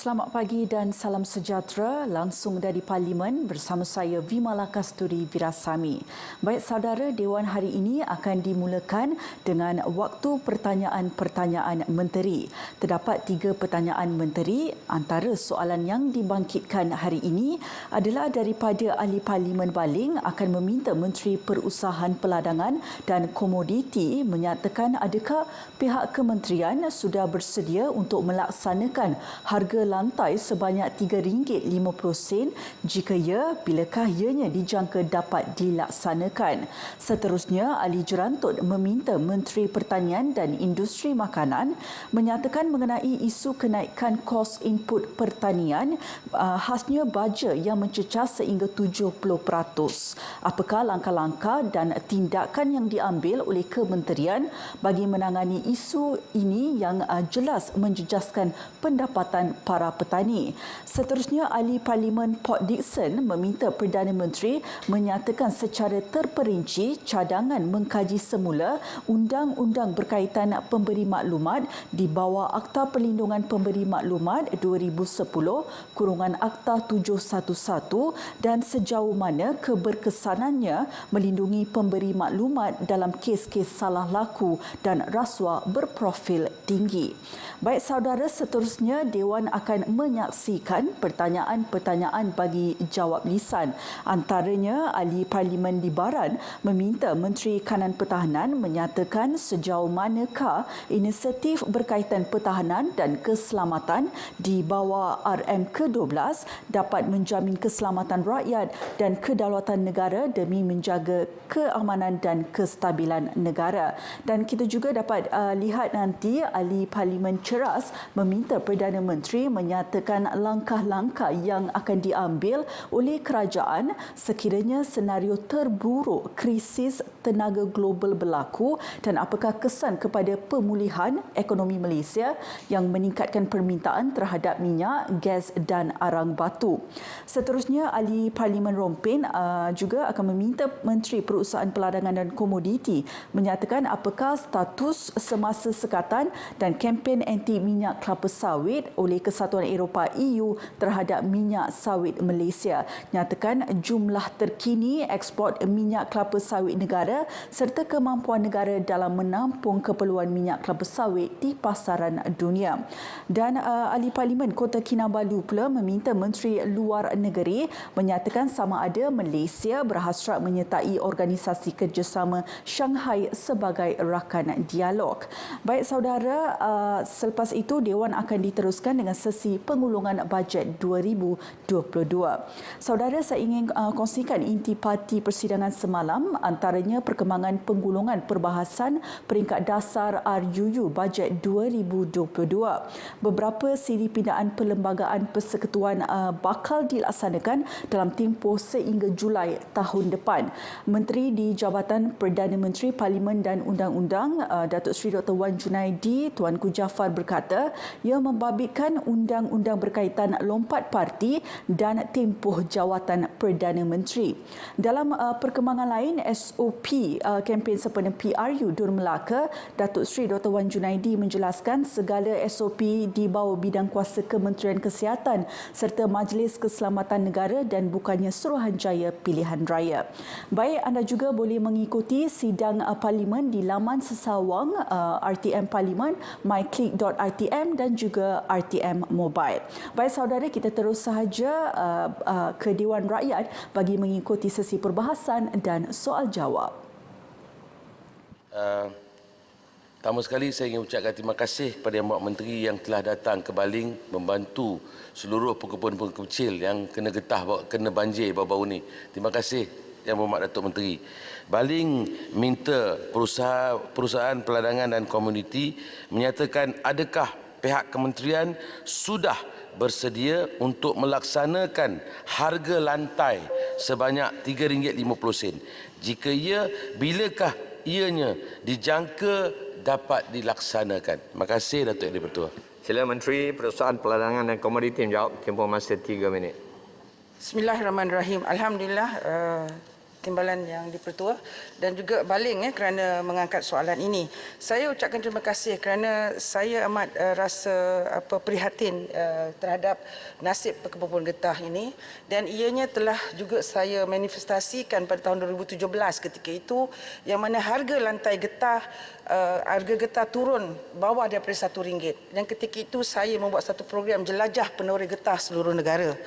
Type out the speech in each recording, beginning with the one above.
Selamat pagi dan salam sejahtera langsung dari Parlimen bersama saya Vimala Kasturi Virasami. Baik saudara, Dewan hari ini akan dimulakan dengan waktu pertanyaan-pertanyaan menteri. Terdapat 3 pertanyaan menteri. Antara soalan yang dibangkitkan hari ini adalah daripada ahli Parlimen Baling akan meminta Menteri Perusahaan Peladangan dan Komoditi menyatakan adakah pihak kementerian sudah bersedia untuk melaksanakan harga lantai sebanyak RM3.50 jika ya, bilakah ianya dijangka dapat dilaksanakan. Seterusnya, ahli Jerantut meminta Menteri Pertanian dan Industri Makanan menyatakan mengenai isu kenaikan kos input pertanian, khasnya baja yang mencecah sehingga 70%. Apakah langkah-langkah dan tindakan yang diambil oleh kementerian bagi menangani isu ini yang jelas menjejaskan pendapatan para petani. Seterusnya, ahli Parlimen Port Dickson meminta Perdana Menteri menyatakan secara terperinci cadangan mengkaji semula undang-undang berkaitan pemberi maklumat di bawah Akta Perlindungan Pemberi Maklumat 2010 Akta 711 dan sejauh mana keberkesanannya melindungi pemberi maklumat dalam kes-kes salah laku dan rasuah berprofil tinggi. Baik saudara, seterusnya Dewan akan menyaksikan pertanyaan-pertanyaan bagi jawab lisan. Antaranya, ahli Parlimen di Baran meminta Menteri Kanan Pertahanan menyatakan sejauh manakah inisiatif berkaitan pertahanan dan keselamatan di bawah RM ke-12 dapat menjamin keselamatan rakyat dan kedaulatan negara demi menjaga keamanan dan kestabilan negara. Dan kita juga dapat lihat nanti ahli Parlimen Ceras meminta Perdana Menteri menyatakan langkah-langkah yang akan diambil oleh kerajaan sekiranya senario terburuk krisis tenaga global berlaku dan apakah kesan kepada pemulihan ekonomi Malaysia yang meningkatkan permintaan terhadap minyak, gas dan arang batu. Seterusnya, ahli Parlimen Rompin juga akan meminta Menteri Perusahaan Peladangan dan Komoditi menyatakan apakah status semasa sekatan dan kempen anti minyak kelapa sawit oleh Kesatuan Eropah EU terhadap minyak sawit Malaysia. Nyatakan jumlah terkini ekspor minyak kelapa sawit negara serta kemampuan negara dalam menampung keperluan minyak kelapa sawit di pasaran dunia. Dan ahli Parlimen Kota Kinabalu pula meminta Menteri Luar Negeri menyatakan sama ada Malaysia berhasrat menyertai Organisasi Kerjasama Shanghai sebagai rakan dialog. Baik saudara, selepas itu Dewan akan diteruskan dengan sesi pengulungan bajet 2022. Saudara, saya ingin kongsikan intipati persidangan semalam, antaranya perkembangan penggulungan perbahasan peringkat dasar RUU bajet 2022. Beberapa siri pindaan perlembagaan persekutuan bakal dilaksanakan dalam tempoh sehingga Julai tahun depan. Menteri di Jabatan Perdana Menteri Parlimen dan Undang-Undang Datuk Seri Dr. Wan Junaidi Tuanku Jaafar berkata ia membabitkan undang-undang berkaitan lompat parti dan tempoh jawatan Perdana Menteri. Dalam perkembangan lain, SOP kempen sempena PRU Dun Melaka, Datuk Seri Dr. Wan Junaidi menjelaskan segala SOP di bawah bidang kuasa Kementerian Kesihatan serta Majlis Keselamatan Negara dan bukannya Suruhanjaya Pilihan Raya. Baik, anda juga boleh mengikuti sidang Parlimen di laman sesawang RTM Parlimen, myclick.rtm dan juga RTM Mobile. Baik saudara, kita terus sahaja ke Dewan Rakyat bagi mengikuti sesi perbahasan dan soal jawab. Pertama sekali saya ingin ucapkan terima kasih kepada Yang Berhormat Menteri yang telah datang ke Baling membantu seluruh pokok-pokok kecil yang kena getah, kena banjir baru-baru ini. Terima kasih Yang Berhormat Datuk Menteri. Baling minta perusahaan peladangan dan komuniti menyatakan adakah pihak kementerian sudah bersedia untuk melaksanakan harga lantai sebanyak RM3.50. Jika ya, bilakah ianya dijangka dapat dilaksanakan? Terima kasih Datuk Yang di-Pertua. Sila Menteri Perusahaan Peladangan dan Komoditi menjawab, tempoh masa 3 minit. Bismillahirrahmanirrahim. Alhamdulillah, Timbalan Yang di-Pertua dan juga Baling kerana mengangkat soalan ini. Saya ucapkan terima kasih kerana saya amat rasa prihatin terhadap nasib pekebun getah ini, dan ianya telah juga saya manifestasikan pada tahun 2017 ketika itu, yang mana harga lantai getah turun bawah daripada RM1, dan ketika itu saya membuat satu program jelajah penuri getah seluruh negara.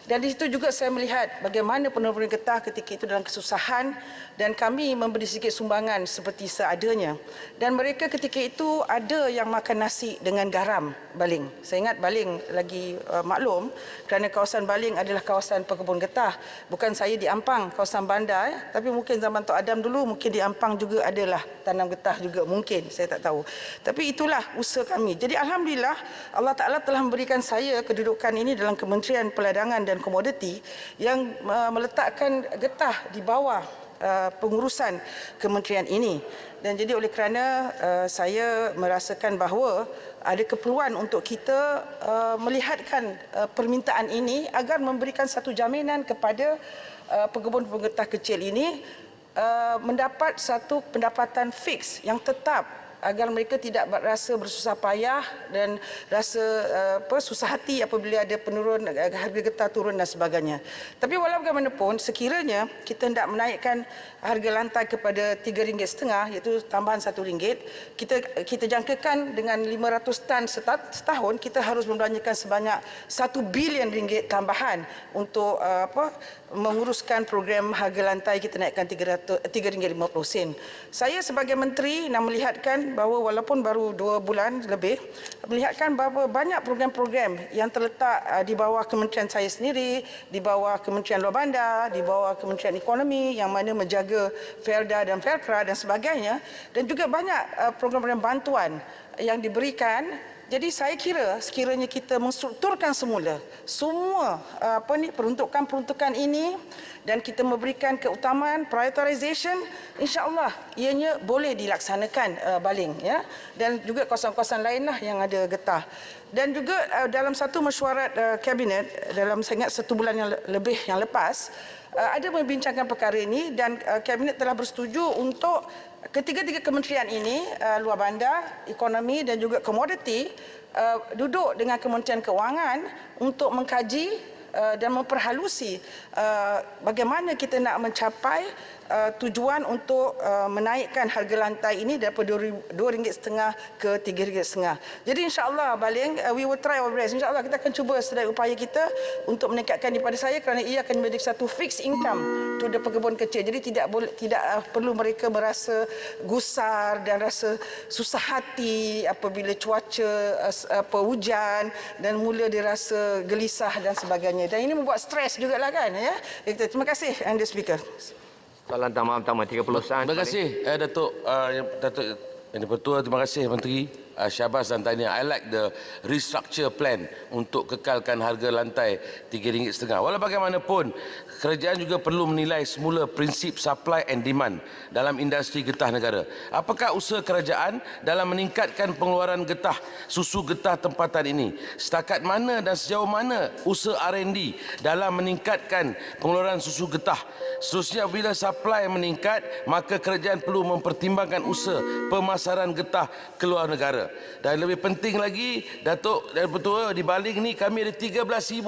Dan di situ juga saya melihat bagaimana penuri getah ketika itu dalam kesusahan, dan kami memberi sedikit sumbangan seperti seadanya. Dan mereka ketika itu ada yang makan nasi dengan garam Baling. Saya ingat Baling lagi maklum kerana kawasan Baling adalah kawasan pekebun getah. Bukan saya di Ampang, kawasan bandar, tapi mungkin zaman Tok Adam dulu mungkin di Ampang juga adalah tanam getah juga mungkin, saya tak tahu. Tapi itulah usaha kami. Jadi alhamdulillah Allah Taala telah memberikan saya kedudukan ini dalam Kementerian Perdagangan dan Komoditi yang meletakkan getah di bawah pengurusan kementerian ini. Dan jadi oleh kerana saya merasakan bahawa ada keperluan untuk kita melihatkan permintaan ini agar memberikan satu jaminan kepada pekebun-pekebun getah kecil ini mendapat satu pendapatan fix yang tetap, agar mereka tidak rasa bersusah payah dan rasa susah hati apabila ada penurun harga getah turun dan sebagainya. Tapi walau bagaimanapun, sekiranya kita hendak menaikkan harga lantai kepada RM3.50, iaitu tambahan RM1, kita jangkakan dengan 500 tan setahun, kita harus membelanjakan sebanyak RM1 bilion tambahan untuk menguruskan program harga lantai kita naikkan RM3.50. Saya sebagai menteri nak melihatkan bahawa walaupun baru 2 bulan lebih, melihatkan bahawa banyak program-program yang terletak di bawah kementerian saya sendiri, di bawah Kementerian Luar Bandar, di bawah Kementerian Ekonomi yang mana menjaga Felda dan Felkra dan sebagainya, dan juga banyak program-program bantuan yang diberikan. Jadi saya kira sekiranya kita menstrukturkan semula semua peruntukan ini dan kita memberikan keutamaan prioritization, insya-Allah ianya boleh dilaksanakan Baling, ya, dan juga kawasan-kawasan lainlah yang ada getah. Dan juga dalam satu mesyuarat kabinet dalam saya ingat 1 bulan yang lebih yang lepas, ada membincangkan perkara ini, dan kabinet telah bersetuju untuk ketiga-tiga kementerian ini, Luar Bandar, Ekonomi dan juga Komoditi, duduk dengan Kementerian Kewangan untuk mengkaji dan memperhalusi bagaimana kita nak mencapai tujuan untuk menaikkan harga lantai ini daripada RM2.50 ke RM3.50. Jadi insya-Allah Baling, we will try our best. Insya-Allah kita akan cuba sedaya upaya kita untuk meningkatkan daripada saya, kerana ia akan menjadi satu fixed income to the pekebun kecil. Jadi tidak perlu mereka merasa gusar dan rasa susah hati apabila cuaca hujan dan mula dia rasa gelisah dan sebagainya. Dan ini membuat stres jugalah kan, ya. Terima kasih Anda Speaker. Soalan pertama 30 saat. Terima kasih Datuk Yang di-Pertua. Terima kasih Menteri Syahbaz dan tahniah. I like the restructure plan untuk kekalkan harga lantai RM3.50. Walau bagaimanapun, kerajaan juga perlu menilai semula prinsip supply and demand dalam industri getah negara. Apakah usaha kerajaan dalam meningkatkan pengeluaran getah, susu getah tempatan ini? Setakat mana dan sejauh mana usaha R&D dalam meningkatkan pengeluaran susu getah? Seterusnya, bila supply meningkat, maka kerajaan perlu mempertimbangkan usaha pemasaran getah keluar negara. Dan lebih penting lagi, Datuk dan Pertua, di Baling ni kami ada 13,082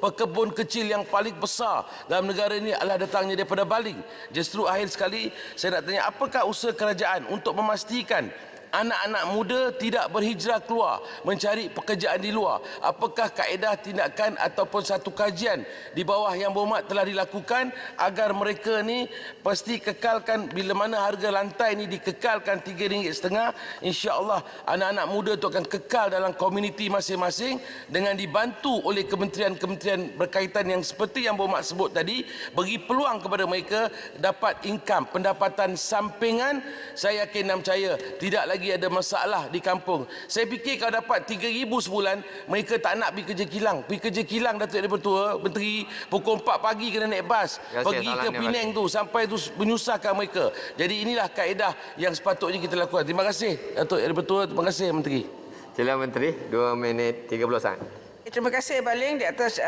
pekebun kecil yang paling besar dalam negara ini adalah datangnya daripada Baling. Justru akhir sekali saya nak tanya, apakah usaha kerajaan untuk memastikan anak-anak muda tidak berhijrah keluar mencari pekerjaan di luar? Apakah kaedah tindakan ataupun satu kajian di bawah Yang Berhormat telah dilakukan agar mereka ni pasti kekalkan, bila mana harga lantai ni dikekalkan RM3.50, insya-Allah anak-anak muda itu akan kekal dalam komuniti masing-masing dengan dibantu oleh kementerian-kementerian berkaitan yang seperti Yang Berhormat sebut tadi, bagi peluang kepada mereka dapat income, pendapatan sampingan. Saya yakin dan percaya tidak lagi ada masalah di kampung. Saya fikir kalau dapat RM3,000 sebulan, mereka tak nak pergi kerja kilang. Pergi kerja kilang, Datuk Yang di-Pertua, Menteri, pukul 4 pagi kena naik bas pergi ke Penang tu, sampai tu menyusahkan mereka. Jadi inilah kaedah yang sepatutnya kita lakukan. Terima kasih Datuk Yang di-Pertua, terima kasih Menteri. Sila Menteri, 2 minit 30 saat. Terima kasih Baling di atas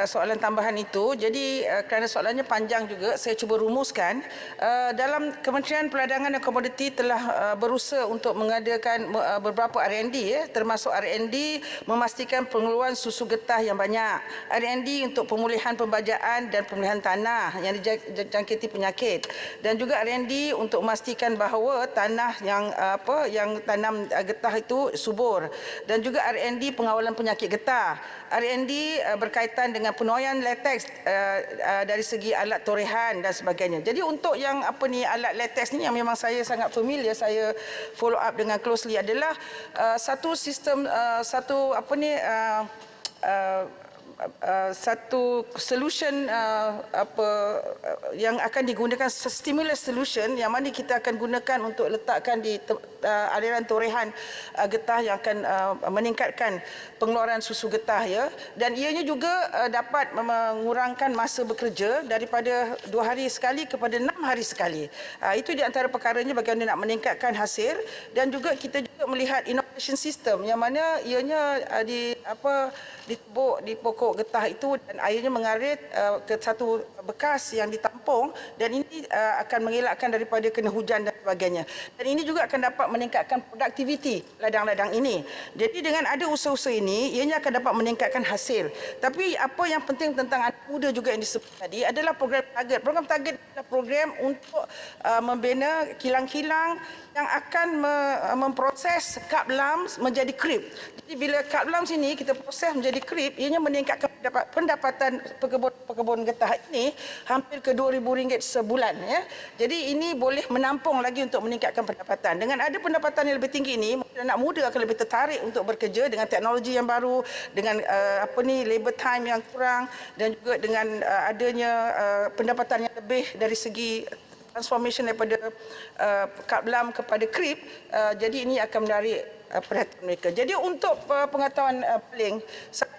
soalan tambahan itu. Jadi kerana soalannya panjang juga, saya cuba rumuskan. Dalam Kementerian Perdagangan dan Komoditi telah berusaha untuk mengadakan beberapa R&D, termasuk R&D memastikan pengeluaran susu getah yang banyak, R&D untuk pemulihan pembajaan dan pemulihan tanah yang dijangkiti penyakit, dan juga R&D untuk memastikan bahawa tanah yang tanam getah itu subur, dan juga R&D pengawalan penyakit getah. R&D berkaitan dengan penuaian latex dari segi alat torehan dan sebagainya. Jadi untuk yang alat latex ni yang memang saya sangat familiar, saya follow up dengan closely adalah satu sistem satu solution yang akan digunakan, stimulus solution yang mana kita akan gunakan untuk letakkan di aliran torehan getah yang akan meningkatkan pengeluaran susu getah, ya, dan ianya juga dapat mengurangkan masa bekerja daripada 2 hari sekali kepada 6 hari sekali. Itu di antara perkaranya bagaimana nak meningkatkan hasil, dan juga kita juga melihat innovation system yang mana ianya ditebuk di pokok getah itu dan airnya mengalir ke satu bekas yang ditampung, dan ini akan mengelakkan daripada kena hujan dan sebagainya. Dan ini juga akan dapat meningkatkan produktiviti ladang-ladang ini. Jadi dengan ada usaha-usaha ini, ianya akan dapat meningkatkan hasil. Tapi apa yang penting tentang anak muda juga yang disebut tadi adalah program target. Program target adalah program untuk membina kilang-kilang yang akan memproses kaplam menjadi krip. Jadi bila kaplam sini kita proses menjadi krip, ianya meningkatkan pendapatan pekebun getah ini hampir ke RM2,000 sebulan, ya. Jadi ini boleh menampung lagi untuk meningkatkan pendapatan. Dengan ada pendapatan yang lebih tinggi ini, anak muda akan lebih tertarik untuk bekerja dengan teknologi yang baru, dengan labor time yang kurang, dan juga dengan adanya pendapatan yang lebih dari segi transformation daripada kaplam kepada krip. Jadi ini akan menarik perhatian mereka. Jadi untuk pengetahuan Baling, saya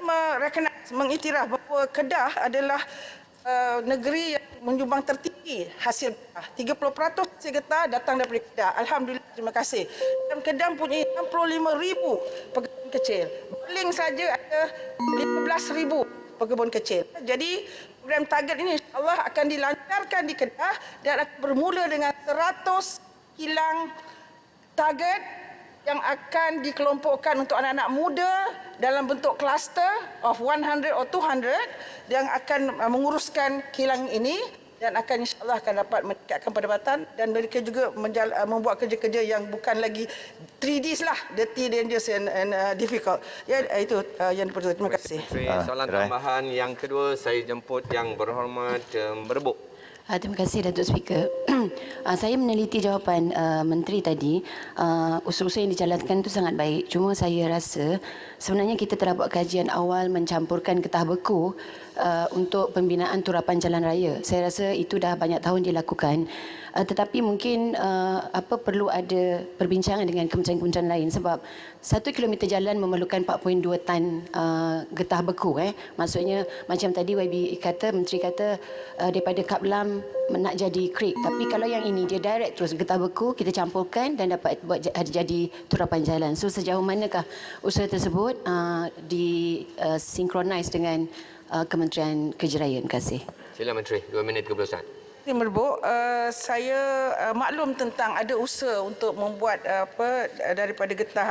mengiktiraf bahawa Kedah adalah negeri yang menyumbang tertinggi hasil getah. 30% hasil getah datang daripada Kedah. Alhamdulillah, terima kasih. Dan Kedah mempunyai 65,000 pekebun kecil. Baling saja ada 15,000 pekebun kecil. Jadi program target ini insya-Allah akan dilancarkan di Kedah dan akan bermula dengan 100 kilang target yang akan dikelompokkan untuk anak-anak muda dalam bentuk kluster of 100 or 200 yang akan menguruskan kilang ini, dan akan insya-Allah akan dapat meningkatkan pendapatan, dan mereka juga membuat kerja-kerja yang bukan lagi 3Ds lah, dirty, dangerous and difficult. Ya, itu yang diperlukan. Terima kasih. Soalan tambahan yang kedua saya jemput yang berhormat Merbuk. Terima kasih Datuk Speaker. Saya meneliti jawapan Menteri tadi. Usul-usul yang dijalankan itu sangat baik. Cuma saya rasa sebenarnya kita telah buat kajian awal mencampurkan getah beku untuk pembinaan turapan jalan raya. Saya rasa itu dah banyak tahun dilakukan. Tetapi mungkin perlu ada perbincangan dengan kementerian-kementerian lain, sebab 1 kilometer jalan memerlukan 4.2 tan getah beku. Maksudnya macam tadi YB kata, Menteri kata daripada kaplam nak jadi creek. Tapi kalau yang ini dia direct terus getah beku, kita campurkan dan dapat buat jadi turapan jalan. So sejauh manakah usaha tersebut disinkronis dengan Kementerian Kejurayaan? Terima kasih. Sila Menteri, 2 minit 30 saat. Merbuk, saya maklum tentang ada usaha untuk membuat daripada getah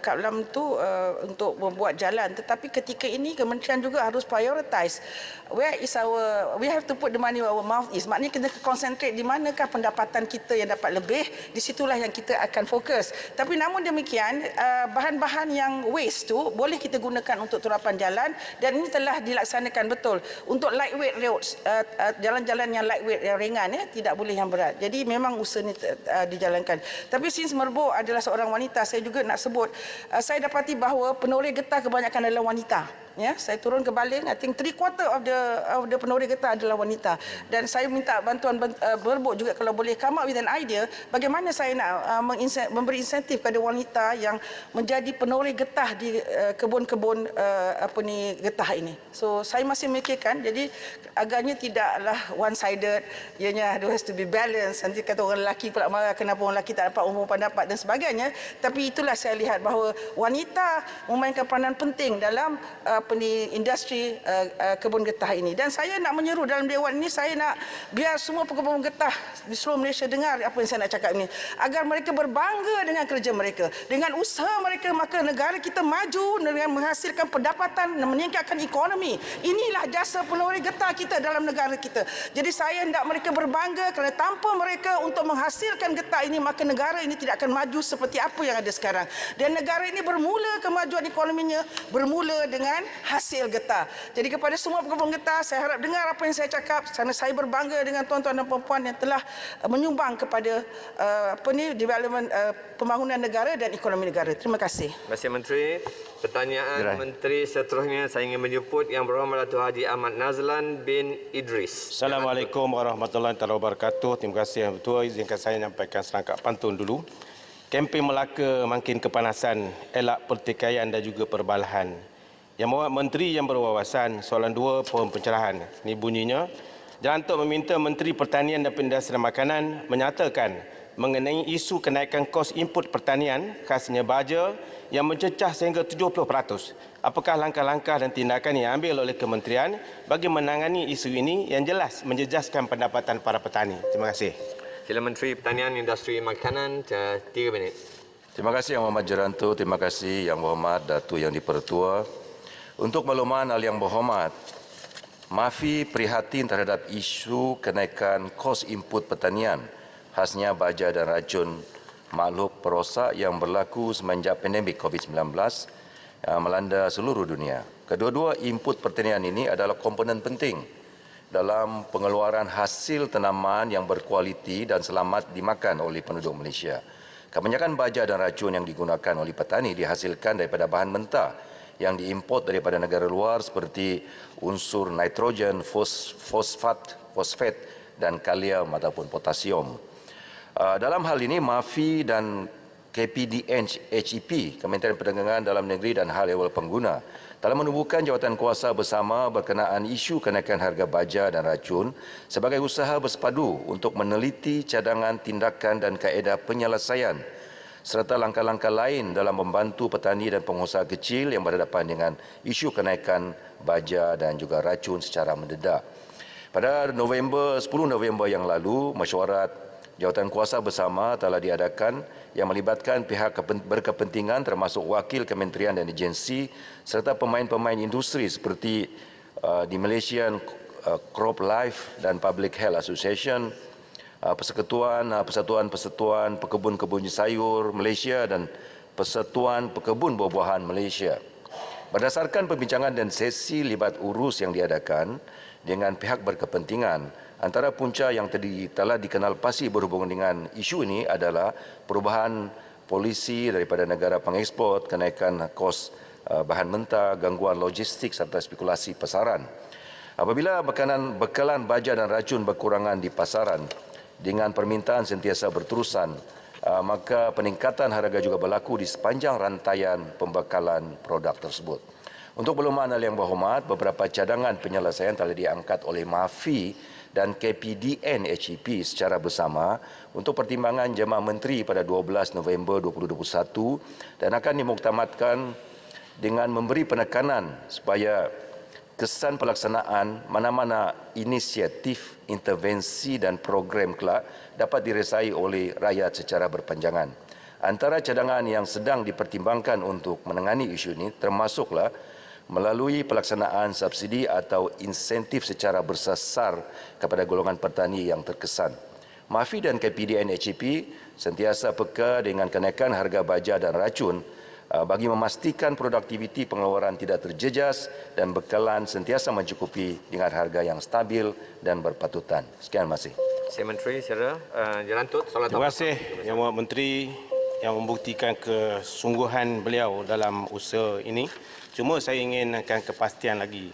kaplam tu untuk membuat jalan, tetapi ketika ini kementerian juga harus prioritize we have to put the money where our mouth is. Maknanya kita concentrate di manakah pendapatan kita yang dapat lebih, di situlah yang kita akan fokus. Tapi namun demikian, bahan-bahan yang waste tu boleh kita gunakan untuk turapan jalan, dan ini telah dilaksanakan betul untuk lightweight roads, jalan-jalan yang lightweight, yang ringan, tidak boleh yang berat. Jadi memang usaha ini dijalankan. Tapi since Merbuk adalah seorang wanita, saya juga nak sebut, saya dapati bahawa penoreh getah kebanyakan adalah wanita. Ya, saya turun ke Baling, I think 3/4 of the penoreh getah adalah wanita. Dan saya minta bantuan Merbuk juga kalau boleh come up with an idea bagaimana saya nak memberi insentif kepada wanita yang menjadi penoreh getah di kebun-kebun getah ini. So saya masih memikirkan, jadi agaknya tidaklah one sided, ianya has to be balanced. Nanti kata orang lelaki pula marah kenapa orang lelaki tak dapat umum pendapat dan sebagainya. Tapi itulah saya lihat bahawa wanita memainkan peranan penting dalam industri kebun getah ini. Dan saya nak menyeru dalam dewan ini, saya nak biar semua pekebun getah di seluruh Malaysia dengar apa yang saya nak cakap ini, agar mereka berbangga dengan kerja mereka, dengan usaha mereka, maka negara kita maju dengan menghasilkan pendapatan dan meningkatkan ekonomi. Inilah jasa penuri getah kita dalam negara kita. Jadi saya hendak mereka berbangga, kerana tanpa mereka untuk menghasilkan getah ini, maka negara ini tidak akan maju seperti apa yang ada sekarang. Dan negara ini bermula kemajuan ekonominya bermula dengan hasil getah. Jadi kepada semua pekebun getah, saya harap dengar apa yang saya cakap, kerana saya berbangga dengan tuan-tuan dan puan-puan yang telah menyumbang kepada development pembangunan negara dan ekonomi negara. Terima kasih. Terima kasih Menteri. Pertanyaan Menteri seterusnya saya ingin menjemput Yang Berhormat Datuk Haji Ahmad Nazlan bin Idris. Assalamualaikum warahmatullahi wabarakatuh. Terima kasih Yang Ketua. Izinkan saya menyampaikan serangkap pantun dulu. Kempen Melaka makin kepanasan, elak pertikaian dan juga perbalahan. Yang Berhormat Menteri yang berwawasan, soalan 2 pohon pencerahan. Ini bunyinya, Jalan Tok meminta Menteri Pertanian dan Perindustrian Makanan menyatakan mengenai isu kenaikan kos input pertanian khasnya baja yang mencecah sehingga 70%. Apakah langkah-langkah dan tindakan yang diambil oleh kementerian bagi menangani isu ini yang jelas menjejaskan pendapatan para petani? Terima kasih. Sila Menteri Pertanian Industri Makanan 3 minit. Terima kasih Yang Berhormat Jeranto, terima kasih Yang Berhormat Datuk Yang Dipertua. Untuk makluman Yang Berhormat, MAFI prihatin terhadap isu kenaikan kos input pertanian khasnya baja dan racun makhluk perosak yang berlaku semenjak pandemik COVID-19 yang melanda seluruh dunia. Kedua-dua input pertanian ini adalah komponen penting dalam pengeluaran hasil tanaman yang berkualiti dan selamat dimakan oleh penduduk Malaysia. Kebanyakan baja dan racun yang digunakan oleh petani dihasilkan daripada bahan mentah yang diimport daripada negara luar seperti unsur nitrogen, fosfat dan kalium ataupun potasium. Dalam hal ini, MAFI dan KPDN HEP, Kementerian Perdagangan Dalam Negeri dan Hal Ehwal Pengguna, telah menubuhkan jawatan kuasa bersama berkenaan isu kenaikan harga baja dan racun sebagai usaha bersepadu untuk meneliti cadangan tindakan dan kaedah penyelesaian serta langkah-langkah lain dalam membantu petani dan pengusaha kecil yang berhadapan dengan isu kenaikan baja dan juga racun secara mendedak. Pada 10 November yang lalu, mesyuarat jawatan kuasa bersama telah diadakan yang melibatkan pihak berkepentingan termasuk wakil kementerian dan agensi serta pemain-pemain industri seperti di Malaysian Crop Life dan Public Health Association, Persatuan Pekebun-Kebun Sayur Malaysia dan Persatuan Pekebun Buah-buahan Malaysia. Berdasarkan perbincangan dan sesi libat urus yang diadakan dengan pihak berkepentingan, antara punca yang telah dikenal pasti berhubungan dengan isu ini adalah perubahan polisi daripada negara pengeksport, kenaikan kos bahan mentah, gangguan logistik serta spekulasi pasaran. Apabila bekalan baja dan racun berkurangan di pasaran dengan permintaan sentiasa berterusan, maka peningkatan harga juga berlaku di sepanjang rantaian pembekalan produk tersebut. Untuk makluman Yang Berhormat, beberapa cadangan penyelesaian telah diangkat oleh MAFI dan KPDN HEP secara bersama untuk pertimbangan Jemaah Menteri pada 12 November 2021 dan akan dimuktamadkan dengan memberi penekanan supaya kesan pelaksanaan mana-mana inisiatif, intervensi dan program kelak dapat diresai oleh rakyat secara berpanjangan. Antara cadangan yang sedang dipertimbangkan untuk menangani isu ini termasuklah melalui pelaksanaan subsidi atau insentif secara bersasar kepada golongan petani yang terkesan. MAFI dan KPDN HEP sentiasa peka dengan kenaikan harga baja dan racun bagi memastikan produktiviti pengeluaran tidak terjejas dan bekalan sentiasa mencukupi dengan harga yang stabil dan berpatutan. Sekian, terima kasih. Saya Menteri, saudara Jelantut. Terima kasih Yang Berhormat Menteri yang membuktikan kesungguhan beliau dalam usaha ini. Cuma saya inginkan kepastian lagi.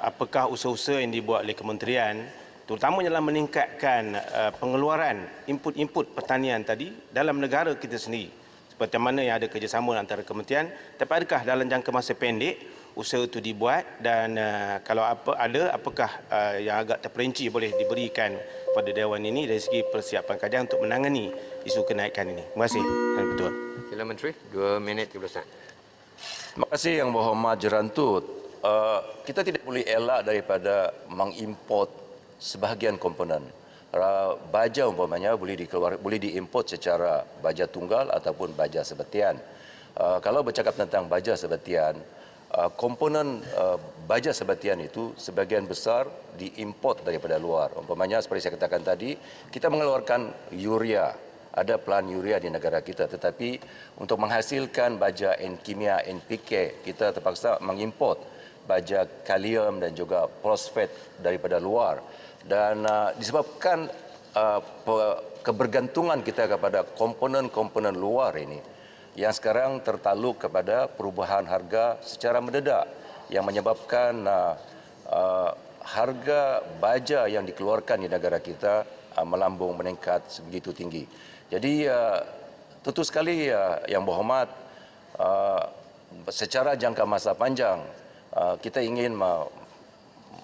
Apakah usaha-usaha yang dibuat oleh kementerian, terutamanya dalam meningkatkan pengeluaran input-input pertanian tadi dalam negara kita sendiri. Seperti mana yang ada kerjasama antara kementerian, tapi adakah dalam jangka masa pendek usaha itu dibuat dan kalau apakah yang agak terperinci boleh diberikan pada Dewan ini dari segi persiapan kajian untuk menangani isu kenaikan ini. Terima kasih. Yang Betul. Sila Menteri, 2 minit 30 saat. Terima kasih Yang Berhormat Jerantut. Kita tidak boleh elak daripada mengimport sebahagian komponen. Baja umpamanya boleh diimport secara baja tunggal ataupun baja sebetian. Kalau bercakap tentang baja sebetian, komponen baja sebetian itu sebagian besar diimport daripada luar. Umpamanya seperti saya katakan tadi, kita mengeluarkan urea, ada plant urea di negara kita, tetapi untuk menghasilkan baja kimia NPK, kita terpaksa mengimport baja kalium dan juga fosfat daripada luar. Dan disebabkan kebergantungan kita kepada komponen-komponen luar ini, yang sekarang tertaluk kepada perubahan harga secara mendadak yang menyebabkan harga baja yang dikeluarkan di negara kita melambung meningkat sebegitu tinggi. Jadi tentu sekali Yang Berhormat, secara jangka masa panjang kita ingin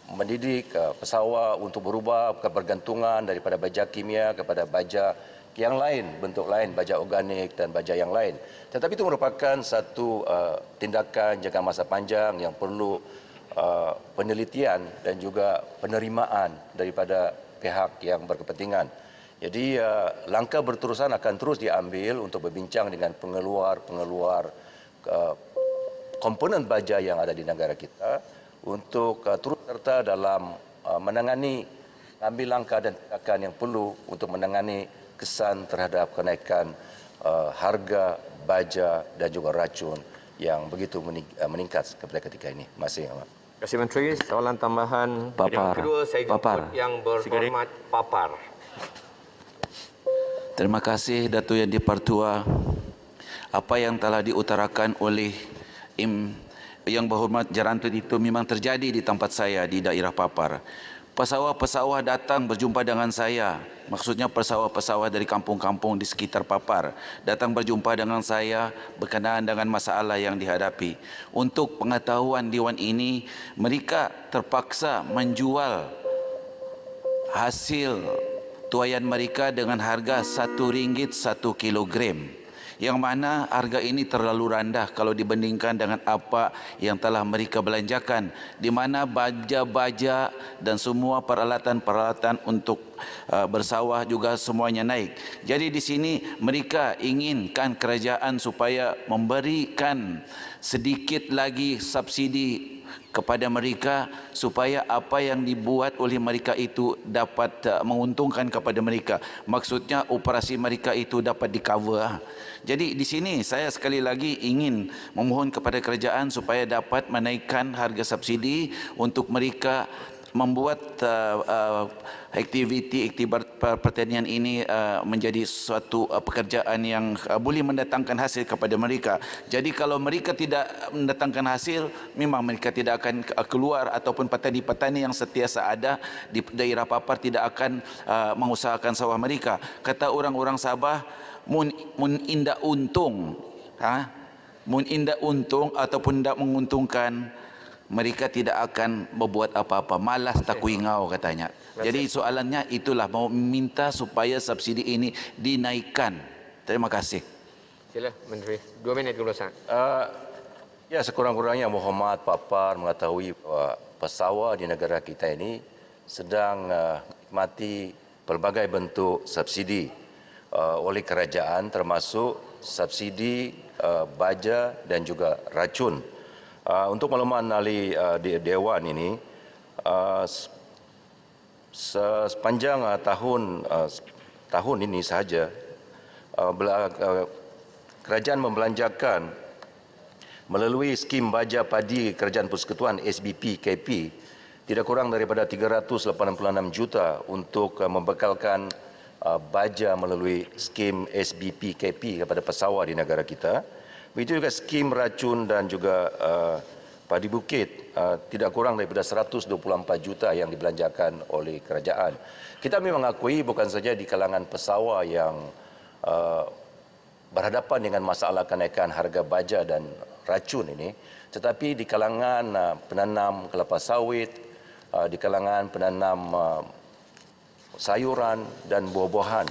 mendidik pesawat untuk berubah kebergantungan daripada baja kimia kepada baja yang lain, bentuk lain, baja organik dan baja yang lain. Tetapi itu merupakan satu tindakan jangka masa panjang yang perlu penelitian dan juga penerimaan daripada pihak yang berkepentingan. Jadi langkah berterusan akan terus diambil untuk berbincang dengan pengeluar komponen baja yang ada di negara kita untuk turut serta dalam ambil langkah dan tindakan yang perlu untuk menangani kesan terhadap kenaikan harga baja dan juga racun yang begitu meningkat kepada ketika ini. Terima kasih. Terima kasih Menteri. Soalan tambahan yang kedua saya jemput Yang Berhormat Papar. Terima kasih Datuk Yang di-Pertua. Apa yang telah diutarakan oleh Yang Berhormat Jerantut itu memang terjadi di tempat saya di daerah Papar. Pesawat-pesawat datang berjumpa dengan saya. Maksudnya pesawat-pesawat dari kampung-kampung di sekitar Papar datang berjumpa dengan saya berkenaan dengan masalah yang dihadapi. Untuk pengetahuan Dewan ini, mereka terpaksa menjual hasil tuaian mereka dengan harga RM1 1 kilogram. Yang mana harga ini terlalu rendah kalau dibandingkan dengan apa yang telah mereka belanjakan, di mana baja-baja dan semua peralatan-peralatan untuk bersawah juga semuanya naik. Jadi di sini mereka inginkan kerajaan supaya memberikan sedikit lagi subsidi kepada mereka supaya apa yang dibuat oleh mereka itu dapat menguntungkan kepada mereka. Maksudnya operasi mereka itu dapat di-cover. Jadi di sini saya sekali lagi ingin memohon kepada kerajaan supaya dapat menaikkan harga subsidi untuk mereka membuat aktiviti pertanian ini menjadi suatu pekerjaan yang boleh mendatangkan hasil kepada mereka. Jadi kalau mereka tidak mendatangkan hasil, memang mereka tidak akan keluar, ataupun petani-petani yang sentiasa ada di daerah Papar tidak akan mengusahakan sawah mereka. Kata orang-orang Sabah, mun indak untung, mun indak untung ataupun tidak menguntungkan, mereka tidak akan membuat apa-apa. Malas tak kuingau katanya. Jadi soalannya itulah, mau minta supaya subsidi ini dinaikkan. Terima kasih. Sila Menteri. 2 minit dulu Sang. Ya, sekurang-kurangnya Berhormat Papar mengetahui bahawa pesawat di negara kita ini sedang menikmati pelbagai bentuk subsidi oleh kerajaan, termasuk subsidi baja dan juga racun. Untuk makluman ahli Dewan ini, sepanjang tahun ini sahaja, kerajaan membelanjakan melalui skim baja padi Kerajaan Persekutuan SBP-KP tidak kurang daripada 386 juta untuk membekalkan baja melalui skim SBP-KP kepada pesawat di negara kita. Begitu juga skim racun dan juga padi bukit tidak kurang daripada 124 juta yang dibelanjakan oleh kerajaan. Kita memang mengakui bukan saja di kalangan pesawat yang berhadapan dengan masalah kenaikan harga baja dan racun ini, tetapi di kalangan penanam kelapa sawit, di kalangan penanam sayuran dan buah-buahan,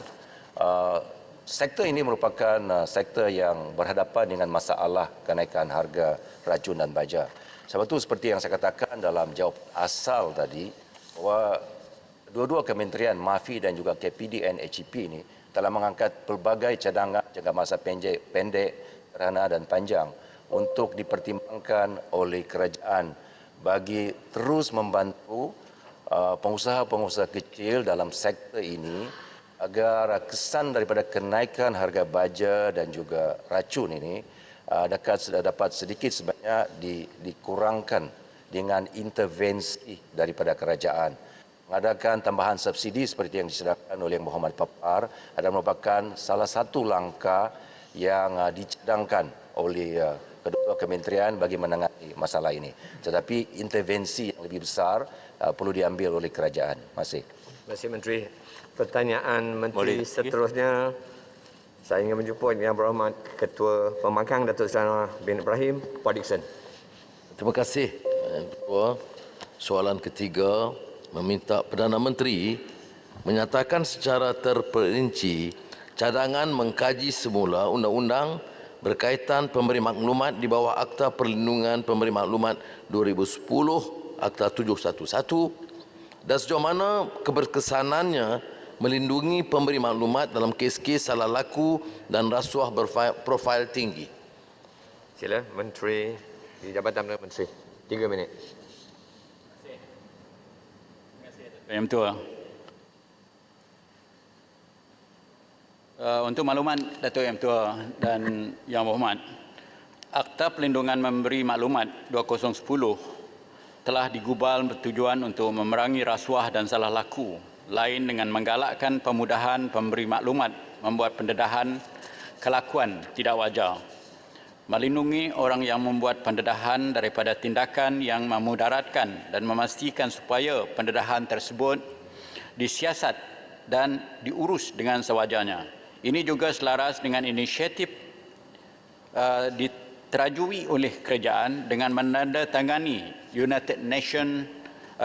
sektor ini merupakan sektor yang berhadapan dengan masalah kenaikan harga racun dan baja. Sebab itu seperti yang saya katakan dalam jawab asal tadi, bahawa dua-dua kementerian MAFI dan juga KPDN HEP ini telah mengangkat pelbagai cadangan jangka masa pendek, sederhana dan panjang untuk dipertimbangkan oleh kerajaan bagi terus membantu pengusaha-pengusaha kecil dalam sektor ini agar kesan daripada kenaikan harga baja dan juga racun ini dapat sedikit sebanyak dikurangkan dengan intervensi daripada kerajaan. Mengadakan tambahan subsidi seperti yang disediakan oleh Muhammad Papar adalah merupakan salah satu langkah yang dicadangkan oleh kedua kementerian bagi menangani masalah ini. Tetapi intervensi yang lebih besar perlu diambil oleh kerajaan. Terima kasih. Terima kasih Menteri. Pertanyaan Menteri seterusnya, saya ingin menjemput Yang Berhormat Ketua Pembangkang Datuk Seri bin Ibrahim, Puan Dickson. Terima kasih, Ketua. Soalan ketiga, meminta Perdana Menteri menyatakan secara terperinci cadangan mengkaji semula undang-undang berkaitan pemberi maklumat di bawah Akta Perlindungan Pemberi Maklumat 2010, Akta 711, dan sejauh mana keberkesanannya melindungi pemberi maklumat dalam kes-kes salah laku dan rasuah berprofil tinggi. Sila Menteri di Jabatan Perdana Menteri. 3 minit. Yang Tua. Untuk maklumat Datuk Yang Tua dan Yang Berhormat, Akta Perlindungan Memberi Maklumat 2010 telah digubal bertujuan untuk memerangi rasuah dan salah laku, lain dengan menggalakkan pemudahan pemberi maklumat membuat pendedahan kelakuan tidak wajar, melindungi orang yang membuat pendedahan daripada tindakan yang memudaratkan dan memastikan supaya pendedahan tersebut disiasat dan diurus dengan sewajarnya. Ini juga selaras dengan inisiatif diterajui oleh kerajaan dengan menandatangani United Nations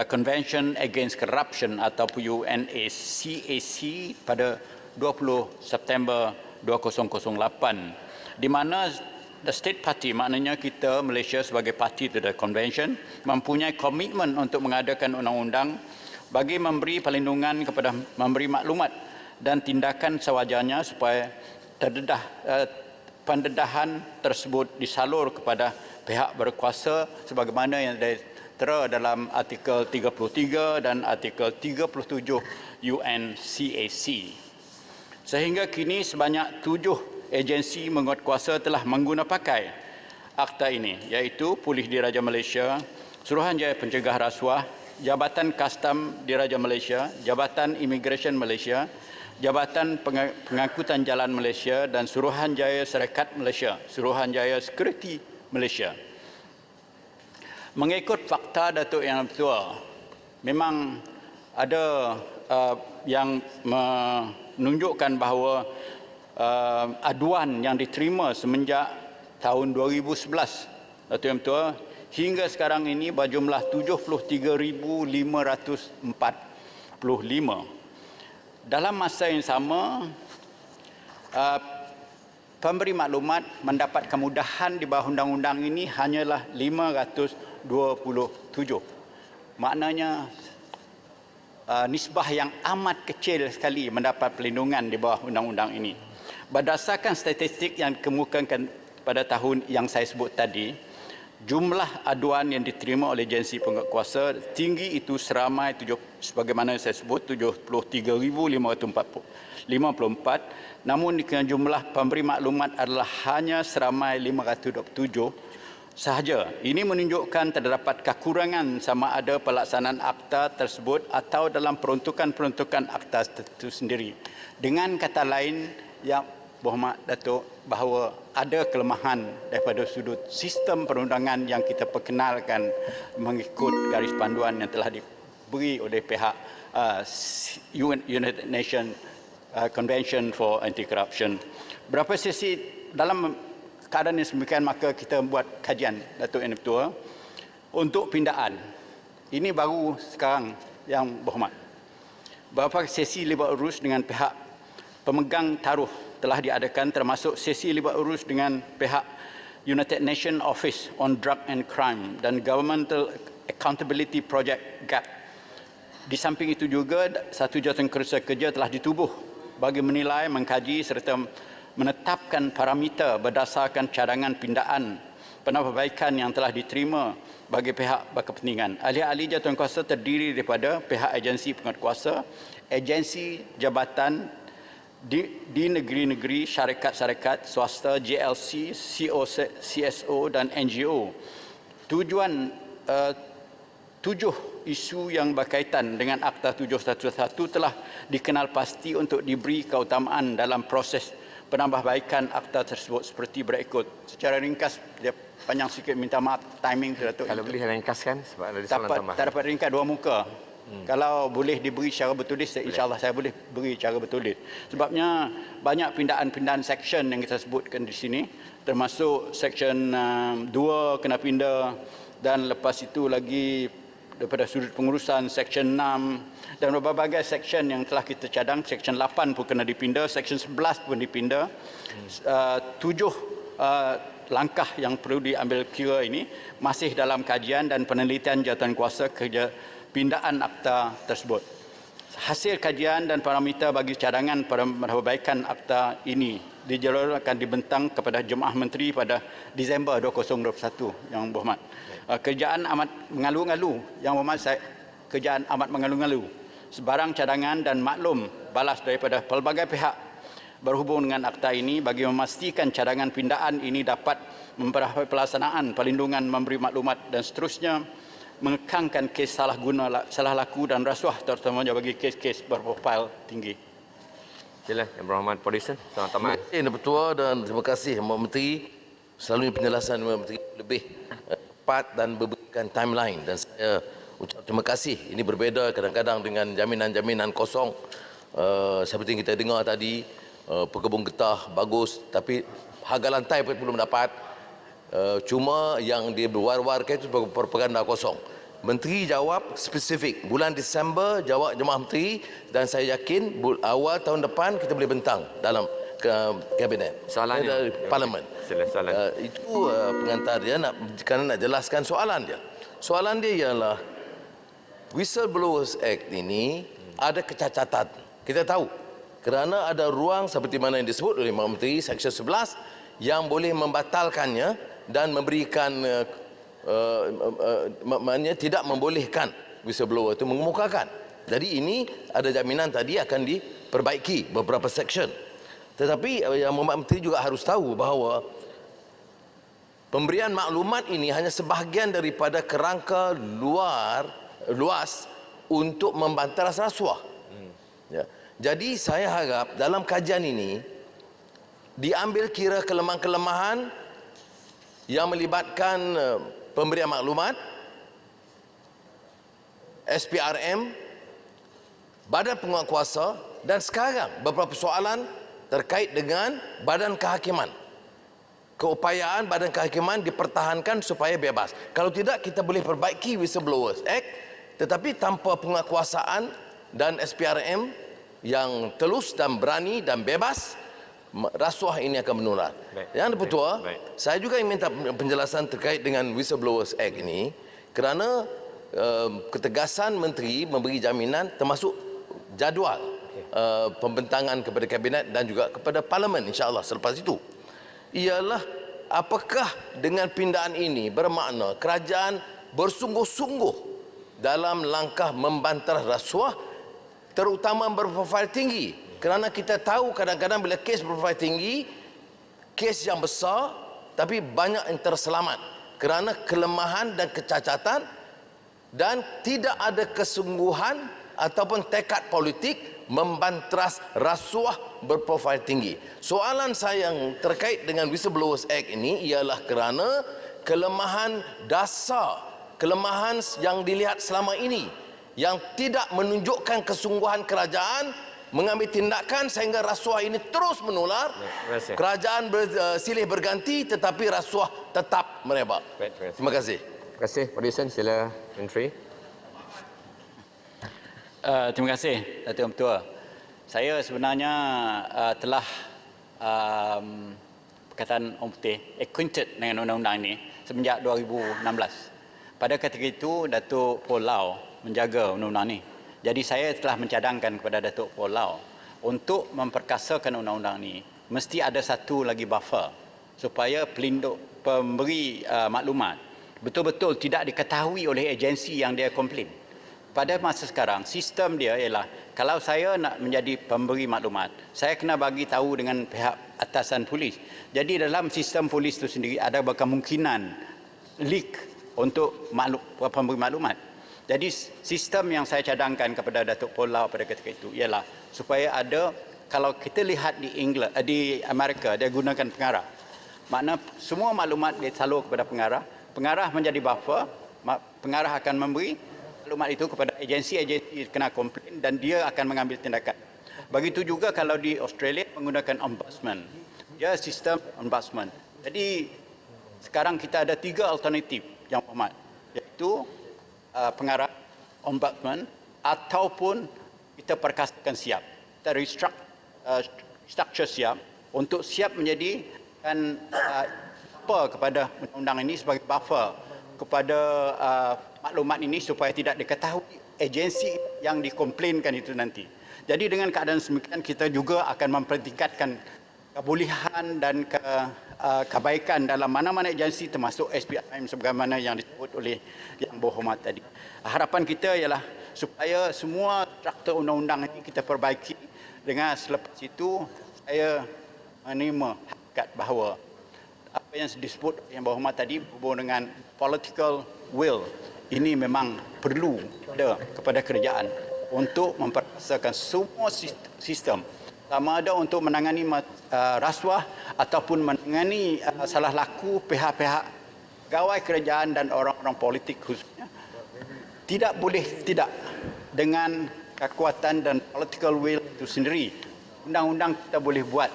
Convention Against Corruption ataupun UNCAC pada 20 September 2008, di mana the state party, maknanya kita Malaysia sebagai parti to the convention, mempunyai komitmen untuk mengadakan undang-undang bagi memberi perlindungan kepada memberi maklumat dan tindakan sewajarnya supaya pendedahan tersebut disalur kepada pihak berkuasa sebagaimana yang tertera dalam artikel 33 dan artikel 37 UNCAC. Sehingga kini sebanyak 7 agensi menguatkuasa telah menggunapakai akta ini, iaitu Polis Diraja Malaysia, Suruhanjaya Pencegah Rasuah, Jabatan Kastam Diraja Malaysia, Jabatan Immigration Malaysia, Jabatan Pengangkutan Jalan Malaysia dan Suruhanjaya Syarikat Malaysia, Suruhanjaya Security Malaysia. Mengikut fakta Datuk Yang Tua, memang ada yang menunjukkan bahawa aduan yang diterima semenjak tahun 2011 Datuk Yang Tua hingga sekarang ini berjumlah 73,545. Dalam masa yang sama, pemberi maklumat mendapat kemudahan di bawah undang-undang ini hanyalah 527. Maknanya nisbah yang amat kecil sekali mendapat perlindungan di bawah undang-undang ini. Berdasarkan statistik yang dikemukakan pada tahun yang saya sebut tadi, jumlah aduan yang diterima oleh agensi penguatkuasa tinggi itu seramai sebagaimana saya sebut 73,554, namun jumlah pemberi maklumat adalah hanya seramai 527 sahaja. Ini menunjukkan terdapat kekurangan sama ada pelaksanaan akta tersebut atau dalam peruntukan-peruntukan akta itu sendiri. Dengan kata lain, Yang Berhormat Datuk, bahawa ada kelemahan daripada sudut sistem perundangan yang kita perkenalkan mengikut garis panduan yang telah diberi oleh pihak United Nations Convention for Anti-Corruption. Berapa sesi dalam keadaan yang sedemikian, maka kita buat kajian Datuk Yang Tua untuk pindaan. Ini baru sekarang, Yang Berhormat. Beberapa sesi libat urus dengan pihak pemegang taruh telah diadakan termasuk sesi libat urus dengan pihak United Nations Office on Drug and Crime dan Governmental Accountability Project GAP. Di samping itu juga, satu jawatan kerja telah ditubuh bagi menilai, mengkaji serta menetapkan parameter berdasarkan cadangan pindaan penambahbaikan yang telah diterima bagi pihak berkepentingan. Ahli-ahli jawatankuasa terdiri daripada pihak agensi penguatkuasa, agensi jabatan di negeri-negeri, syarikat-syarikat swasta, JLC, CSO dan NGO. Tujuh isu yang berkaitan dengan Akta 711 telah dikenal pasti untuk diberi keutamaan dalam proses penambahbaikan akta tersebut seperti berikut. Secara ringkas, dia panjang sikit, minta maaf timing tu Datuk. Kalau boleh ringkaskan sebab ada soalan tambahan. Tak dapat ringkas 2 muka. Kalau boleh diberi secara bertulis, insya-Allah saya boleh beri secara bertulis. Sebabnya banyak pindaan-pindaan section yang kita sebutkan di sini, termasuk section 2 kena pindah, dan lepas itu lagi daripada sudut pengurusan section 6 dan berbagai section yang telah kita cadang. Section 8 pun kena dipindah, section 11 pun dipindah. 7 langkah yang perlu diambil kira ini masih dalam kajian dan penelitian jawatankuasa kerja pindaan akta tersebut. Hasil kajian dan parameter bagi cadangan penambahbaikan akta ini dijalankan dibentang kepada Jemaah Menteri pada Disember 2021 yang berhormat. Kerjaan amat mengalu-ngalu, yang berhormat, kerjaan amat mengalu-ngalu. Sebarang cadangan dan maklum balas daripada pelbagai pihak berhubung dengan akta ini bagi memastikan cadangan pindaan ini dapat memperoleh pelaksanaan perlindungan memberi maklumat dan seterusnya, mengekangkan kes salah guna, salah laku dan rasuah, terutamanya bagi kes-kes berprofil tinggi. Sila, Yang Berhormat Polisi, selamat tamat. Terima kasih, Ketua, dan terima kasih Yang Menteri. Selalunya penjelasan Yang Menteri lebih tepat dan memberikan timeline, dan saya ucap terima kasih. Ini berbeza kadang-kadang dengan jaminan-jaminan kosong. Seperti yang kita dengar tadi, pekebun getah bagus, tapi harga lantai pun belum dapat. Cuma yang dia berwar-warkan itu propaganda kosong. Menteri jawab spesifik. Bulan Disember jawab Jemaah Menteri, dan saya yakin awal tahun depan kita boleh bentang dalam kabinet. Soalannya Parlimen. Itu pengantar dia kerana nak jelaskan soalan dia. Soalan dia ialah Whistleblowers Act ini ada kecacatan. Kita tahu kerana ada ruang seperti mana yang disebut oleh Menteri Seksyen 11 yang boleh membatalkannya dan memberikan maknanya tidak membolehkan whistleblower itu mengemukakan. Jadi ini ada jaminan tadi akan diperbaiki beberapa section. Tetapi yang Menteri juga harus tahu bahawa pemberian maklumat ini hanya sebahagian daripada kerangka luas untuk membantaras rasuah. Ya. Jadi saya harap dalam kajian ini diambil kira kelemahan-kelemahan yang melibatkan pemberian maklumat, SPRM, Badan Penguatkuasa, dan sekarang beberapa soalan terkait dengan Badan Kehakiman. Keupayaan Badan Kehakiman dipertahankan supaya bebas. Kalau tidak, kita boleh perbaiki Whistleblowers Act, tetapi tanpa penguatkuasaan dan SPRM yang telus dan berani dan bebas, rasuah ini akan menular. Yang Ketua, saya juga ingin minta penjelasan terkait dengan Whistleblowers Act ini kerana ketegasan Menteri memberi jaminan termasuk jadual pembentangan kepada Kabinet dan juga kepada Parlimen insya-Allah selepas itu. Ialah apakah dengan pindaan ini bermakna kerajaan bersungguh-sungguh dalam langkah membantah rasuah terutama berprofil tinggi. Kerana kita tahu kadang-kadang bila kes berprofil tinggi, kes yang besar tapi banyak yang terselamat kerana kelemahan dan kecacatan dan tidak ada kesungguhan ataupun tekad politik membantras rasuah berprofil tinggi. Soalan saya yang terkait dengan Whistleblowers Act ini ialah kerana kelemahan dasar, kelemahan yang dilihat selama ini yang tidak menunjukkan kesungguhan kerajaan mengambil tindakan sehingga rasuah ini terus menular. Kerajaan silih berganti tetapi rasuah tetap merebak. Terima kasih. Terima kasih. Polisi, sila Menteri. Terima kasih Datuk Ketua. Saya sebenarnya telah Pakatan Orang Putih acquainted dengan undang-undang ini semenjak 2016. Pada ketika itu Datuk Paul Lau menjaga undang-undang ini. Jadi saya telah mencadangkan kepada Datuk Paul Lau untuk memperkasakan undang-undang ini mesti ada satu lagi buffer supaya pemberi maklumat betul-betul tidak diketahui oleh agensi yang dia komplain. Pada masa sekarang, sistem dia ialah kalau saya nak menjadi pemberi maklumat, saya kena bagi tahu dengan pihak atasan polis. Jadi dalam sistem polis itu sendiri ada kemungkinan leak untuk pemberi maklumat. Jadi sistem yang saya cadangkan kepada Datuk Paul Lau pada ketika itu ialah supaya ada, kalau kita lihat di England, di Amerika dia gunakan pengarah. Makna semua maklumat dia salur kepada pengarah. Pengarah menjadi buffer, pengarah akan memberi maklumat itu kepada agensi-agensi kena komplain dan dia akan mengambil tindakan. Begitu juga kalau di Australia menggunakan ombudsman. Dia sistem ombudsman. Jadi sekarang kita ada 3 alternatif yang hormat, iaitu pengarah, ombudsman ataupun kita perkasakan siap. Kita restructure siap untuk siap menjadi kepada undang-undang ini sebagai buffer kepada maklumat ini supaya tidak diketahui agensi yang dikomplainkan itu nanti. Jadi dengan keadaan semikian kita juga akan mempertingkatkan kebolehan dan kebaikan dalam mana-mana agensi termasuk SPRM sebagaimana yang disebut oleh Yang Berhormat tadi. Harapan kita ialah supaya semua struktur undang-undang ini kita perbaiki. Dengan selepas itu saya menerima hakikat bahawa apa yang disebut Yang Berhormat tadi berhubung dengan political will ini memang perlu ada kepada kerajaan untuk memperkasakan semua sistem, sama ada untuk menangani rasuah ataupun menangani salah laku pihak-pihak pegawai kerajaan dan orang-orang politik khususnya. Tidak boleh tidak dengan kekuatan dan political will itu sendiri. Undang-undang kita boleh buat.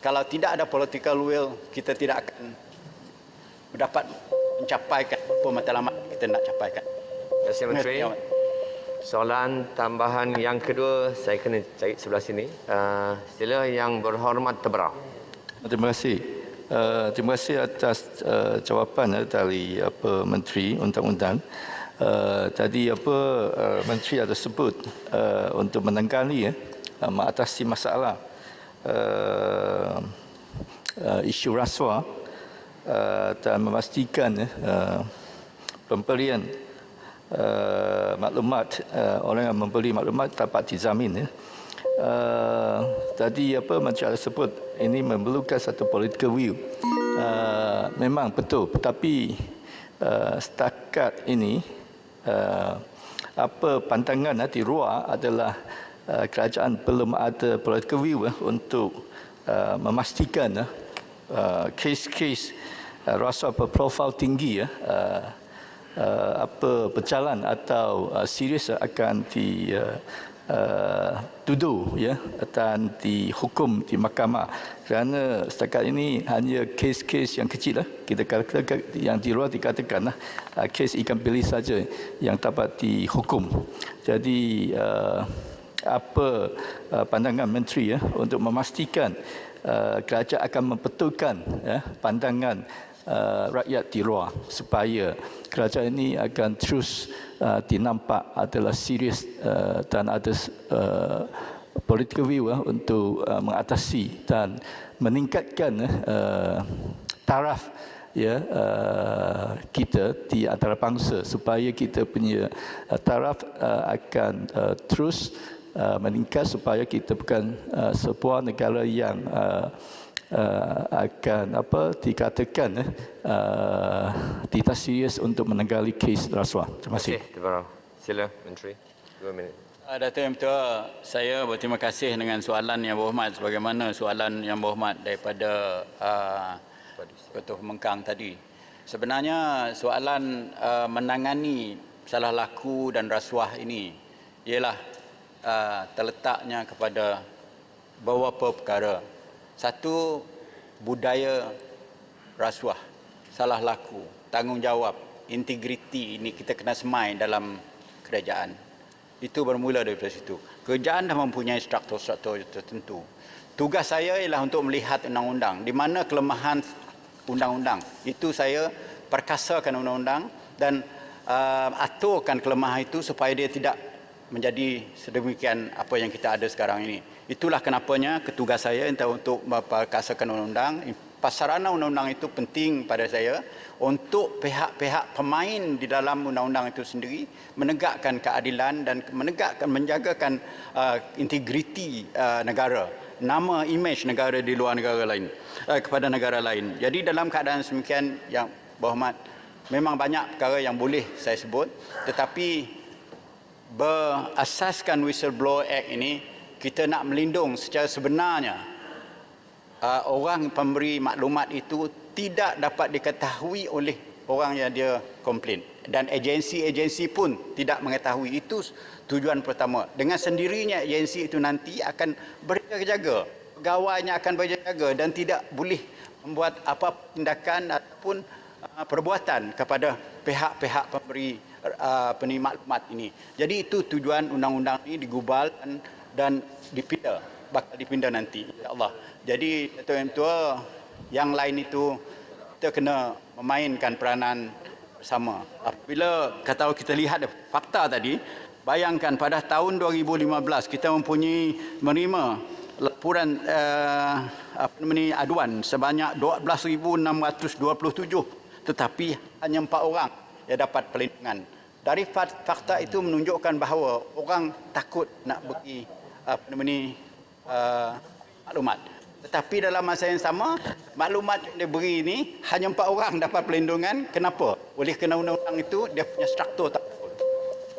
Kalau tidak ada political will, kita tidak akan dapat mencapaikan apa matlamat kita nak capaikan. Terima kasih Menteri. Soalan tambahan yang kedua saya kena cari sebelah sini. Sila Yang Berhormat Tebrah. Terima kasih. Terima kasih atas jawapan dari Menteri Undang-Undang. Tadi Menteri ada sebut untuk menangani mengatasi masalah isu rasuah dan memastikan pemberian maklumat orang yang memberi maklumat dapat dijamin. Tadi Menteri ada sebut ini memerlukan satu political will. Memang betul, tetapi setakat ini pandangan di luar adalah kerajaan belum ada political will untuk memastikan kes-kes rasuah berprofil tinggi berjalan atau serius akan dituduh dan dihukum di mahkamah. Kerana setakat ini hanya kes-kes yang kecil kita katakan yang di luar dikatakan kes ikan bilis saja yang dapat dihukum. Jadi pandangan Menteri untuk memastikan kerajaan akan membetulkan pandangan rakyat di luar supaya kerajaan ini akan terus dinampak adalah serius dan ada political will untuk mengatasi dan meningkatkan taraf kita di antara bangsa supaya kita punya taraf akan terus meningkat supaya kita bukan sebuah negara yang akan dikatakan tidak serius untuk menangani kes rasuah. Terima kasih. Sila Menteri, 2 minit. Datuk Yang Pertua, saya berterima kasih dengan soalan Yang Berhormat sebagaimana soalan Yang Berhormat daripada Ketua Pemengkang tadi. Sebenarnya soalan menangani salah laku dan rasuah ini ialah terletaknya kepada beberapa perkara. Satu, budaya rasuah, salah laku, tanggungjawab, integriti ini kita kena semai dalam kerajaan. Itu bermula daripada situ. Kerajaan dah mempunyai struktur-struktur tertentu. tugas saya ialah untuk melihat undang-undang. Di mana kelemahan undang-undang. Itu saya perkasakan undang-undang dan aturkan kelemahan itu supaya dia tidak menjadi sedemikian apa yang kita ada sekarang ini. Itulah kenapanya ketugas saya untuk memperkasakan undang-undang. Pasarana undang-undang itu penting pada saya untuk pihak-pihak pemain di dalam undang-undang itu sendiri menegakkan keadilan dan menjagakan integriti negara, nama imej negara di luar negara lain, kepada negara lain. Jadi dalam keadaan semikian yang berhormat, memang banyak perkara yang boleh saya sebut, tetapi berasaskan Whistleblower Act ini kita nak melindung secara sebenarnya orang pemberi maklumat itu tidak dapat diketahui oleh orang yang dia komplain, dan agensi-agensi pun tidak mengetahui. Itu tujuan pertama. Dengan sendirinya agensi itu nanti akan berjaga-jaga, pegawainya akan berjaga-jaga dan tidak boleh membuat apa tindakan ataupun perbuatan kepada pihak-pihak pemberi maklumat ini. Jadi itu tujuan undang-undang ini digubal dan dipindah, bakal dipindah nanti, insya-Allah. Jadi tuan-tuan yang lain itu kita kena memainkan peranan bersama. Apabila kalau kita lihat fakta tadi, bayangkan pada tahun 2015 kita mempunyai menerima laporan aduan sebanyak 12,627, tetapi hanya 4 orang yang dapat perlindungan. Dari fakta itu menunjukkan bahawa orang takut nak bagi maklumat. Tetapi dalam masa yang sama, maklumat yang diberi ini hanya 4 orang dapat perlindungan. Kenapa? Oleh kerana undang-undang itu dia punya struktur tak betul.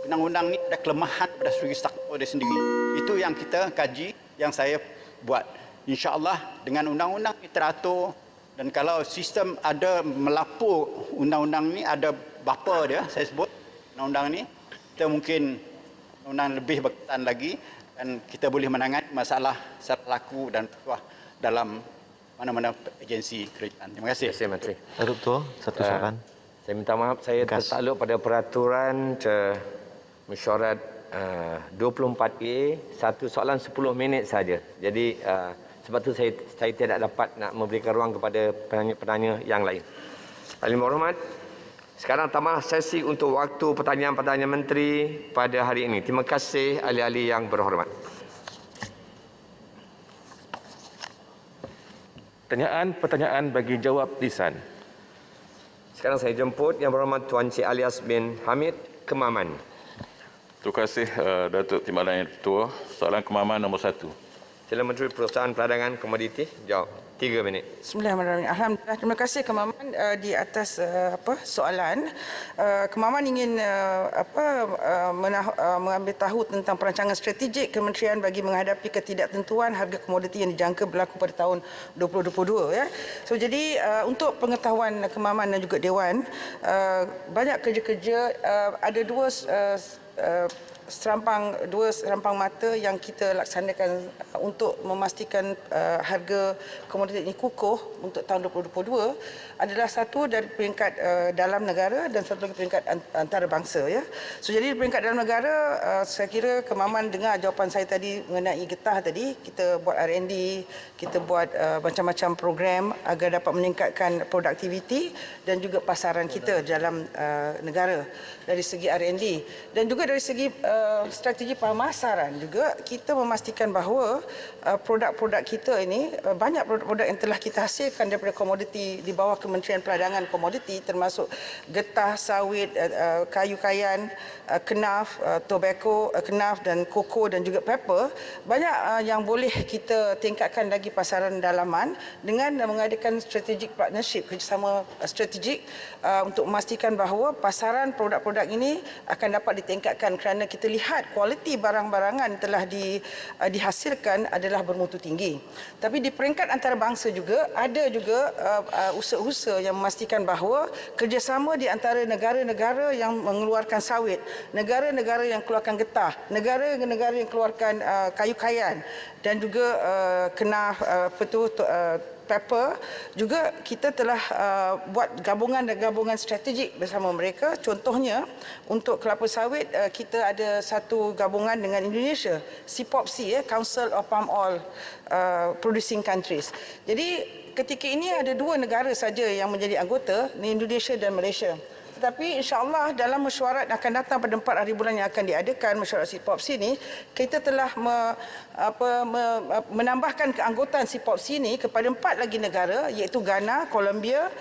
Undang-undang ini ada kelemahan pada segi struktur dia sendiri. Itu yang kita kaji, yang saya buat. InsyaAllah dengan undang-undang ini teratur, dan kalau sistem ada melapor undang-undang ini, ada bapa dia, saya sebut undang-undang ini, kita mungkin undang lebih berkaitan lagi dan kita boleh menangani masalah salah laku dan petuah dalam mana-mana agensi kerajaan. Terima kasih. Terima kasih, Menteri. Datuk Ketua, satu soalan. Saya minta maaf, saya tertakluk pada peraturan mesyuarat 24A, satu soalan 10 minit saja. Jadi sebab tu saya tidak dapat nak memberikan ruang kepada penanya-penanya yang lain. Ahli berhormat, sekarang tambah sesi untuk waktu pertanyaan-pertanyaan menteri pada hari ini. Terima kasih ahli-ahli yang berhormat. Pertanyaan bagi jawab lisan. Sekarang saya jemput yang berhormat Tuan Cik Alias bin Hamid Kemaman. Terima kasih Datuk Timbalan Yang Ketua. Soalan Kemaman nombor 1. Sila Menteri Perusahaan Perdagangan Komoditi jawab. 3 minit. Bismillahirrahmanirrahim. Alhamdulillah. Terima kasih Kemaman di atas soalan. Kemaman ingin mengambil tahu tentang perancangan strategik kementerian bagi menghadapi ketidaktentuan harga komoditi yang dijangka berlaku pada tahun 2022 ya. So jadi untuk pengetahuan Kemaman dan juga Dewan, banyak kerja-kerja, ada dua serampang mata yang kita laksanakan untuk memastikan harga komoditi ini kukuh untuk tahun 2022 adalah satu dari peringkat dalam negara dan satu lagi peringkat antarabangsa ya. So jadi peringkat dalam negara, saya kira Kemaman dengar jawapan saya tadi mengenai getah tadi, kita buat R&D, kita buat macam-macam program agar dapat meningkatkan produktiviti dan juga pasaran kita dalam negara dari segi R&D, dan juga dari segi strategi pemasaran juga kita memastikan bahawa produk-produk kita ini, banyak produk-produk yang telah kita hasilkan daripada komoditi di bawah Kementerian Perdagangan Komoditi, termasuk getah, sawit, kayu kayan, kenaf, tobacco, kenaf dan koko dan juga pepper, banyak yang boleh kita tingkatkan lagi pasaran dalaman dengan mengadakan strategic partnership, kerjasama strategik untuk memastikan bahawa pasaran produk-produk ini akan dapat ditingkatkan, kerana kita lihat kualiti barang-barangan telah dihasilkan adalah bermutu tinggi. Tapi di peringkat antarabangsa juga ada juga usaha-usaha yang memastikan bahawa kerjasama di antara negara-negara yang mengeluarkan sawit, negara-negara yang keluarkan getah, negara-negara yang keluarkan kayu kayan dan juga kenaf, paper juga kita telah buat gabungan strategik bersama mereka. Contohnya untuk kelapa sawit kita ada satu gabungan dengan Indonesia, CPOPC, Council of Palm Oil Producing Countries. Jadi ketika ini ada 2 negara saja yang menjadi anggota, Indonesia dan Malaysia. Tetapi insya-Allah dalam mesyuarat akan datang pada 4 hari bulan yang akan diadakan mesyuarat CPOPC ini, kita telah menambahkan keanggotaan CPOPC ini kepada 4 lagi negara, iaitu Ghana, Colombia,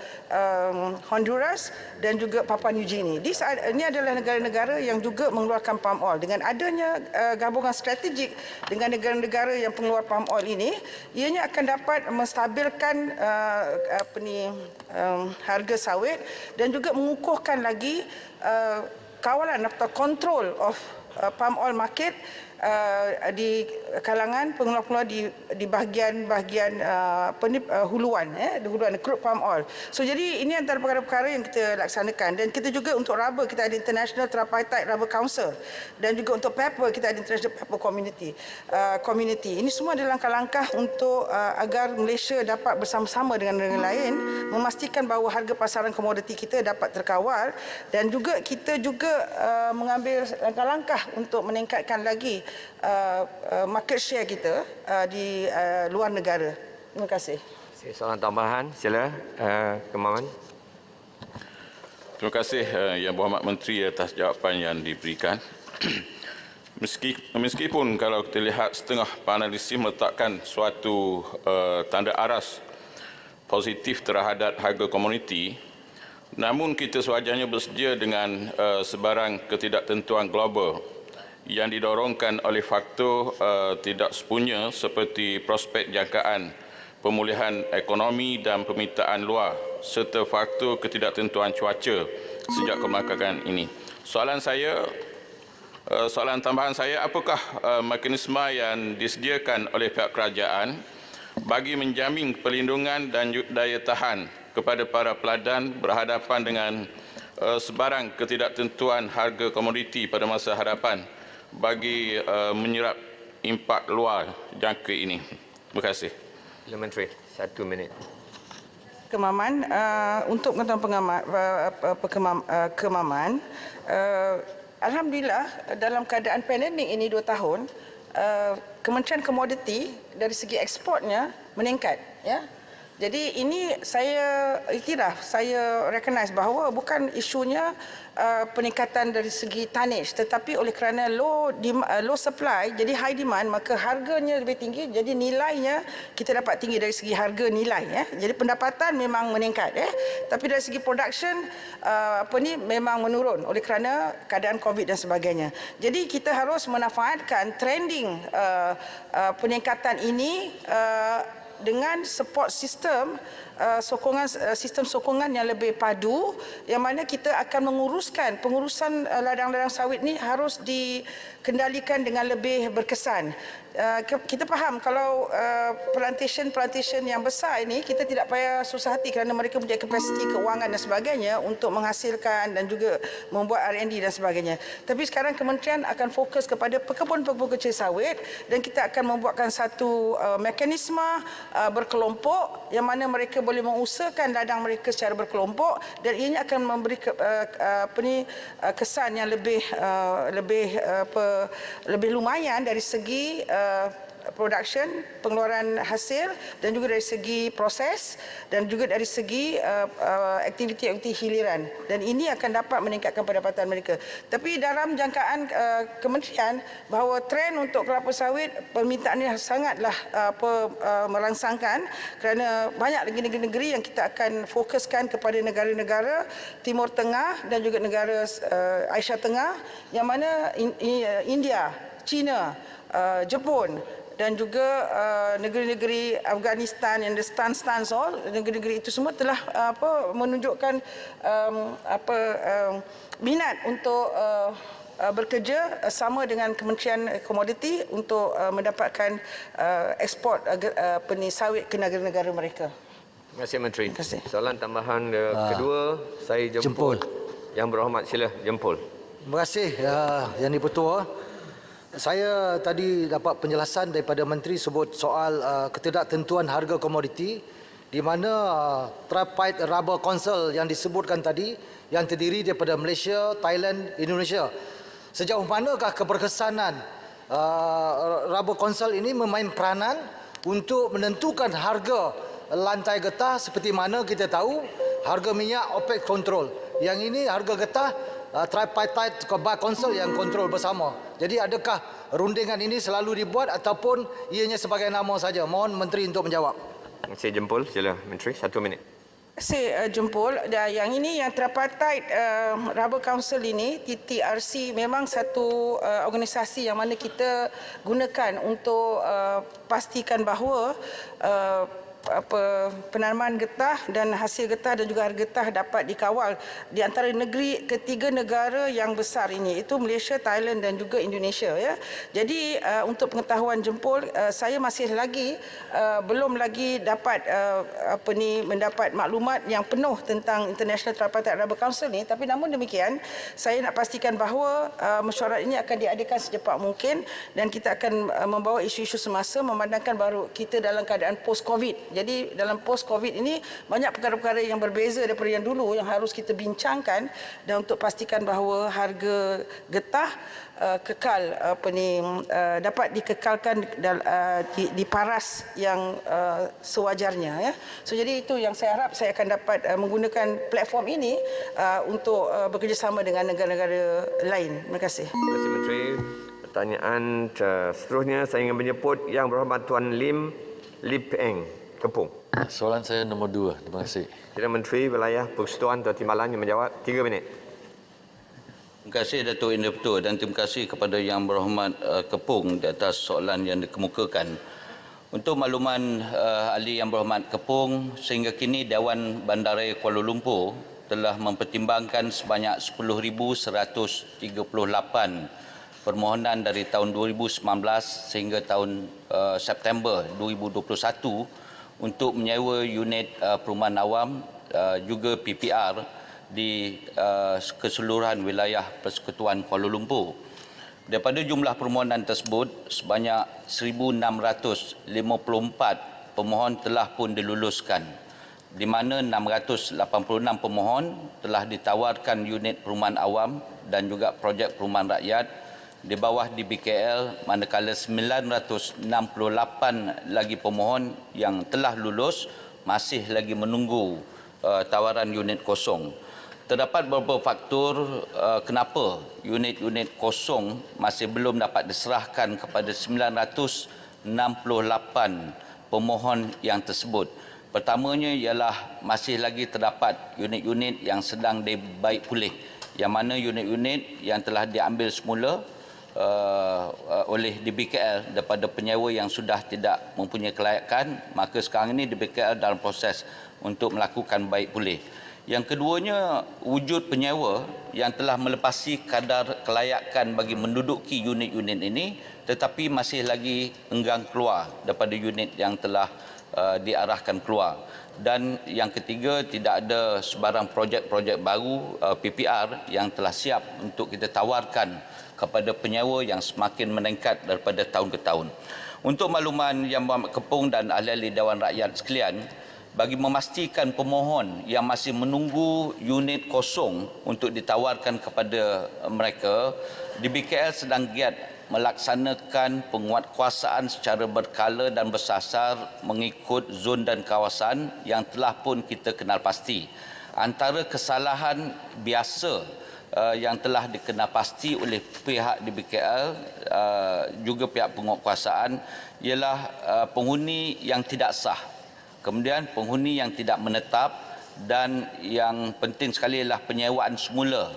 Honduras dan juga Papua New Guinea. Ini adalah negara-negara yang juga mengeluarkan palm oil. Dengan adanya gabungan strategik dengan negara-negara yang pengeluar palm oil ini, ianya akan dapat menstabilkan harga sawit dan juga mengukuhkan lagi kawalan atau control of palm oil market di kalangan pengeluar-pengeluar di bahagian huluan, di huluan crude palm oil. So jadi ini antara perkara-perkara yang kita laksanakan, dan kita juga untuk rubber kita ada International Tripartite Rubber Council, dan juga untuk paper kita ada International Paper Community. Ini semua adalah langkah-langkah untuk agar Malaysia dapat bersama-sama dengan negara lain memastikan bahawa harga pasaran komoditi kita dapat terkawal, dan juga kita juga mengambil langkah-langkah untuk meningkatkan lagi market share kita di luar negara. Terima kasih. Soalan tambahan, sila Kemaman. Terima kasih Yang Berhormat Menteri atas jawapan yang diberikan. Meskipun kalau kita lihat setengah panelis meletakkan suatu tanda aras positif terhadap harga komoditi, namun kita sewajarnya bersedia dengan sebarang ketidaktentuan global yang didorongkan oleh faktor tidak sepunya seperti prospek jangkaan pemulihan ekonomi dan permintaan luar serta faktor ketidaktentuan cuaca sejak kebelakangan ini. Soalan tambahan saya, apakah mekanisme yang disediakan oleh pihak kerajaan bagi menjamin perlindungan dan daya tahan kepada para peladan berhadapan dengan sebarang ketidaktentuan harga komoditi pada masa hadapan bagi menyerap impak luar jangka ini. Terima kasih. Menteri, 1 minit. Kemaman, untuk Kemaman, alhamdulillah dalam keadaan pandemik ini 2 tahun, Kementerian Komoditi dari segi ekspornya meningkat, ya. Jadi ini saya iktiraf, saya recognize bahawa bukan isunya peningkatan dari segi tonnage, tetapi oleh kerana low supply jadi high demand, maka harganya lebih tinggi, jadi nilainya kita dapat tinggi dari segi harga nilai, ya. Jadi pendapatan memang meningkat, ya. Tapi dari segi production memang menurun oleh kerana keadaan COVID dan sebagainya. Jadi kita harus memanfaatkan trending peningkatan ini dengan support sistem sistem sokongan yang lebih padu, yang mana kita akan pengurusan ladang-ladang sawit ni harus dikendalikan dengan lebih berkesan. Kita faham kalau plantation yang besar ini kita tidak payah susah hati kerana mereka punya kapasiti keuangan dan sebagainya untuk menghasilkan dan juga membuat R&D dan sebagainya. Tapi sekarang kementerian akan fokus kepada pekebun-pekebun kecil sawit, dan kita akan membuatkan satu mekanisme berkelompok yang mana mereka boleh mengusahakan ladang mereka secara berkelompok, dan ianya akan memberi kesan yang lebih lumayan dari segi production, pengeluaran hasil, dan juga dari segi proses, dan juga dari segi aktiviti-aktiviti hiliran, dan ini akan dapat meningkatkan pendapatan mereka. Tapi dalam jangkaan kementerian bahawa trend untuk kelapa sawit permintaannya sangatlah merangsangkan, kerana banyak lagi negeri-negeri yang kita akan fokuskan kepada negara-negara Timur Tengah dan juga negara Asia Tengah, yang mana India, China, Jepun dan juga negeri-negeri Afghanistan and the stans all, negeri-negeri itu semua telah menunjukkan minat untuk bekerja sama dengan Kementerian Komoditi untuk mendapatkan ekspor sawit ke negara-negara mereka. Terima kasih Menteri. Terima kasih. Soalan tambahan kedua, saya jempol. Yang Berhormat sila jempol. Terima kasih Yang Di-Pertua. Saya tadi dapat penjelasan daripada Menteri sebut soal ketidaktentuan harga komoditi di mana Tripartite Rubber Council yang disebutkan tadi yang terdiri daripada Malaysia, Thailand, Indonesia. Sejauh manakah keberkesanan Rubber Council ini memain peranan untuk menentukan harga lantai getah seperti mana kita tahu harga minyak OPEC control. Yang ini harga getah Tripartite Rubber Council yang kontrol bersama. Jadi adakah rundingan ini selalu dibuat ataupun ianya sebagai nama saja? Mohon Menteri untuk menjawab. Saya jempol, sila Menteri, 1 minit. Saya jempol. Yang ini yang Tripartite Rubber Council ini, TTRC, memang satu organisasi yang mana kita gunakan untuk pastikan bahawa penanaman getah dan hasil getah dan juga harga getah dapat dikawal di antara ketiga negara yang besar ini, itu Malaysia, Thailand dan juga Indonesia, ya. Jadi untuk pengetahuan jempol, saya masih lagi belum lagi dapat mendapat maklumat yang penuh tentang International Tripartite Rubber Council ni, tapi namun demikian saya nak pastikan bahawa mesyuarat ini akan diadakan secepat mungkin dan kita akan membawa isu-isu semasa, memandangkan baru kita dalam keadaan post-COVID. Jadi dalam post-COVID ini banyak perkara-perkara yang berbeza daripada yang dulu yang harus kita bincangkan dan untuk pastikan bahawa harga getah kekal dapat dikekalkan di paras yang sewajarnya, ya. So jadi itu yang saya harap saya akan dapat menggunakan platform ini untuk bekerjasama dengan negara-negara lain. Terima kasih. Terima kasih Menteri. Pertanyaan seterusnya saya ingin menyebut Yang Berhormat Tuan Lim Lip Eng, Kepung. Soalan saya nombor 2. Terima kasih. Perdana Menteri Wilayah Persekutuan Tuan Timbalan yang menjawab 3 minit. Terima kasih Datuk Indah Petua dan terima kasih kepada Yang Berhormat Kepung di atas soalan yang dikemukakan. Untuk makluman ahli Yang Berhormat Kepung, sehingga kini Dewan Bandaraya Kuala Lumpur telah mempertimbangkan sebanyak 10,138 permohonan dari tahun 2019 sehingga tahun September 2021 untuk menyewa unit perumahan awam juga PPR di keseluruhan wilayah Persekutuan Kuala Lumpur. Daripada jumlah permohonan tersebut, sebanyak 1,654 pemohon telah pun diluluskan, di mana 686 pemohon telah ditawarkan unit perumahan awam dan juga projek perumahan rakyat di bawah DBKL, manakala 968 lagi pemohon yang telah lulus masih lagi menunggu tawaran unit kosong. Terdapat beberapa faktor kenapa unit-unit kosong masih belum dapat diserahkan kepada 968 pemohon yang tersebut. Pertamanya ialah masih lagi terdapat unit-unit yang sedang dibaik pulih, yang mana unit-unit yang telah diambil semula oleh DBKL daripada penyewa yang sudah tidak mempunyai kelayakan, maka sekarang ini DBKL dalam proses untuk melakukan baik pulih. Yang keduanya, wujud penyewa yang telah melepasi kadar kelayakan bagi menduduki unit-unit ini tetapi masih lagi enggan keluar daripada unit yang telah diarahkan keluar. Dan yang ketiga, tidak ada sebarang projek-projek baru PPR yang telah siap untuk kita tawarkan kepada penyewa yang semakin meningkat daripada tahun ke tahun. Untuk makluman Yang Berhormat Kepung dan ahli-ahli Dewan Rakyat sekalian, bagi memastikan pemohon yang masih menunggu unit kosong untuk ditawarkan kepada mereka, DBKL sedang giat melaksanakan penguatkuasaan secara berkala dan bersasar mengikut zon dan kawasan yang telah pun kita kenal pasti. Antara kesalahan biasa yang telah dikenal pasti oleh pihak DBKL juga pihak penguatkuasaan ialah penghuni yang tidak sah, kemudian penghuni yang tidak menetap, dan yang penting sekali ialah penyewaan semula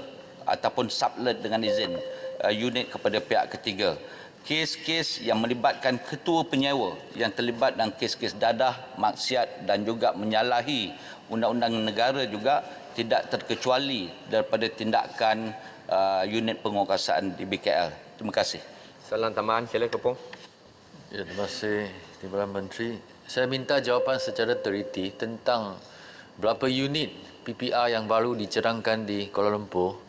ataupun sublet dengan izin unit kepada pihak ketiga. Kes-kes yang melibatkan ketua penyewa yang terlibat dalam kes-kes dadah, maksiat dan juga menyalahi undang-undang negara juga tidak terkecuali daripada tindakan unit penguatkuasaan di BKL. Terima kasih. Soalan tambahan, sila Kepung. Ya, terima kasih Timbalan Menteri. Saya minta jawapan secara teliti tentang berapa unit PPR yang baru dicerangkan di Kuala Lumpur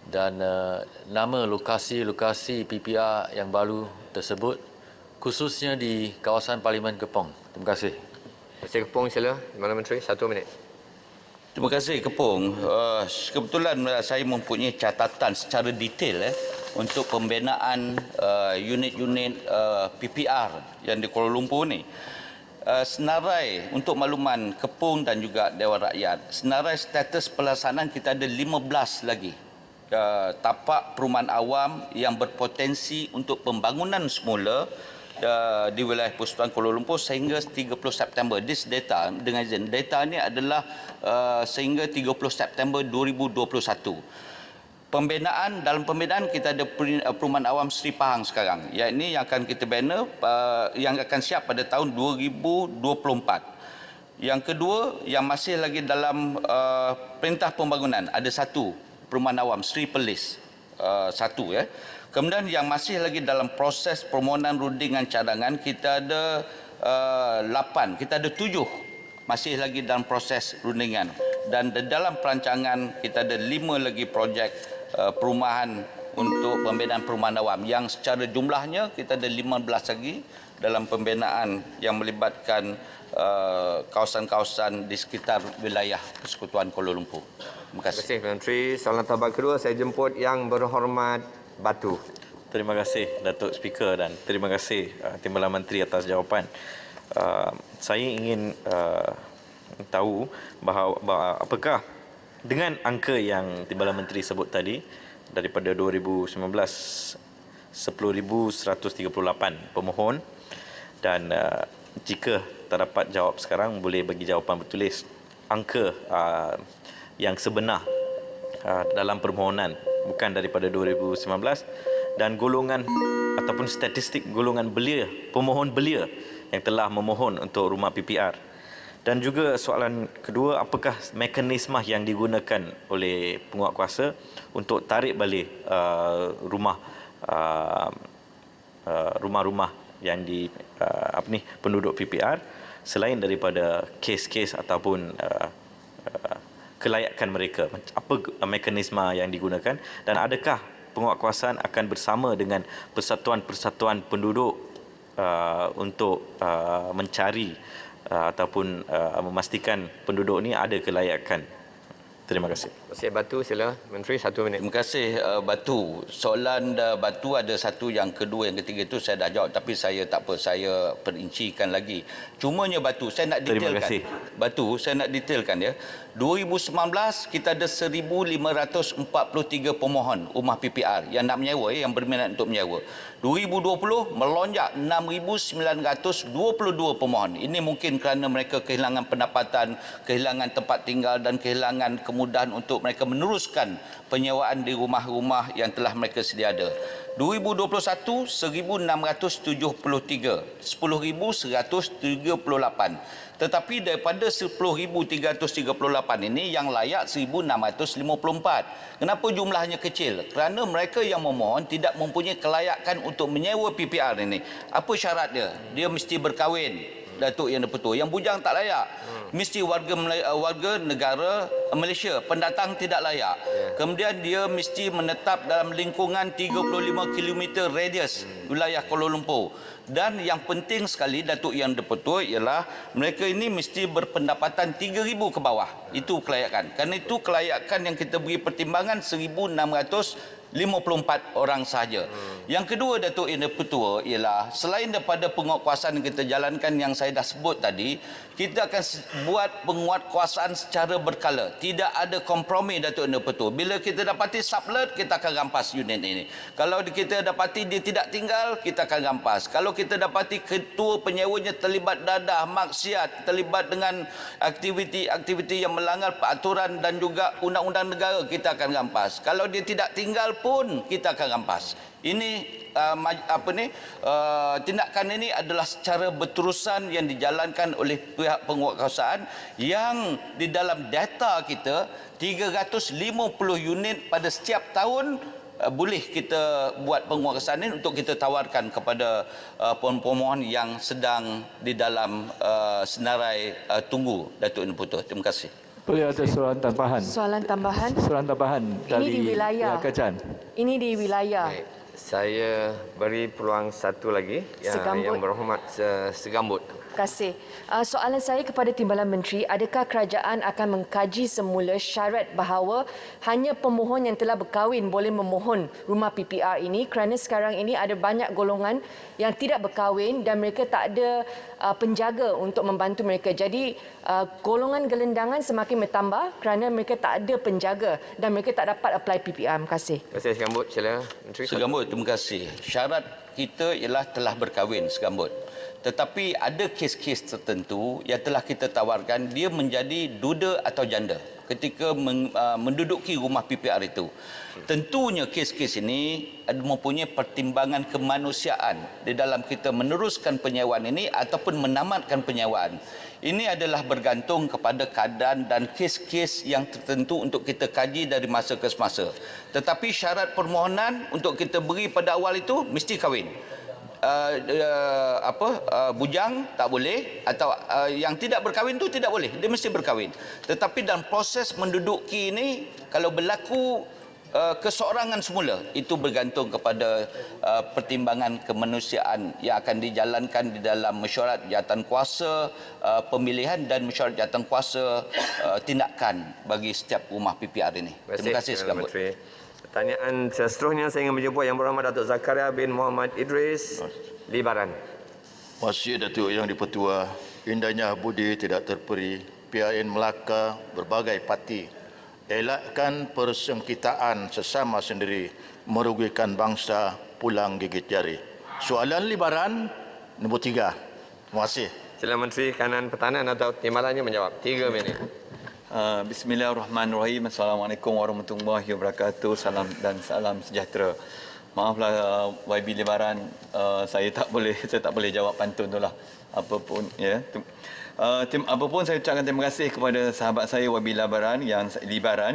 dan nama lokasi-lokasi PPR yang baru tersebut, khususnya di kawasan Parlimen Kepong. Terima kasih. Encik Kepong sila, Timbalan Menteri, 1 minit. Terima kasih Kepong. Kebetulan saya mempunyai catatan secara detail untuk pembinaan unit-unit PPR yang di Kuala Lumpur ni. Senarai untuk makluman Kepong dan juga Dewan Rakyat, senarai status pelaksanaan kita ada 15 lagi tapak perumahan awam yang berpotensi untuk pembangunan semula di wilayah Persekutuan Kuala Lumpur sehingga 30 September. This data, dengan izin, data ini adalah sehingga 30 September 2021. Dalam pembinaan kita ada perumahan awam Seri Pahang sekarang. Yang akan kita bina yang akan siap pada tahun 2024. Yang kedua, yang masih lagi dalam perintah pembangunan, ada satu perumahan awam Seri Perlis. Satu ya. Kemudian yang masih lagi dalam proses permohonan rundingan cadangan, kita ada 8, kita ada 7 masih lagi dalam proses rundingan. Dan dalam perancangan kita ada 5 lagi projek perumahan untuk pembinaan perumahan awam yang secara jumlahnya kita ada 15 lagi dalam pembinaan yang melibatkan kawasan-kawasan di sekitar wilayah Persekutuan Kuala Lumpur. Terima kasih. Terima kasih Menteri. Soalan tambah kedua saya jemput Yang Berhormat Batu. Terima kasih Datuk Speaker dan terima kasih Timbalan Menteri atas jawapan. Saya ingin tahu bahawa apakah dengan angka yang Timbalan Menteri sebut tadi daripada 2019 10,138 pemohon dan jika terdapat jawab sekarang boleh bagi jawapan bertulis angka yang sebenar dalam permohonan bukan daripada 2019 dan golongan ataupun statistik golongan belia, pemohon belia yang telah memohon untuk rumah PPR. Dan juga soalan kedua, apakah mekanisme yang digunakan oleh penguatkuasa untuk tarik balik rumah-rumah yang di penduduk PPR selain daripada kes-kes ataupun kelayakan mereka. Apa mekanisme yang digunakan dan adakah penguatkuasaan akan bersama dengan persatuan-persatuan penduduk untuk mencari ataupun memastikan penduduk ini ada kelayakan. Terima kasih. Encik Batu sila Menteri 1 minit. Terima kasih Batu. Soalan Batu ada satu, yang kedua, yang ketiga itu saya dah jawab tapi saya tak apa, saya perincikan lagi. Cumanya Batu saya nak detailkan. Terima kasih. Batu saya nak detailkan ya. 2019 kita ada 1,543 pemohon rumah PPR yang nak menyewa yang berminat untuk menyewa. 2020 melonjak 6,922 pemohon. Ini mungkin kerana mereka kehilangan pendapatan, kehilangan tempat tinggal dan kehilangan kemudahan untuk mereka meneruskan penyewaan di rumah-rumah yang telah mereka sedia ada. 2021 1,673, 10,138. Tetapi daripada 10,338 ini yang layak 1,654. Kenapa jumlahnya kecil? Kerana mereka yang memohon tidak mempunyai kelayakan untuk menyewa PPR ini. Apa syarat dia? Dia mesti berkahwin. Datuk Yang di-Pertua. Yang bujang tak layak. Mesti warga negara Malaysia. Pendatang tidak layak. Kemudian dia mesti menetap dalam lingkungan 35 km radius wilayah Kuala Lumpur. Dan yang penting sekali Datuk Yang di-Pertua ialah mereka ini mesti berpendapatan 3,000 ke bawah. Itu kelayakan. Kerana itu kelayakan yang kita beri pertimbangan 1,654 orang sahaja. Yang kedua Datuk Yang di-Pertua ialah selain daripada penguatkuasaan yang kita jalankan yang saya dah sebut tadi, kita akan buat penguatkuasaan secara berkala. Tidak ada kompromi Datuk Yang di-Pertua. Bila kita dapati sublet, kita akan rampas unit ini. Kalau kita dapati dia tidak tinggal, kita akan rampas. Kalau kita dapati ketua penyewanya terlibat dadah, maksiat, terlibat dengan aktiviti-aktiviti yang melanggar peraturan dan juga undang-undang negara, kita akan rampas. Kalau dia tidak tinggal pun, kita akan rampas. Ini tindakan ini adalah secara berterusan yang dijalankan oleh pihak penguatkuasaan yang di dalam data kita 350 unit pada setiap tahun boleh kita buat penguatkuasaan ini untuk kita tawarkan kepada pemohon yang sedang di dalam senarai tunggu Datuk Yang di-Pertua. Terima kasih. Boleh ada soalan tambahan? Soalan tambahan? Soalan tambahan dari ini di wilayah Kajan. Ini di wilayah. Baik. Saya beri peluang satu lagi yang berhormat Segambut. kasih. Soalan saya kepada Timbalan Menteri, adakah kerajaan akan mengkaji semula syarat bahawa hanya pemohon yang telah berkahwin boleh memohon rumah PPR ini, kerana sekarang ini ada banyak golongan yang tidak berkahwin dan mereka tak ada penjaga untuk membantu mereka. Jadi golongan gelendangan semakin bertambah kerana mereka tak ada penjaga dan mereka tak dapat apply PPR. Terima kasih. Terima kasih Segambut. Sila Menteri. Segambut, terima kasih. Syarat kita ialah telah berkahwin, Segambut. Tetapi ada kes-kes tertentu yang telah kita tawarkan, dia menjadi duda atau janda ketika menduduki rumah PPR itu. Tentunya kes-kes ini mempunyai pertimbangan kemanusiaan di dalam kita meneruskan penyewaan ini ataupun menamatkan penyewaan. Ini adalah bergantung kepada keadaan dan kes-kes yang tertentu untuk kita kaji dari masa ke semasa. Tetapi syarat permohonan untuk kita beri pada awal itu mesti kahwin. Bujang tak boleh, atau yang tidak berkahwin tu tidak boleh, dia mesti berkahwin. Tetapi dalam proses menduduki ini, kalau berlaku keseorangan semula, itu bergantung kepada pertimbangan kemanusiaan yang akan dijalankan di dalam mesyuarat jawatankuasa pemilihan dan mesyuarat jawatankuasa tindakan bagi setiap rumah PPR ini. Terima kasih Segambut. Pertanyaan seterusnya saya ingin menjemput Yang Berhormat Datuk Zakaria bin Muhammad Idris, Libaran. Terima kasih Datuk Yang di-Pertua. Indahnya budi tidak terperi, PIN Melaka berbagai parti. Elakkan persengkitaan sesama sendiri, merugikan bangsa pulang gigit jari. Soalan Libaran nombor 3. Terima kasih. Sila Menteri Kanan Pertahanan atau timbalannya menjawab. 3 minit. Bismillahirrahmanirrahim. Assalamualaikum warahmatullahi wabarakatuh. Salam dan salam sejahtera. Maaflah YB Libaran, saya tak boleh jawab pantun tu lah. Apapun ya. Apapun saya ucapkan terima kasih kepada sahabat saya YB Libaran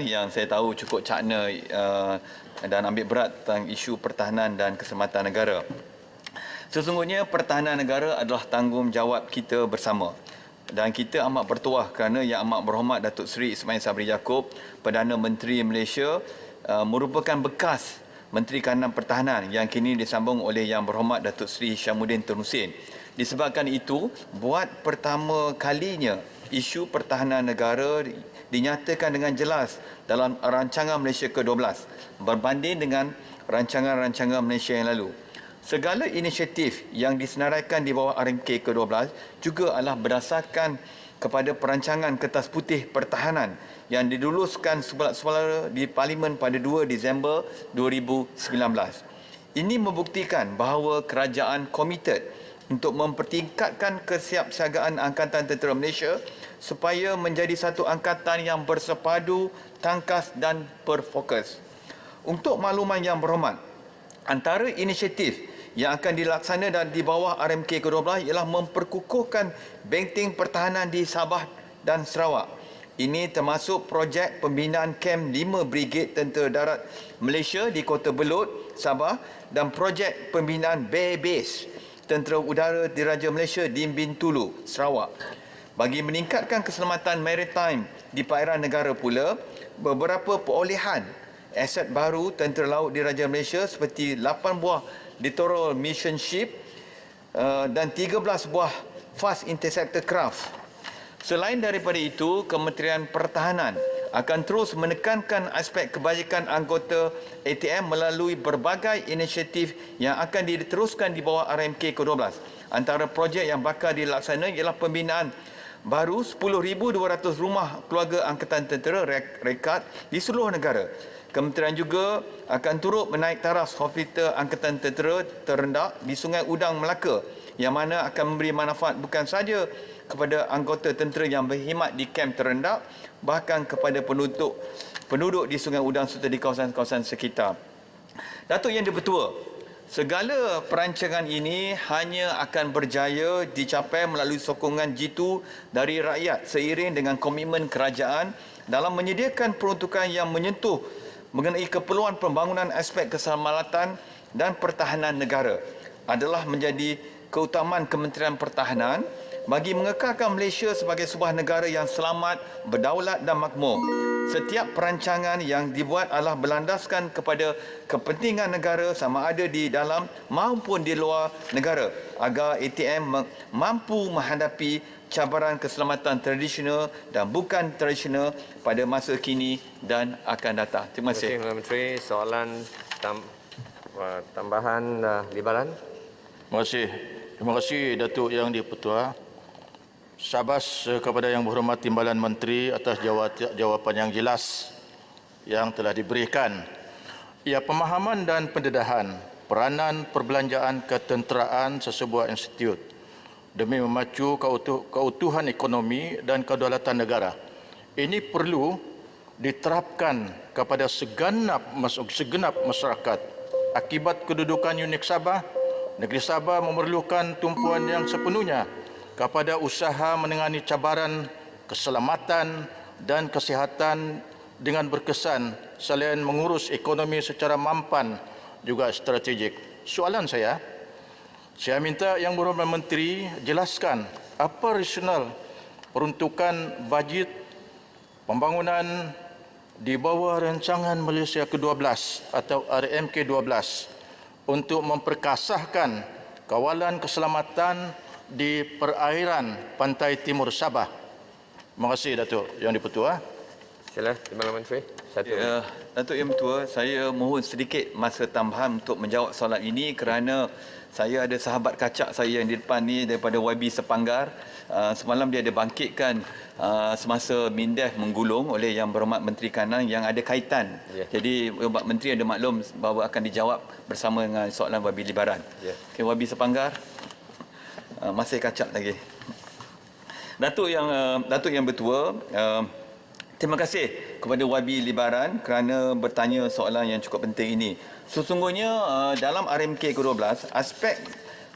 yang saya tahu cukup cakna dan ambil berat tentang isu pertahanan dan keselamatan negara. Sesungguhnya pertahanan negara adalah tanggungjawab kita bersama. Dan kita amat bertuah kerana Yang Amat Berhormat Datuk Seri Ismail Sabri Yaakob, Perdana Menteri Malaysia, merupakan bekas Menteri Kanan Pertahanan yang kini disambung oleh Yang Berhormat Datuk Seri Syamuddin Tun Hussein. Disebabkan itu, buat pertama kalinya isu pertahanan negara dinyatakan dengan jelas dalam rancangan Malaysia ke-12 berbanding dengan rancangan-rancangan Malaysia yang lalu. Segala inisiatif yang disenaraikan di bawah RMK ke-12 juga adalah berdasarkan kepada perancangan Kertas Putih Pertahanan yang diluluskan suara di Parlimen pada 2 Disember 2019. Ini membuktikan bahawa kerajaan komited untuk mempertingkatkan kesiapsiagaan Angkatan Tentera Malaysia supaya menjadi satu angkatan yang bersepadu, tangkas dan berfokus. Untuk makluman Yang Berhormat, antara inisiatif yang akan dilaksana dan di bawah RMK ke-12 ialah memperkukuhkan benteng pertahanan di Sabah dan Sarawak. Ini termasuk projek pembinaan kem 5 Brigade Tentera Darat Malaysia di Kota Belud, Sabah dan projek pembinaan Bear Base Tentera Udara Diraja Malaysia di Bintulu, Sarawak. Bagi meningkatkan keselamatan maritime di perairan negara pula, beberapa perolehan aset baru Tentera Laut Diraja Malaysia seperti 8 buah Littoral Mission Ship dan 13 buah Fast Interceptor Craft. Selain daripada itu, Kementerian Pertahanan akan terus menekankan aspek kebajikan anggota ATM melalui berbagai inisiatif yang akan diteruskan di bawah RMK ke-12. Antara projek yang bakal dilaksana ialah pembinaan baru 10,200 rumah keluarga Angkatan Tentera rekad di seluruh negara. Kementerian juga akan turut menaik taraf hospital Angkatan Tentera terendah di Sungai Udang, Melaka yang mana akan memberi manfaat bukan sahaja kepada anggota tentera yang berkhidmat di kem terendah, bahkan kepada penduduk di Sungai Udang serta di kawasan-kawasan sekitar. Datuk Yang di-Pertua, segala perancangan ini hanya akan berjaya dicapai melalui sokongan jitu dari rakyat seiring dengan komitmen kerajaan dalam menyediakan peruntukan yang menyentuh mengenai keperluan pembangunan aspek keselamatan dan pertahanan negara adalah menjadi keutamaan Kementerian Pertahanan bagi mengekalkan Malaysia sebagai sebuah negara yang selamat, berdaulat dan makmur. setiap perancangan yang dibuat adalah berlandaskan kepada kepentingan negara sama ada di dalam maupun di luar negara agar ATM mampu menghadapi cabaran keselamatan tradisional dan bukan tradisional pada masa kini dan akan datang. Terima kasih. Terima kasih, Menteri. Soalan tambahan Libaran. Terima kasih Datuk Yang di-Pertua. Syabas kepada Yang Berhormat Timbalan Menteri atas jawapan yang jelas yang telah diberikan. Ia pemahaman dan pendedahan peranan perbelanjaan ketenteraan sesebuah institut demi memacu keutuhan ekonomi dan kedaulatan negara. Ini perlu diterapkan kepada segenap masyarakat. Akibat kedudukan unik Sabah, negeri Sabah memerlukan tumpuan yang sepenuhnya kepada usaha menangani cabaran keselamatan dan kesihatan dengan berkesan selain mengurus ekonomi secara mampan juga strategik. Soalan saya minta Yang Berhormat Menteri jelaskan apa rasional peruntukan bajet pembangunan di bawah rancangan Malaysia ke-12 atau RMK-12 untuk memperkasahkan kawalan keselamatan di perairan pantai timur Sabah. Terima kasih Datuk Yang di-Pertua. Sila, Timbalan Menteri. Datuk Yang Pertua, saya mohon sedikit masa tambahan untuk menjawab soalan ini kerana saya ada sahabat kacak saya yang di depan ni daripada YB Sepanggar. Semalam dia ada bangkitkan semasa MINDEF menggulung oleh Yang Berhormat Menteri Kanan yang ada kaitan. Jadi Pak Menteri ada maklum bahawa akan dijawab bersama dengan soalan YB Libaran. Okay, YB Sepanggar. Masih kacak lagi. Datuk Yang Bertua, terima kasih kepada YB Libaran kerana bertanya soalan yang cukup penting ini. Sesungguhnya dalam RMK ke-12, aspek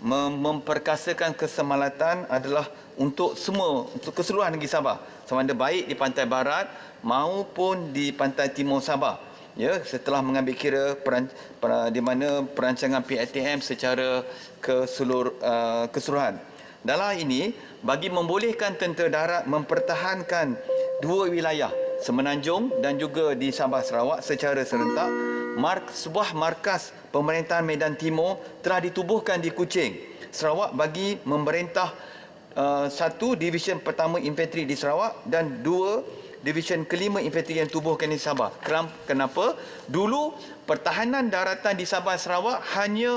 memperkasakan keselamatan adalah untuk keseluruhan negeri Sabah. Sama ada baik di pantai barat maupun di pantai timur Sabah. Ya, setelah mengambil kira di mana perancangan PATM secara keseluruhan. Dalam ini, bagi membolehkan tentera darat mempertahankan dua wilayah, Semenanjung dan juga di Sabah Sarawak secara serentak, sebuah markas pemerintahan Medan Timur telah ditubuhkan di Kuching, Sarawak bagi memerintah satu Division Pertama Infanteri di Sarawak dan dua Division kelima Infanteri yang tubuhkan di Sabah. Kenapa? Dulu pertahanan daratan di Sabah Sarawak hanya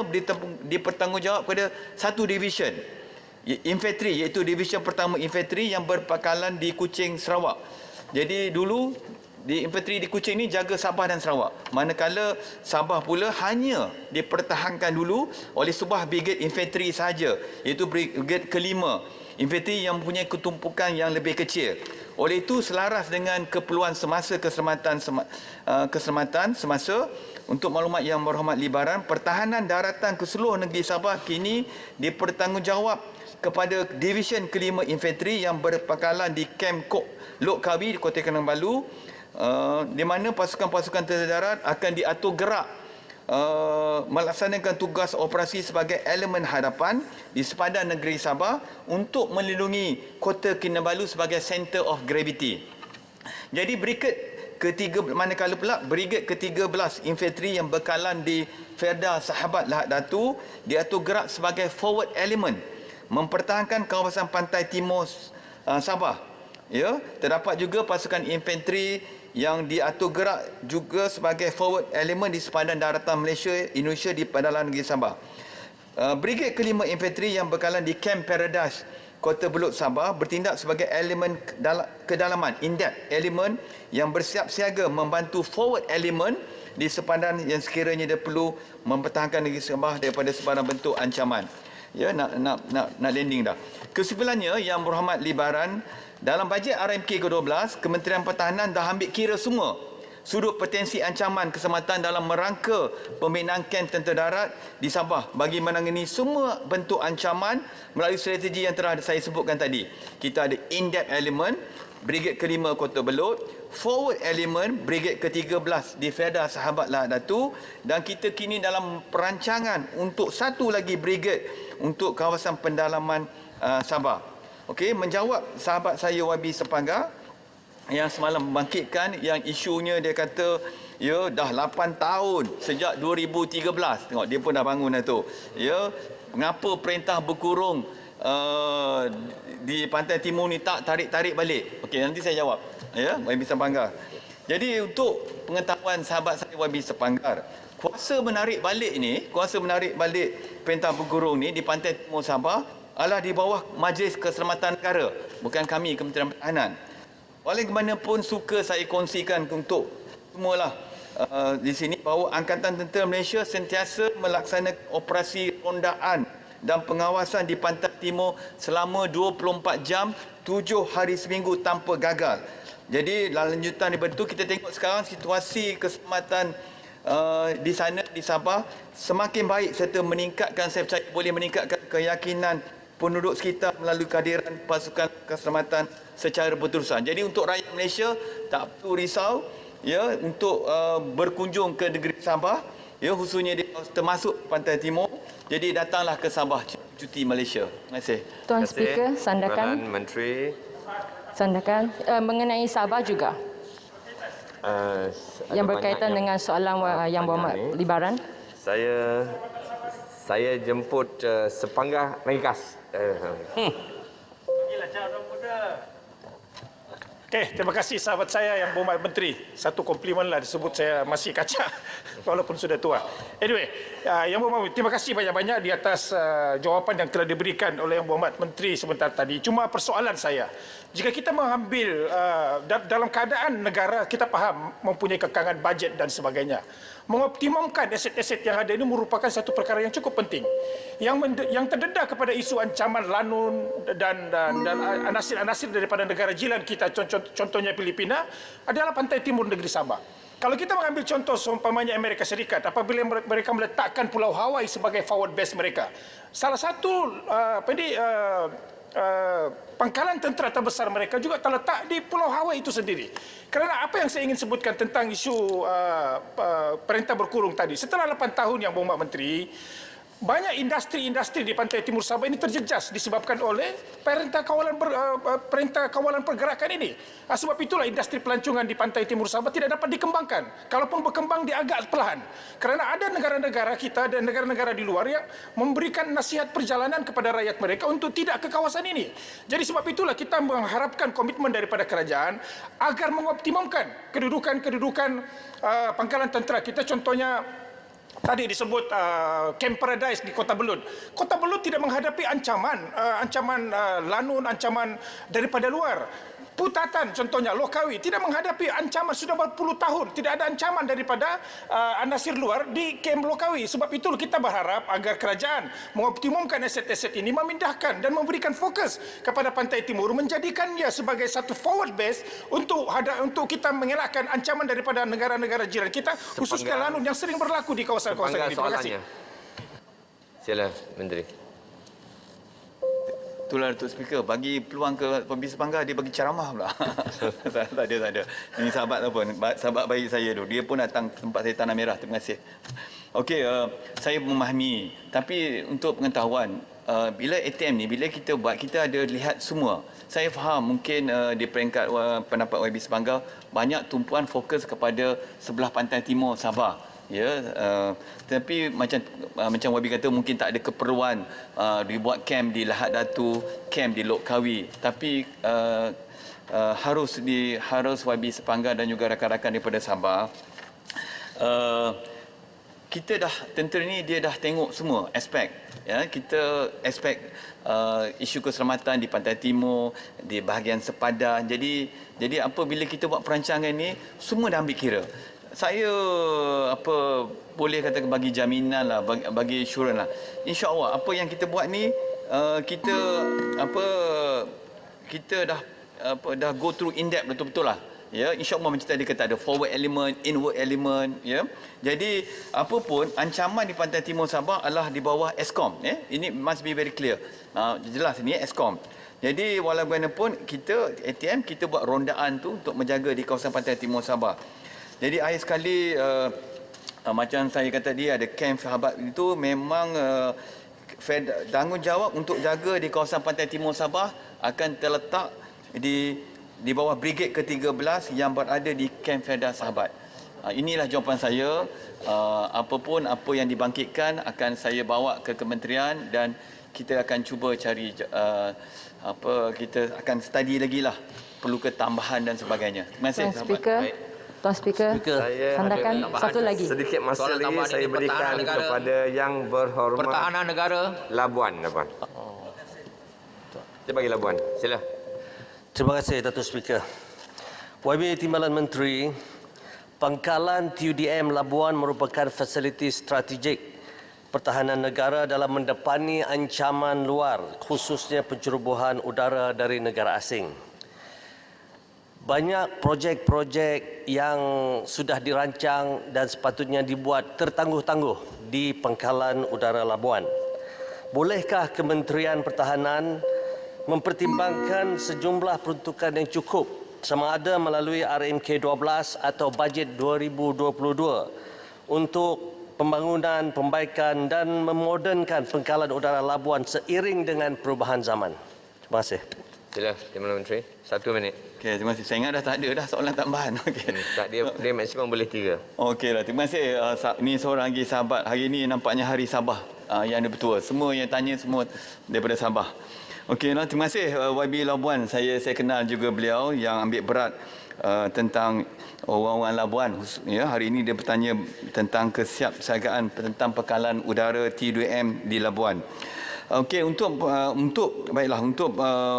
dipertanggungjawab pada satu division infanteri, iaitu Division Pertama Infanteri yang berpangkalan di Kuching, Sarawak. Jadi dulu di infanteri di Kuching ni jaga Sabah dan Sarawak. Manakala Sabah pula hanya dipertahankan dulu oleh sebuah brigade infanteri sahaja, iaitu brigade kelima infanteri yang mempunyai ketumpukan yang lebih kecil. Oleh itu selaras dengan keperluan semasa keselamatan semasa, untuk maklumat Yang Berhormat Libaran, pertahanan daratan ke seluruh negeri Sabah kini dipertanggungjawab kepada Division kelima Infanteri yang berpangkalan di Kem Lok Kawi di Kota Kinabalu, di mana pasukan-pasukan tentera darat akan diatur gerak melaksanakan tugas operasi sebagai elemen hadapan di sepadan negeri Sabah untuk melindungi Kota Kinabalu sebagai center of gravity. Jadi manakala pula brigade ke-13 infanteri yang berkalan di Ferda Sahabat Lahad Datu diatur gerak sebagai forward element mempertahankan kawasan pantai timur Sabah. Ya, terdapat juga pasukan infanteri yang diatur gerak juga sebagai forward element di sepadan daratan Malaysia, Indonesia di pedalan negeri Sabah. Brigade kelima infanteri yang berkalan di Camp Paradise, Kota Belud, Sabah bertindak sebagai elemen kedalaman, in-depth element yang bersiap siaga membantu forward element di sepadan yang sekiranya dia perlu mempertahankan negeri Sabah daripada sebarang bentuk ancaman. Ya, nak landing dah. Kesimpulannya, Yang Berhormat Libaran, dalam bajet RMK ke-12, Kementerian Pertahanan dah ambil kira semua sudut potensi ancaman keselamatan dalam merangka pembinaan kem tentera darat di Sabah bagi menangani semua bentuk ancaman melalui strategi yang telah saya sebutkan tadi. Kita ada in-depth element, Brigade kelima Kota Belud, forward element, Brigade ke-13 di Ferda Sahabat Lahad Datu, dan kita kini dalam perancangan untuk satu lagi brigade untuk kawasan pendalaman Sabah. Okey, menjawab sahabat saya YB Sepanggar, yang semalam membangkitkan yang isunya dia kata ya dah 8 tahun sejak 2013. Tengok dia pun dah bangun dah tu. Ya, mengapa perintah berkurung di Pantai Timur ni tak tarik-tarik balik? Okey, nanti saya jawab. Ya, YB Sepanggar. Jadi untuk pengetahuan sahabat saya YB Sepanggar, kuasa menarik balik perintah berkurung ni di Pantai Timur Sabah adalah di bawah Majlis Keselamatan Negara, bukan kami, Kementerian Pertahanan. Bagaimanapun suka saya kongsikan untuk semualah di sini bahawa Angkatan Tentera Malaysia sentiasa melaksanakan operasi rondaan dan pengawasan di Pantai Timur selama 24 jam 7 hari seminggu tanpa gagal. Jadi lanjutan daripada itu kita tengok sekarang situasi keselamatan di sana di Sabah semakin baik serta meningkatkan, saya percaya boleh meningkatkan keyakinan penduduk sekitar melalui kehadiran pasukan keselamatan secara berterusan. Jadi untuk rakyat Malaysia tak perlu risau ya untuk berkunjung ke negeri Sabah ya, khususnya termasuk Pantai Timur. Jadi datanglah ke Sabah cuti Malaysia. Terima kasih. Tuan Speaker, sandakan. Menteri. Sandakan mengenai Sabah juga. Yang berkaitan dengan soalan Yang Berhormat Libaran. Saya jemput Sepanggar ringkas. Okey, terima kasih sahabat saya Yang Berhormat Menteri. Satu komplimen lah disebut saya masih kacak walaupun sudah tua. Anyway, Yang Berhormat, terima kasih banyak-banyak di atas jawapan yang telah diberikan oleh Yang Berhormat Menteri sebentar tadi. Cuma persoalan saya, jika kita mengambil dalam keadaan negara, kita faham mempunyai kekangan bajet dan sebagainya. Mengoptimumkan aset-aset yang ada ini merupakan satu perkara yang cukup penting. Yang terdedah kepada isu ancaman lanun dan anasir-anasir daripada negara jiran kita, contohnya Filipina, adalah Pantai Timur negeri Sabah. Kalau kita mengambil contoh seumpamanya Amerika Serikat, apabila mereka meletakkan Pulau Hawaii sebagai forward base mereka, salah satu pangkalan tentera terbesar mereka juga terletak di Pulau Hawaii itu sendiri. Kerana apa yang saya ingin sebutkan tentang isu perintah berkurung tadi, setelah 8 tahun Yang Berhormat Menteri, banyak industri-industri di Pantai Timur Sabah ini terjejas disebabkan oleh perintah kawalan pergerakan ini. Sebab itulah industri pelancongan di Pantai Timur Sabah tidak dapat dikembangkan. Kalaupun berkembang, dia agak perlahan. Kerana ada negara-negara kita dan negara-negara di luar yang memberikan nasihat perjalanan kepada rakyat mereka untuk tidak ke kawasan ini. Jadi sebab itulah kita mengharapkan komitmen daripada kerajaan agar mengoptimumkan kedudukan pangkalan tentera kita. Contohnya tadi disebut Camp Paradise di Kota Belud. Kota Belud tidak menghadapi ancaman lanun, ancaman daripada luar. Putatan contohnya Lokawi tidak menghadapi ancaman sudah berpuluh tahun. Tidak ada ancaman daripada anasir luar di Camp Lokawi. Sebab itu kita berharap agar kerajaan mengoptimumkan aset-aset ini, memindahkan dan memberikan fokus kepada Pantai Timur, menjadikannya sebagai satu forward base untuk kita mengelakkan ancaman daripada negara-negara jiran kita, khususnya lanun yang sering berlaku di kawasan-kawasan ini. Terima kasih. Sila Menteri. Itulah Datuk Speaker, bagi peluang ke YB Sepanggar, dia bagi ceramah pula. tak ada. Ini sahabat sahabat baik saya tu. Dia pun datang ke tempat saya Tanah Merah. Terima kasih. Okey, saya memahami. Tapi untuk pengetahuan, bila ATM ni, bila kita buat, kita ada lihat semua. Saya faham mungkin di peringkat pendapat YB Sepanggar, banyak tumpuan fokus kepada sebelah Pantai Timur Sabah. Ya, tapi macam YB kata mungkin tak ada keperluan dibuat camp di Lahad Datu, camp di Lok Kawi, tapi harus YB Sepanggar dan juga rakan-rakan daripada Sabah, kita dah tentera ni dia dah tengok semua aspek, ya, kita aspek isu keselamatan di Pantai Timur, di bahagian sepadan. Jadi apabila kita buat perancangan ni, semua dah ambil kira. Saya boleh kata bagi jaminan lah, bagi assurance lah. InsyaAllah apa yang kita buat ni, kita dah go through in depth betul-betul lah. Ya, insya-Allah macam tadi kata ada forward element, inward element, ya. Jadi apapun ancaman di Pantai Timur Sabah adalah di bawah Eskom, ya. Ini must be very clear. Jelas ni Eskom. Jadi walaupun kita ATM kita buat rondaan tu untuk menjaga di kawasan Pantai Timur Sabah. Jadi akhir sekali macam saya kata tadi, ada kamp sahabat itu memang tanggungjawab untuk jaga di kawasan Pantai Timur Sabah akan terletak di di bawah brigade ke-13 yang berada di Kem Fedah Sahabat. Inilah jawapan saya. Apa yang dibangkitkan akan saya bawa ke kementerian dan kita akan cuba cari kita akan study lagi lah, perlu ketambahan dan sebagainya. Terima kasih. Tuan Speaker, sandakan satu lagi. Sedikit masa lagi saya berikan kepada yang berhormat Pertahanan negara. Labuan. Saya bagi Labuan. Sila. Terima kasih Datuk Speaker. YB Timbalan Menteri, pangkalan TUDM Labuan merupakan fasiliti strategik pertahanan negara dalam mendepani ancaman luar, khususnya pencerobohan udara dari negara asing. Banyak projek-projek yang sudah dirancang dan sepatutnya dibuat tertangguh-tangguh di pangkalan udara Labuan. Bolehkah Kementerian Pertahanan mempertimbangkan sejumlah peruntukan yang cukup sama ada melalui RMK 12 atau bajet 2022 untuk pembangunan, pembaikan dan memodernkan pangkalan udara Labuan seiring dengan perubahan zaman? Terima kasih. Sila, Timbalan Menteri. 1 minit. Okey, terima kasih. Saya ingat dah tak ada dah soalan tambahan. Okey. Tak, dia maksimum boleh 3. Okeylah, terima kasih. Ini seorang lagi sahabat. Hari ini nampaknya Hari Sabah yang ada-betul. Semua yang tanya semua daripada Sabah. Okeylah, terima kasih YB Labuan. Saya kenal juga beliau yang ambil berat tentang orang-orang Labuan. Ya, hari ini dia bertanya tentang kesiapsiagaan tentang pangkalan udara T2M di Labuan. Okey, untuk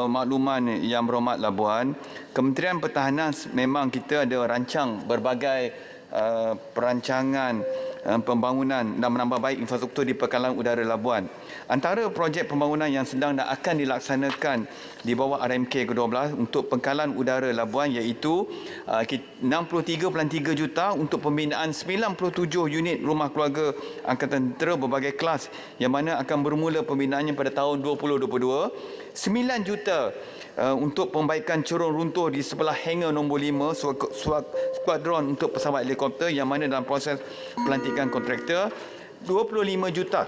makluman yang berhormat Labuan, Kementerian Pertahanan memang kita ada rancang berbagai perancangan pembangunan dan menambah baik infrastruktur di pangkalan udara Labuan. Antara projek pembangunan yang sedang dan akan dilaksanakan di bawah RMK ke-12 untuk pangkalan udara Labuan iaitu 63.3 juta untuk pembinaan 97 unit rumah keluarga Angkatan Tentera berbagai kelas yang mana akan bermula pembinaannya pada tahun 2022. 9 juta untuk pembaikan corong runtuh di sebelah hangar nombor 5 skuadron untuk pesawat helikopter yang mana dalam proses pelantikan kontraktor. 25 juta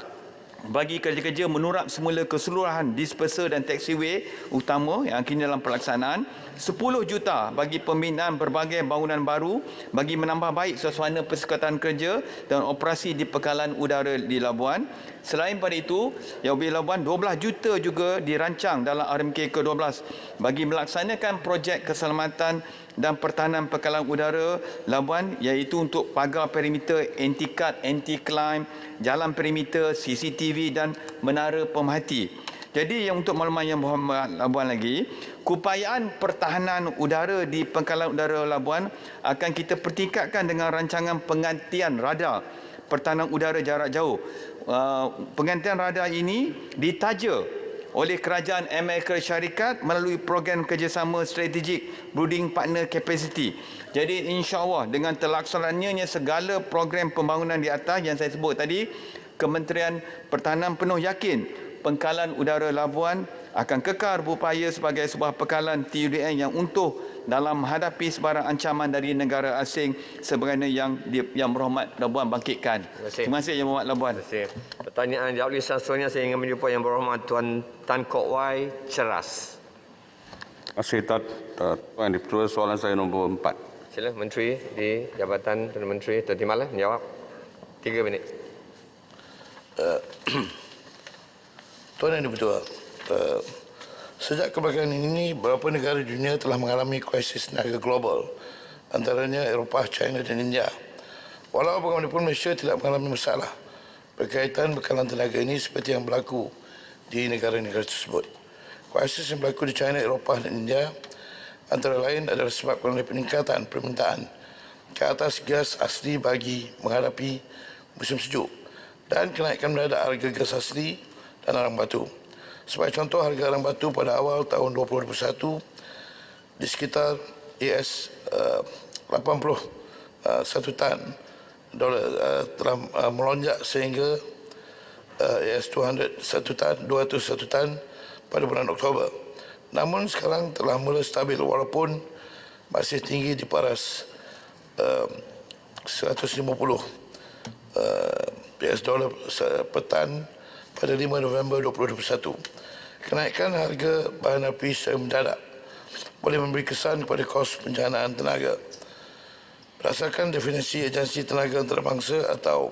bagi kerja-kerja menurap semula keseluruhan disperser dan taxiway utama yang kini dalam pelaksanaan. 10 juta bagi pembinaan berbagai bangunan baru bagi menambah baik suasana persekatan kerja dan operasi di pangkalan udara di Labuan. Selain pada itu, YB Labuan 12 juta juga dirancang dalam RMK ke-12 bagi melaksanakan projek keselamatan dan pertahanan pangkalan udara Labuan iaitu untuk pagar perimeter anti-cut, anti-climb, jalan perimeter, CCTV dan menara pemerhati. Jadi yang untuk makluman yang berhormat Labuan lagi, keupayaan pertahanan udara di pangkalan udara Labuan akan kita pertingkatkan dengan rancangan penggantian radar pertahanan udara jarak jauh. Penggantian radar ini ditaja oleh Kerajaan Amerika Syarikat melalui program kerjasama strategik Brooding Partner Capacity. Jadi insya-Allah dengan terlaksananya segala program pembangunan di atas yang saya sebut tadi, Kementerian Pertahanan penuh yakin pangkalan udara Labuan akan kekal berupaya sebagai sebuah pangkalan TUDM yang utuh dalam menghadapi sebarang ancaman dari negara asing sebagaimana yang berhormat Labuan bangkitkan. Terima kasih Yang Berhormat Labuan. Terima kasih. Pertanyaan jawab lisan seterusnya saya ingin menjumpai Yang Berhormat Tuan Tan Kok Wai Ceras. Terima kasih Tuan Ketua. Soalan saya nombor 4. Sila Menteri di Jabatan Perdana Menteri Tuan Timbalan menjawab. 3 minit. Tuan Yang Dipertua, sejak kebakaran ini, beberapa negara dunia telah mengalami krisis tenaga global, antaranya Eropah, China dan India. Walau bagaimanapun Malaysia tidak mengalami masalah berkaitan bekalan tenaga ini seperti yang berlaku di negara-negara tersebut. Krisis yang berlaku di China, Eropah dan India antara lain adalah disebabkan oleh peningkatan permintaan ke atas gas asli bagi menghadapi musim sejuk dan kenaikan mendadak harga gas asli dan arang batu. Sebagai contoh, harga arang batu pada awal tahun 2021 di sekitar US 81 tan dolar telah melonjak sehingga US 201 tan pada bulan Oktober. Namun sekarang telah mula stabil walaupun masih tinggi di paras 150 US dollar per tan pada 5 November 2021. Kenaikan harga bahan api secara mendadak boleh memberi kesan kepada kos penjanaan tenaga. Berdasarkan definisi Agensi Tenaga Antarabangsa atau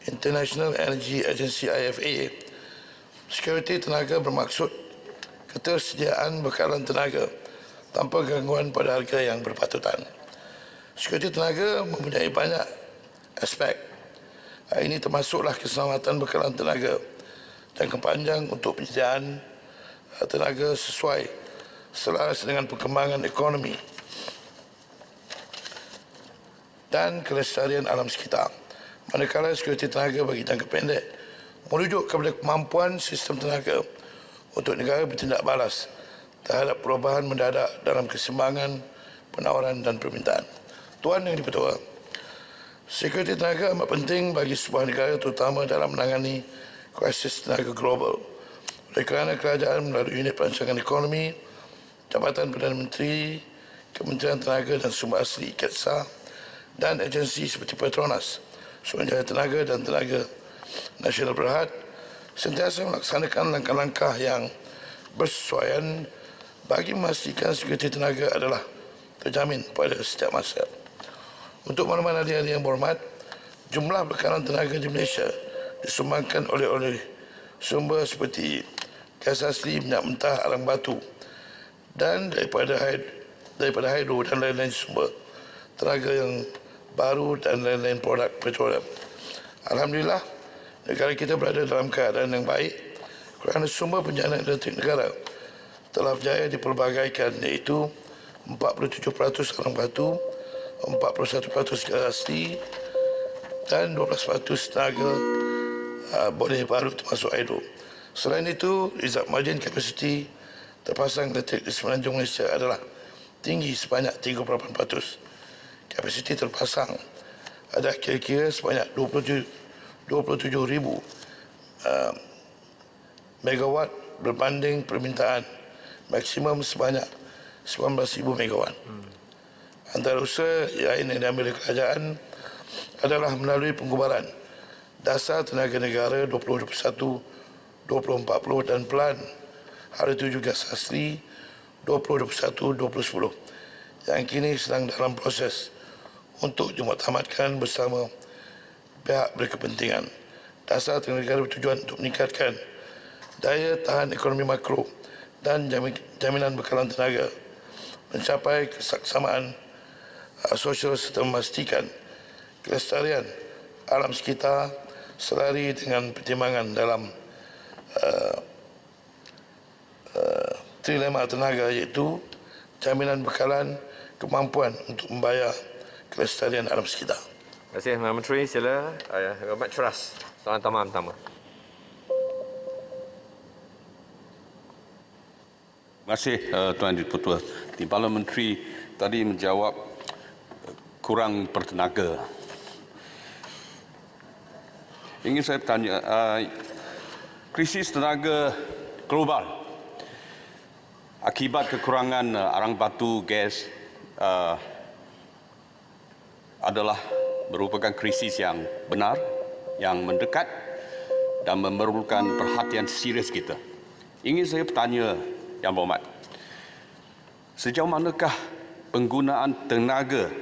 International Energy Agency IFA, sekuriti tenaga bermaksud ketersediaan bekalan tenaga tanpa gangguan pada harga yang berpatutan. Sekuriti tenaga mempunyai banyak aspek. Ini termasuklah keselamatan bekalan tenaga, jangka panjang untuk penyediaan tenaga sesuai selaras dengan perkembangan ekonomi dan kelestarian alam sekitar. Manakala sekuriti tenaga bagi jangka pendek merujuk kepada kemampuan sistem tenaga untuk negara bertindak balas terhadap perubahan mendadak dalam keseimbangan penawaran dan permintaan. Tuan Yang di-Pertua, sekuriti tenaga amat penting bagi sebuah negara terutama dalam menangani krisis tenaga global. Oleh kerana kerajaan melalui unit perancangan ekonomi, Jabatan Perdana Menteri, Kementerian Tenaga dan Sumber Asli KETSA dan agensi seperti Petronas, Suruhanjaya Tenaga dan Tenaga Nasional Berhad sentiasa melaksanakan langkah-langkah yang bersesuaian bagi memastikan sekuriti tenaga adalah terjamin pada setiap masa. Untuk makluman ahli-ahli yang berhormat, jumlah bekalan tenaga di Malaysia disumbangkan oleh sumber seperti gas asli, minyak mentah, arang batu dan daripada hidro dan lain-lain sumber tenaga yang baru dan lain-lain produk petroleum. Alhamdulillah, negara kita berada dalam keadaan yang baik kerana sumber penjanaan elektrik negara telah berjaya dipelbagaikan, iaitu 47% arang batu, 41% gas asli dan 12% tenaga boleh baru termasuk hidro. Selain itu, result margin capacity terpasang elektrik di semenanjung Malaysia adalah tinggi sebanyak 38%. Kapasiti terpasang ada kira-kira sebanyak 27,000 megawatt berbanding permintaan maksimum sebanyak 19,000 megawatt. Antara usaha lain yang diambil oleh kerajaan adalah melalui pengubaran dasar tenaga negara 2021, 2040 dan pelan Hari Tuju Gas Asli 2021-2010 yang kini sedang dalam proses untuk dimuktamadkan bersama pihak berkepentingan. Dasar tenaga negara bertujuan untuk meningkatkan daya tahan ekonomi makro dan jaminan bekalan tenaga, mencapai kesaksamaan sosial serta memastikan kelestarian alam sekitar selari dengan pertimbangan dalam trilema tenaga, iaitu jaminan bekalan, kemampuan untuk membayar kelestarian alam sekitar. Terima kasih, Menteri. Sila, Rahmat Syuras, soalan tambahan pertama. Terima kasih Tuan Di-Pertua. Timbalan Menteri tadi menjawab kurang bertenaga. Ingin saya bertanya, krisis tenaga global akibat kekurangan arang batu, gas adalah merupakan krisis yang benar, yang mendekat dan memerlukan perhatian serius kita. Ingin saya bertanya Yang Berhormat, sejauh manakah penggunaan tenaga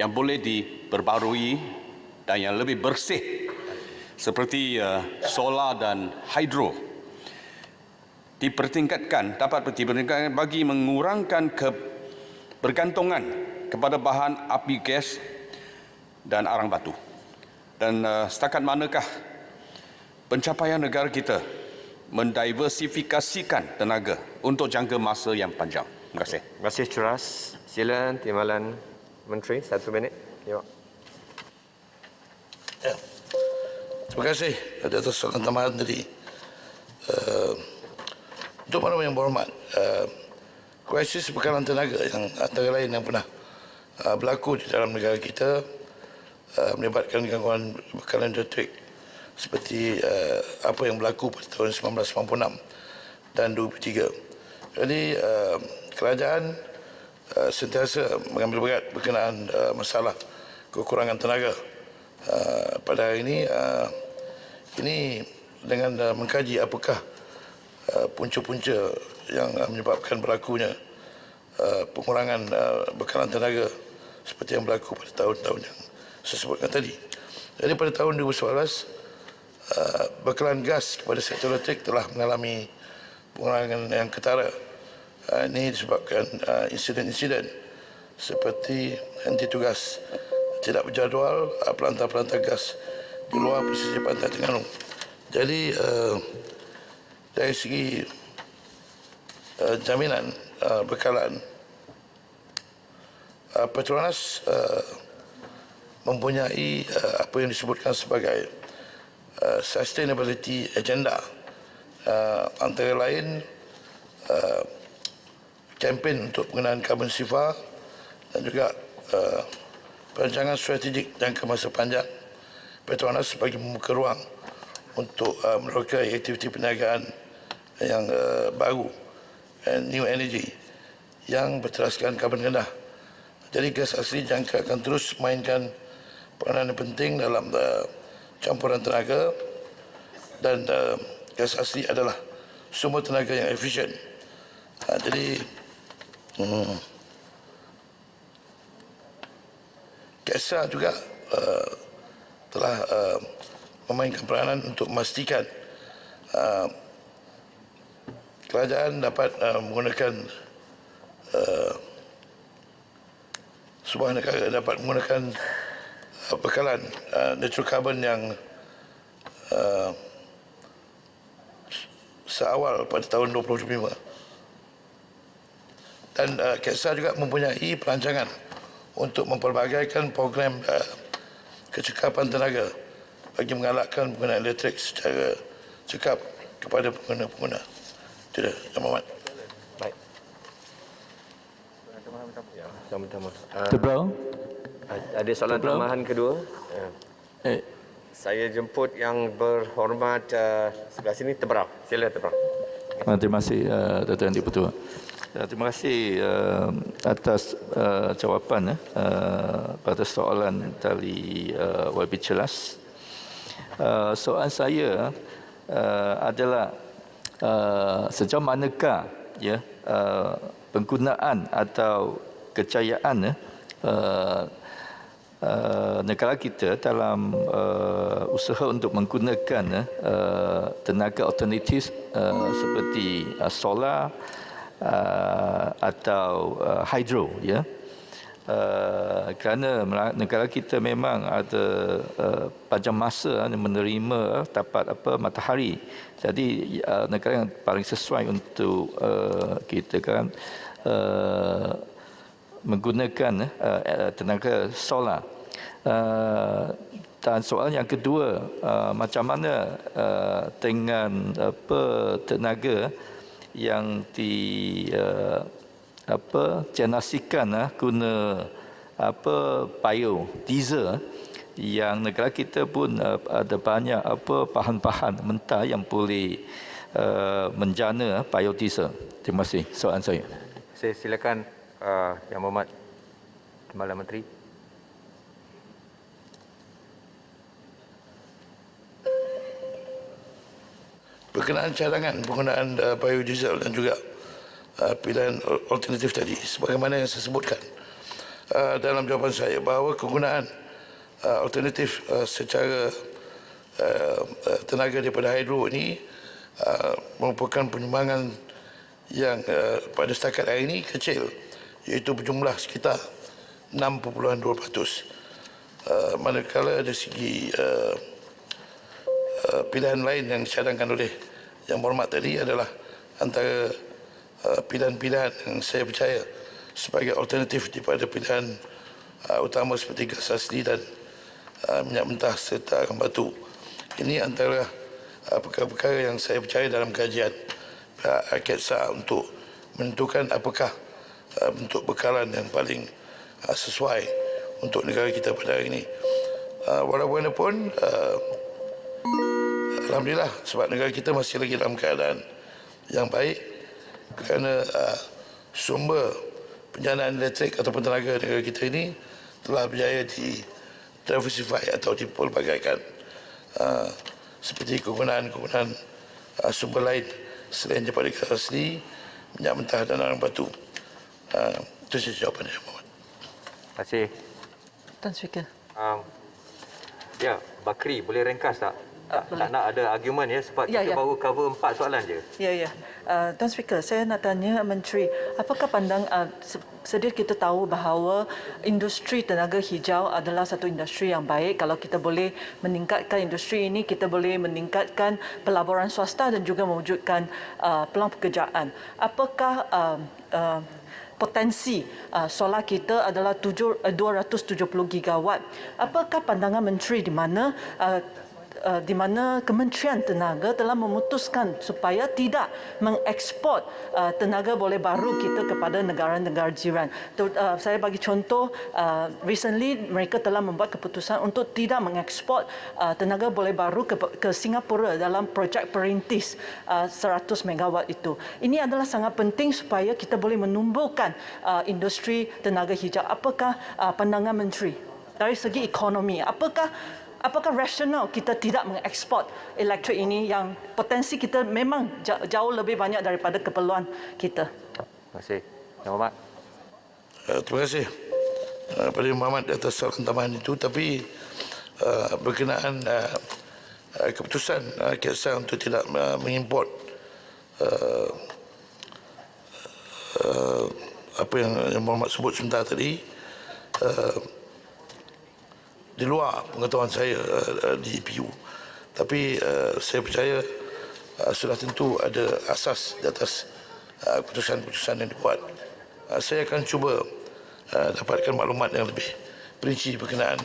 yang boleh diperbarui dan yang lebih bersih seperti solar dan hidro dapat dipertingkatkan bagi mengurangkan bergantungan kepada bahan api gas dan arang batu. Dan setakat manakah pencapaian negara kita mendiversifikasikan tenaga untuk jangka masa yang panjang? Terima kasih. Terima kasih, Curas. Sila Timbalan Menteri, 1 minit. Ya. Terima kasih atas soalan tambahan tadi. Untuk makluman Yang Berhormat, krisis bekalan tenaga yang antara lain yang pernah berlaku di dalam negara kita melibatkan gangguan bekalan elektrik seperti apa yang berlaku pada tahun 1996 dan 2003. Jadi kerajaan sentiasa mengambil berat berkenaan masalah kekurangan tenaga. Pada hari ini dengan mengkaji apakah punca-punca yang menyebabkan berlakunya pengurangan bekalan tenaga seperti yang berlaku pada tahun-tahun yang saya sebutkan tadi. Jadi pada tahun 2019, bekalan gas kepada sektor elektrik telah mengalami pengurangan yang ketara. Ini disebabkan insiden-insiden seperti henti tugas tidak berjadual pelantar-pelantar gas di luar pesisir pantai Terengganu. Jadi dari segi jaminan bekalan, Petronas mempunyai apa yang disebutkan sebagai sustainability agenda, antara lain kempen untuk penggunaan karbon sifar dan juga perancangan strategik jangka masa panjang. Petronas sebagai membuka ruang untuk merokai aktiviti perniagaan yang baru, new energy yang berteraskan karbon rendah. Jadi gas asli jangka akan terus mainkan peranan yang penting dalam campuran tenaga, dan gas asli adalah sumber tenaga yang efisien. Jadi KESA juga telah memainkan peranan untuk memastikan kerajaan dapat menggunakan sebuah negara dapat menggunakan bekalan neutral carbon yang seawal pada tahun 2025. Dan KESA juga mempunyai perancangan untuk memperbagaikan program kecekapan tenaga bagi mengalahkan penggunaan elektrik secara cekap kepada pengguna-pengguna. Itu dah, Yang Berhormat. Baik. Sama-sama. Tebrau. Ada soalan tambahan kedua? Saya jemput Yang Berhormat sebelah sini, Tebrau. Sila Tebrau. Terima kasih Dato' Yang Di-Pertua. Terima kasih atas jawapan pada soalan tadi YB Celas. Soalan saya adalah sejauh manakah ya penggunaan atau kejayaan negara kita dalam usaha untuk menggunakan tenaga alternatif seperti solar atau hydro, ya. Kerana negara kita memang ada panjang masa menerima tapat matahari. Jadi negara yang paling sesuai untuk kita kan menggunakan tenaga solar. Dan soalan yang kedua, macam mana dengan tenaga yang generasikan guna biodiesel, yang negara kita pun ada banyak bahan-bahan mentah yang boleh menjana biodiesel. Terima kasih soalan saya. Saya silakan Yang Berhormat Timbalan Menteri. Berkenaan cadangan penggunaan biodiesel dan juga pilihan alternatif tadi, sebagaimana yang saya sebutkan dalam jawapan saya, bahawa kegunaan alternatif secara tenaga daripada hidro ini merupakan penyumbangan yang pada setakat hari ini kecil, iaitu berjumlah sekitar 6.2%. Manakala dari segi pilihan lain yang dicadangkan oleh Yang Berhormat tadi adalah antara pilihan-pilihan yang saya percaya sebagai alternatif daripada pilihan utama seperti gas asli dan minyak mentah serta arang batu. Ini antara perkara-perkara yang saya percaya dalam kajian KESA untuk menentukan apakah bentuk bekalan yang paling sesuai untuk negara kita pada hari ini. Walaupun alhamdulillah, sebab negara kita masih lagi dalam keadaan yang baik kerana sumber penjanaan elektrik ataupun tenaga negara kita ini telah berjaya didiversify atau dipelbagaikan, seperti kegunaan sumber lain selain daripada gas asli, minyak mentah dan arang batu. Itu saja jawapan saya, Muhammad. Terima kasih. Tuan Speaker. Ya, Bakri boleh ringkas tak? Tak nak ada argument ya sebab kita baru cover 4 soalan je. Ya. Tuan Speaker, saya nak tanya Menteri, apakah sedia kita tahu bahawa industri tenaga hijau adalah satu industri yang baik. Kalau kita boleh meningkatkan industri ini, kita boleh meningkatkan pelaburan swasta dan juga mewujudkan peluang pekerjaan. Apakah potensi solar kita adalah 270 gigawatt. Apakah pandangan Menteri di mana Kementerian Tenaga telah memutuskan supaya tidak mengeksport tenaga boleh baru kita kepada negara-negara jiran. Saya bagi contoh, recently mereka telah membuat keputusan untuk tidak mengeksport tenaga boleh baru ke Singapura dalam projek perintis 100 megawatt itu. Ini adalah sangat penting supaya kita boleh menumbuhkan industri tenaga hijau. Apakah pandangan Menteri dari segi ekonomi? Apakah rasional kita tidak mengeksport elektrik ini yang potensi kita memang jauh lebih banyak daripada keperluan kita? Terima kasih. Yang Muhammad. Terima kasih pada Muhammad atas soalan tambahan itu, tapi berkenaan keputusan KSA untuk tidak mengimport apa yang Muhammad sebut sebentar tadi, di luar pengetahuan saya di EPU. Tapi saya percaya sudah tentu ada asas di atas keputusan-keputusan yang dibuat. Saya akan cuba dapatkan maklumat yang lebih perinci berkenaan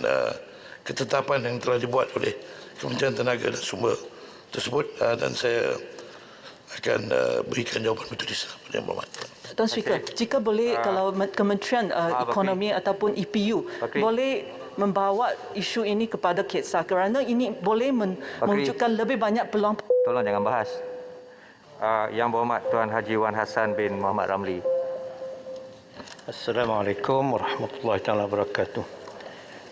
ketetapan yang telah dibuat oleh Kementerian Tenaga dan Sumber tersebut, dan saya akan berikan jawapan bertulis pada Yang Berhormat. Tuan Speaker, jika boleh kalau Kementerian Ekonomi ataupun EPU boleh membawa isu ini kepada KETSA kerana ini boleh mewujudkan lebih banyak peluang. Tolong jangan bahas. Yang Berhormat Tuan Haji Wan Hassan bin Muhammad Ramli. Assalamualaikum warahmatullahi wabarakatuh.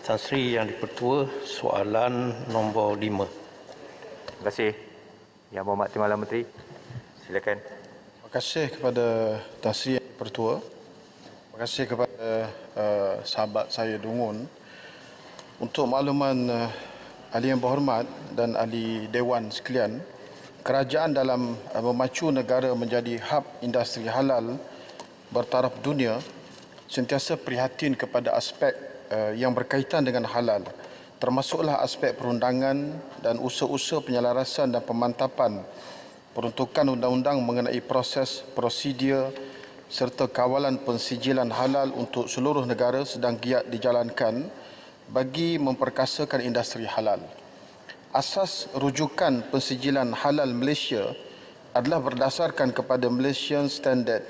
Tan Sri Yang Dipertua, soalan nombor 5. Terima kasih. Yang Berhormat Timbalan Menteri, silakan. Terima kasih kepada Tan Sri Yang Dipertua. Terima kasih kepada sahabat saya Dungun. Untuk makluman ahli yang berhormat dan ahli Dewan sekalian, kerajaan dalam memacu negara menjadi hub industri halal bertaraf dunia sentiasa prihatin kepada aspek yang berkaitan dengan halal, termasuklah aspek perundangan dan usaha-usaha penyelarasan dan pemantapan peruntukan undang-undang mengenai proses, prosedur serta kawalan pensijilan halal untuk seluruh negara sedang giat dijalankan bagi memperkasakan industri halal. Asas rujukan pensijilan halal Malaysia adalah berdasarkan kepada Malaysian Standard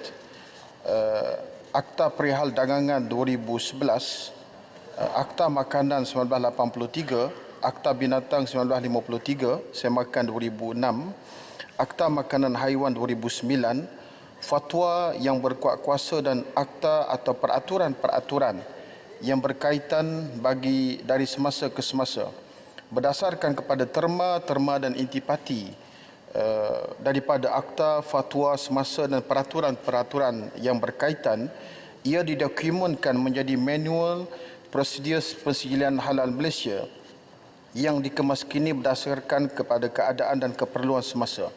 Akta Perihal Dagangan 2011, Akta Makanan 1983, Akta Binatang 1953, Semakan 2006, Akta Makanan Haiwan 2009, fatwa yang berkuat kuasa dan akta atau peraturan-peraturan yang berkaitan dari semasa ke semasa berdasarkan kepada terma dan intipati daripada akta, fatwa semasa dan peraturan-peraturan yang berkaitan, ia didokumentkan menjadi manual prosedur pensijilan halal Malaysia yang dikemas kini berdasarkan kepada keadaan dan keperluan semasa.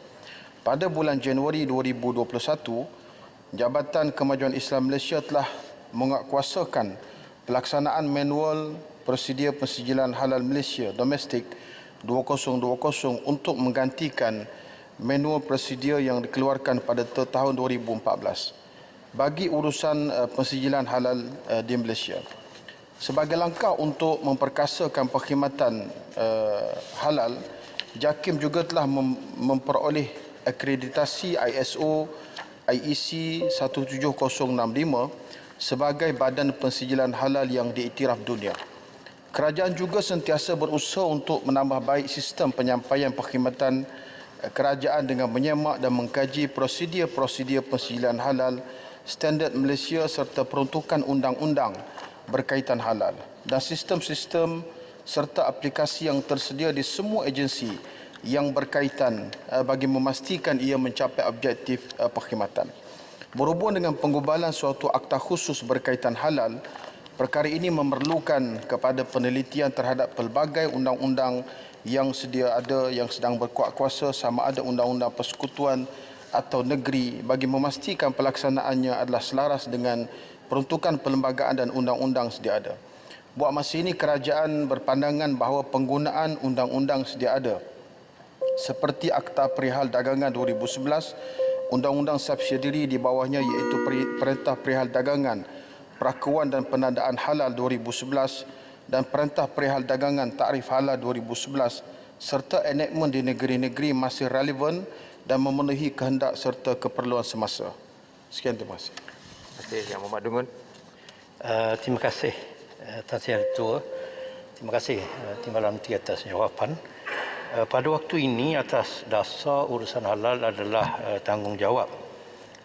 Pada bulan Januari 2021, Jabatan Kemajuan Islam Malaysia telah menguatkuasakan pelaksanaan manual prosedur pensijilan halal Malaysia domestik 2020 untuk menggantikan manual prosedur yang dikeluarkan pada tahun 2014 bagi urusan pensijilan halal di Malaysia. Sebagai langkah untuk memperkasakan perkhidmatan halal, JAKIM juga telah memperoleh akreditasi ISO IEC 17065 sebagai badan pensijilan halal yang diiktiraf dunia. Kerajaan juga sentiasa berusaha untuk menambah baik sistem penyampaian perkhidmatan kerajaan dengan menyemak dan mengkaji prosedur-prosedur pensijilan halal, standard Malaysia serta peruntukan undang-undang berkaitan halal dan sistem-sistem serta aplikasi yang tersedia di semua agensi yang berkaitan bagi memastikan ia mencapai objektif perkhidmatan. Berhubung dengan penggubalan suatu akta khusus berkaitan halal, perkara ini memerlukan kepada penelitian terhadap pelbagai undang-undang yang sedia ada yang sedang berkuat kuasa, sama ada undang-undang persekutuan atau negeri, bagi memastikan pelaksanaannya adalah selaras dengan peruntukan perlembagaan dan undang-undang sedia ada. Buat masa ini, kerajaan berpandangan bahawa penggunaan undang-undang sedia ada seperti Akta Perihal Dagangan 2011, undang-undang subsidiari di bawahnya iaitu Perintah Perihal Dagangan, Perakuan dan Penandaan Halal 2011 dan Perintah Perihal Dagangan Takrif Halal 2011 serta enakmen di negeri-negeri masih relevan dan memenuhi kehendak serta keperluan semasa. Sekian, terima kasih. Terima kasih Yang Mohd Dungun. Terima kasih Tan Sri Ketua. Terima kasih Timbalan Menteri atas jawapan. Pada waktu ini, atas dasar urusan halal adalah tanggungjawab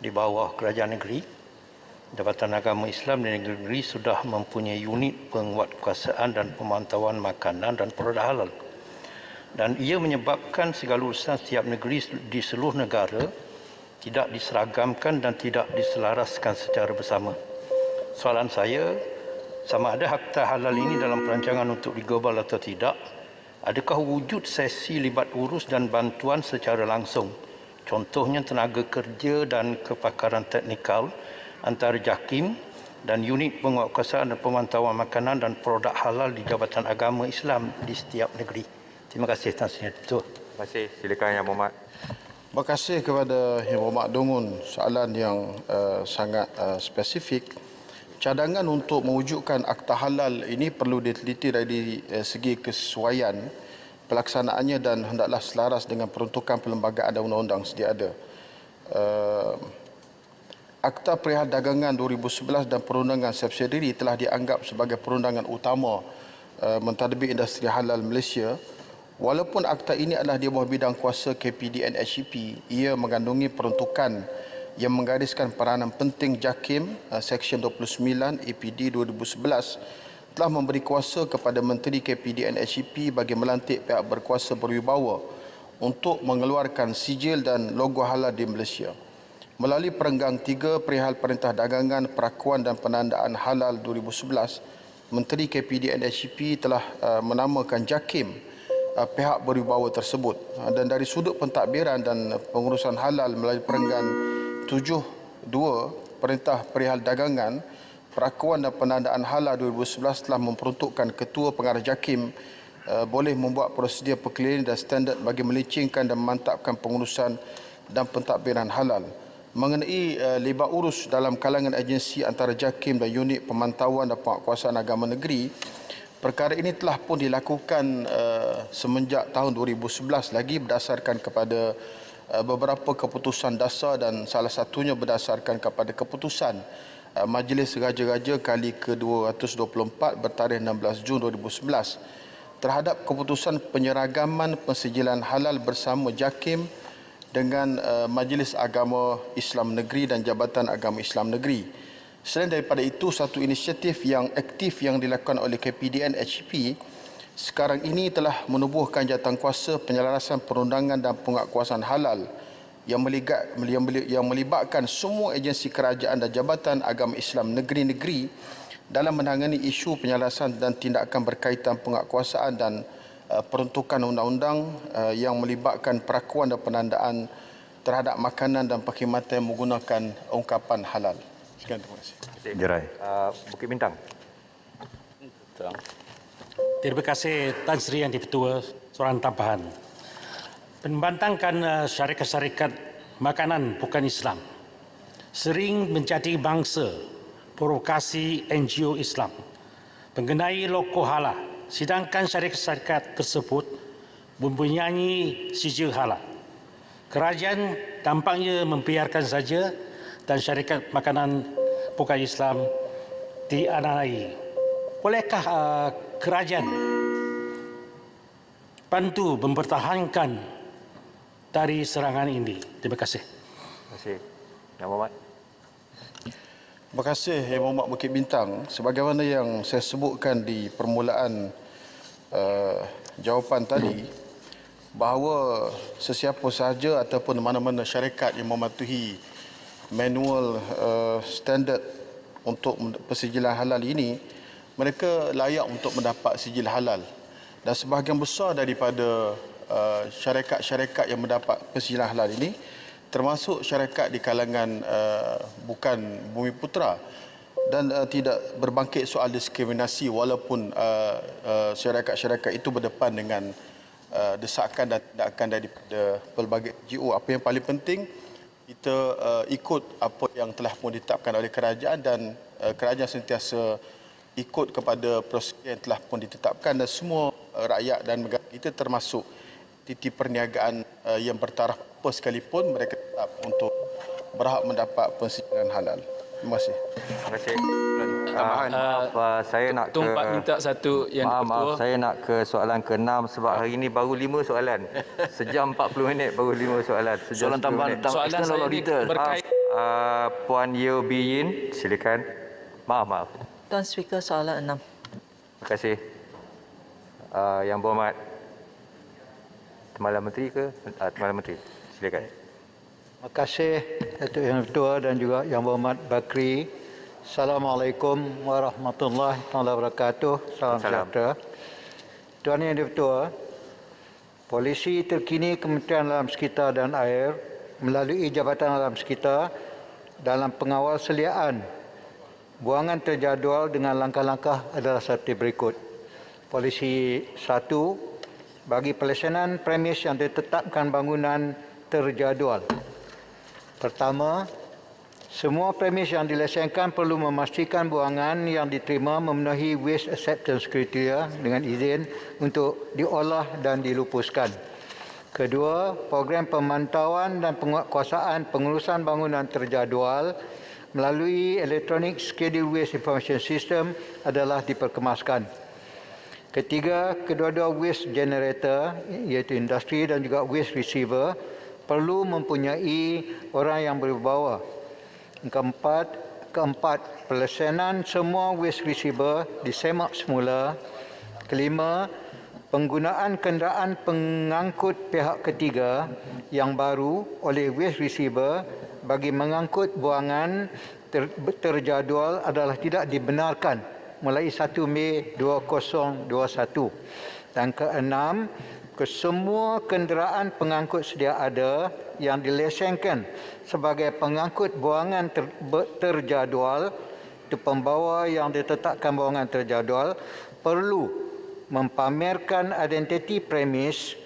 di bawah kerajaan negeri, Jabatan Agama Islam di negeri sudah mempunyai unit penguatkuasaan dan pemantauan makanan dan produk halal. Dan ia menyebabkan segala urusan setiap negeri di seluruh negara tidak diseragamkan dan tidak diselaraskan secara bersama. Soalan saya, sama ada akta halal ini dalam perancangan untuk diglobal atau tidak? Adakah wujud sesi libat urus dan bantuan secara langsung? Contohnya tenaga kerja dan kepakaran teknikal antara JAKIM dan unit penguatkuasaan dan pemantauan makanan dan produk halal di Jabatan Agama Islam di setiap negeri. Terima kasih Tan Sri Ketua. Terima kasih. Silakan Yang Mohd. Terima kasih kepada Yang Mohd Dungun, soalan yang sangat spesifik. Cadangan untuk mewujudkan akta halal ini perlu diteliti dari segi kesesuaian pelaksanaannya dan hendaklah selaras dengan peruntukan perlembagaan dan undang-undang sedia ada. Akta Perihal Dagangan 2011 dan perundangan subsidiari telah dianggap sebagai perundangan utama mentadbir industri halal Malaysia. Walaupun akta ini adalah di bawah bidang kuasa KPDN HEP, ia mengandungi peruntukan yang menggariskan peranan penting JAKIM. Seksyen 29 APD 2011 telah memberi kuasa kepada Menteri KPDN HEP bagi melantik pihak berkuasa berwibawa untuk mengeluarkan sijil dan logo halal di Malaysia. Melalui Perenggang 3 Perihal Perintah Dagangan, Perakuan dan Penandaan Halal 2011, Menteri KPDN HEP telah menamakan JAKIM pihak berwibawa tersebut. Dan dari sudut pentadbiran dan pengurusan halal melalui Perenggan 7.2 Perintah Perihal Dagangan, Perakuan dan Penandaan Halal 2011 telah memperuntukkan Ketua Pengarah JAKIM boleh membuat prosedur perkeliling dan standard bagi melicingkan dan memantapkan pengurusan dan pentadbiran halal. Mengenai libat urus dalam kalangan agensi antara JAKIM dan unit pemantauan dan penguatkuasaan agama negeri, perkara ini telah pun dilakukan semenjak tahun 2011 lagi berdasarkan kepada beberapa keputusan dasar dan salah satunya berdasarkan kepada keputusan Majlis Raja-Raja kali ke-224 bertarikh 16 Jun 2011 terhadap keputusan penyeragaman pensijilan halal bersama JAKIM dengan Majlis Agama Islam Negeri dan Jabatan Agama Islam Negeri. Selain daripada itu, satu inisiatif yang aktif yang dilakukan oleh KPDN HEP sekarang ini telah menubuhkan jawatankuasa penyelarasan perundangan dan penguatkuasaan halal yang melibatkan semua agensi kerajaan dan Jabatan Agama Islam negeri-negeri dalam menangani isu penyelarasan dan tindakan berkaitan penguatkuasaan dan peruntukan undang-undang yang melibatkan perakuan dan penandaan terhadap makanan dan perkhidmatan menggunakan ungkapan halal. Sekian, terima kasih. Jerai. Bukit Bintang. Terima kasih Tan Sri Yang Di-Pertua. Soalan tambahan. Membantangkan syarikat-syarikat makanan bukan Islam sering menjadi bangsa provokasi NGO Islam mengenai logo halal, sedangkan syarikat-syarikat tersebut mempunyai sijil halal. Kerajaan tampaknya membiarkan saja dan syarikat makanan bukan Islam dianai. Bolehkah kerajaan bantu mempertahankan dari serangan ini? Terima kasih. Terima kasih. Yang Mohd. Terima kasih Yang Mohd Bukit Bintang. Sebagaimana yang saya sebutkan di permulaan jawapan tadi, bahawa sesiapa sahaja ataupun mana-mana syarikat yang mematuhi manual standard untuk persijilan halal ini, mereka layak untuk mendapat sijil halal. Dan sebahagian besar daripada syarikat-syarikat yang mendapat persijilan halal ini termasuk syarikat di kalangan bukan Bumiputera dan tidak berbangkit soal diskriminasi walaupun syarikat-syarikat itu berdepan dengan desakan dan tindakan daripada pelbagai NGO. Apa yang paling penting, kita ikut apa yang telah pun ditetapkan oleh kerajaan dan kerajaan sentiasa ikut kepada prosedur yang telah pun ditetapkan dan semua rakyat dan negara kita termasuk titi perniagaan yang bertaraf apa sekalipun mereka tetap untuk berhak mendapat persijilan halal. Terima kasih. Terima kasih. Tambahan. Saya nak Tumpak minta satu yang maaf, saya nak ke soalan ke-6 sebab hari ini baru 5 soalan. Sejam 40 minit baru 5 soalan. Soalan tambahan tentang external auditor. Puan Yeo Bee Yin, silakan. Maaf. Tuan Speaker, soalan 6. Terima kasih. Yang berhormat Timbalan Menteri ke? Timbalan Menteri, silakan. Terima kasih Datuk Yang Ketua dan juga Yang Berhormat Bakri. Assalamualaikum warahmatullahi wabarakatuh. Salam sejahtera. Tuan Yang Ketua, polisi terkini Kementerian Alam Sekitar dan Air melalui Jabatan Alam Sekitar dalam pengawal seliaan buangan terjadual dengan langkah-langkah adalah seperti berikut. Polisi 1, bagi pelaksanaan premis yang ditetapkan bangunan terjadual. Pertama, semua premis yang dilaksanakan perlu memastikan buangan yang diterima memenuhi waste acceptance criteria dengan izin untuk diolah dan dilupuskan. Kedua, program pemantauan dan penguatkuasaan pengurusan bangunan terjadual melalui Electronic Schedule Waste Information System adalah diperkemaskan. Ketiga, kedua-dua waste generator iaitu industri dan juga waste receiver perlu mempunyai orang yang berwibawa. Keempat, pelaksanaan semua waste receiver disemak semula. Kelima, penggunaan kenderaan pengangkut pihak ketiga yang baru oleh waste receiver bagi mengangkut buangan terjadual adalah tidak dibenarkan mulai 1 Mei 2021. Dan keenam, kesemua kenderaan pengangkut sedia ada yang dilesenkan sebagai pengangkut buangan terjadual itu pembawa yang ditetapkan buangan terjadual perlu mempamerkan identiti premis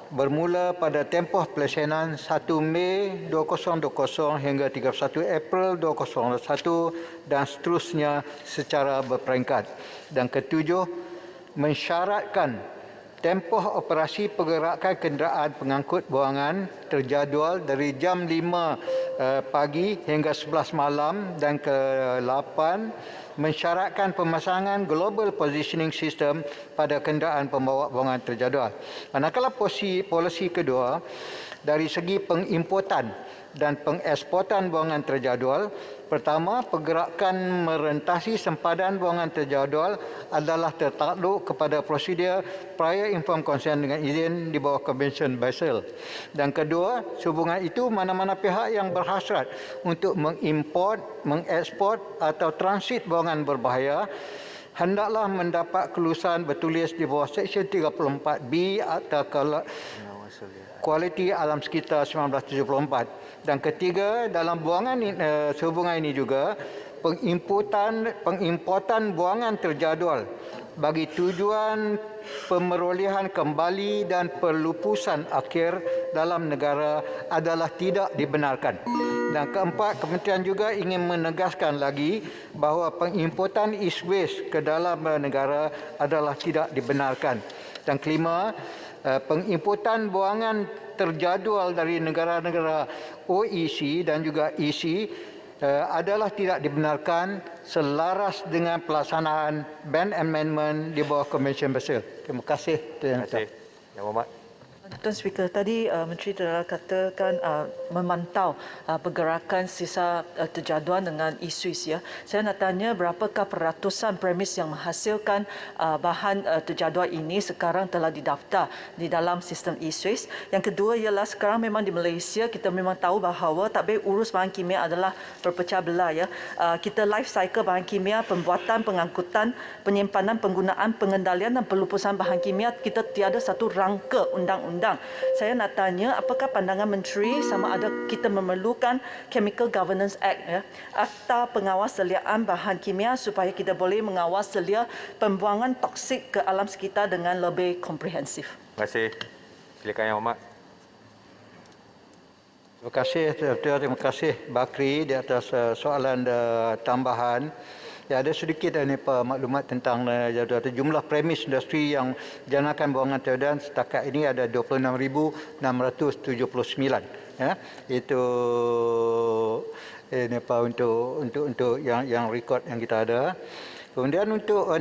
bermula pada tempoh pelaksanaan 1 Mei 2020 hingga 31 April 2021 dan seterusnya secara berperingkat. Dan ketujuh, mensyaratkan tempoh operasi pergerakan kenderaan pengangkut buangan terjadual dari jam 5 pagi hingga 11 malam dan ke-8 mensyaratkan pemasangan Global Positioning System pada kenderaan pembawa buangan terjadual. Manakala polisi kedua, dari segi pengimportan dan pengeksportan buangan terjadual, pertama, pergerakan merentasi sempadan buangan terjadual adalah tertakluk kepada prosedur prior informed consent dengan izin di bawah Convention Basel. Dan kedua, sehubungan itu mana-mana pihak yang berhasrat untuk mengimport, mengeksport atau transit buangan berbahaya hendaklah mendapat kelulusan bertulis di bawah Seksyen 34B atau Kualiti Alam Sekitar 1974. Dan ketiga, dalam buangan sehubungan ini juga pengimportan buangan terjadual bagi tujuan pemerolehan kembali dan perlupusan akhir dalam negara adalah tidak dibenarkan. Dan keempat, kementerian juga ingin menegaskan lagi bahawa pengimportan e-waste ke dalam negara adalah tidak dibenarkan. Dan kelima, pengimportan buangan terjadual dari negara-negara OEC dan juga EC adalah tidak dibenarkan selaras dengan pelaksanaan ban amendment di bawah Convention Basel. Terima kasih. Terima kasih. Yang Berhormat. Terima Tuan Speaker, tadi Menteri telah katakan memantau pergerakan sisa terjadual dengan e-Swiss. Ya. Saya nak tanya berapakah peratusan premis yang menghasilkan bahan terjadual ini sekarang telah didaftar di dalam sistem e-Swiss. Yang kedua ialah sekarang memang di Malaysia kita memang tahu bahawa takbir urus bahan kimia adalah berpecah belah. Ya. Kita life cycle bahan kimia, pembuatan, pengangkutan, penyimpanan, penggunaan, pengendalian dan pelupusan bahan kimia, kita tiada satu rangka undang-undang. Saya nak tanya apakah pandangan Menteri sama ada kita memerlukan Chemical Governance Act, ya, Akta Pengawas Seliaan Bahan Kimia supaya kita boleh mengawas selia pembuangan toksik ke alam sekitar dengan lebih komprehensif. Terima kasih. Silakan Yang Hormat. Terima kasih, terima kasih Bakri di atas soalan tambahan. Ya, ada sedikit maklumat tentang jumlah premis industri yang janakan buangan terdaun setakat ini ada 26,679. Ya, itu untuk yang rekod yang kita ada. Kemudian untuk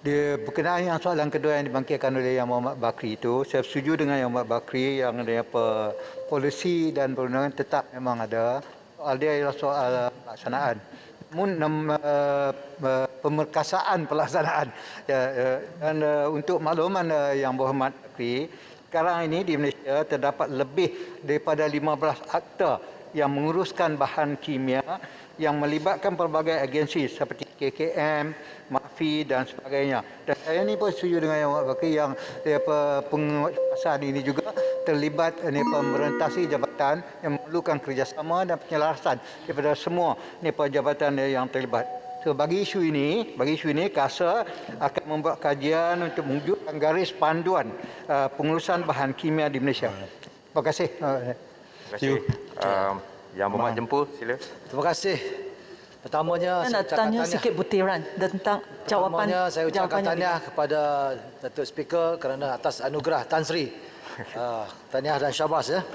dia berkenaan yang soalan kedua yang dibangkitkan oleh Yang Muhammad Bakri itu, saya setuju dengan Yang Muhammad Bakri yang polisi dan perundangan tetap memang ada. Soal dia ialah soal pelaksanaan. Pemerkasaan pelaksanaan. Dan untuk makluman Yang Berhormat Bakri, sekarang ini di Malaysia terdapat lebih daripada 15 akta yang menguruskan bahan kimia yang melibatkan pelbagai agensi seperti KKM, MAFI dan sebagainya. Dan saya ini pun setuju dengan Yang Bakri yang penguasaan ini juga terlibat merentasi jabatan yang memerlukan kerjasama dan penyelarasan daripada semua jabatan yang terlibat. So, bagi isu ini KASA akan membuat kajian untuk mewujudkan garis panduan pengurusan bahan kimia di Malaysia. Terima kasih. Terima kasih. Yang Berhormat Jempol, sila. Terima kasih. Pertamanya saya nak tanya sikit butiran tentang jawapan. Saya ucapkan tahniah kepada Datuk Speaker kerana atas anugerah Tan Sri. Tahniah dan syabas ya.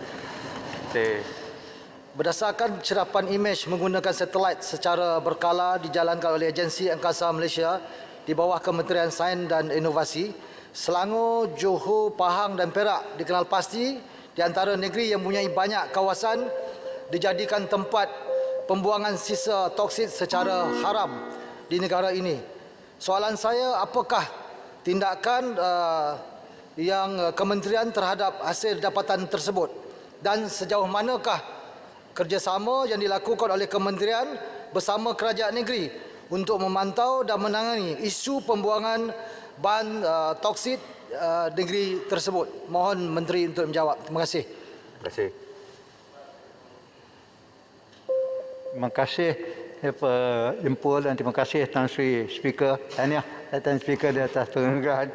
Berdasarkan cerapan imej menggunakan satelit secara berkala dijalankan oleh Agensi Angkasa Malaysia di bawah Kementerian Sains dan Inovasi, Selangor, Johor, Pahang dan Perak dikenal pasti di antara negeri yang mempunyai banyak kawasan dijadikan tempat pembuangan sisa toksit secara haram di negara ini. Soalan saya, apakah tindakan yang kementerian terhadap hasil dapatan tersebut dan sejauh manakah kerjasama yang dilakukan oleh kementerian bersama kerajaan negeri untuk memantau dan menangani isu pembuangan bahan toksit negeri tersebut? Mohon Menteri untuk menjawab. Terima kasih. Terima kasih. Terima kasih Jempol dan terima kasih Tan Sri Speaker. Tahniah Tan Speaker di atas penganugerahan.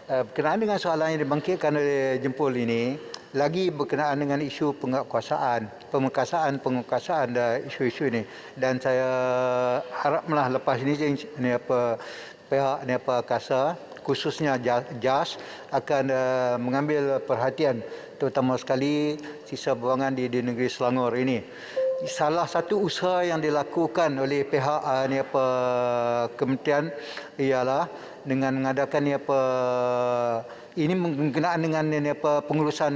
Berkenaan dengan soalan yang dibangkitkan oleh Jempol ini, lagi berkenaan dengan isu pemengkasaan isu-isu ini. Dan saya haraplah lepas ini pihak KASA khususnya JAS akan mengambil perhatian terutama sekali sisa buangan di negeri Selangor ini. Salah satu usaha yang dilakukan oleh pihak kementerian ialah dengan mengadakan ini berkenaan dengan pengurusan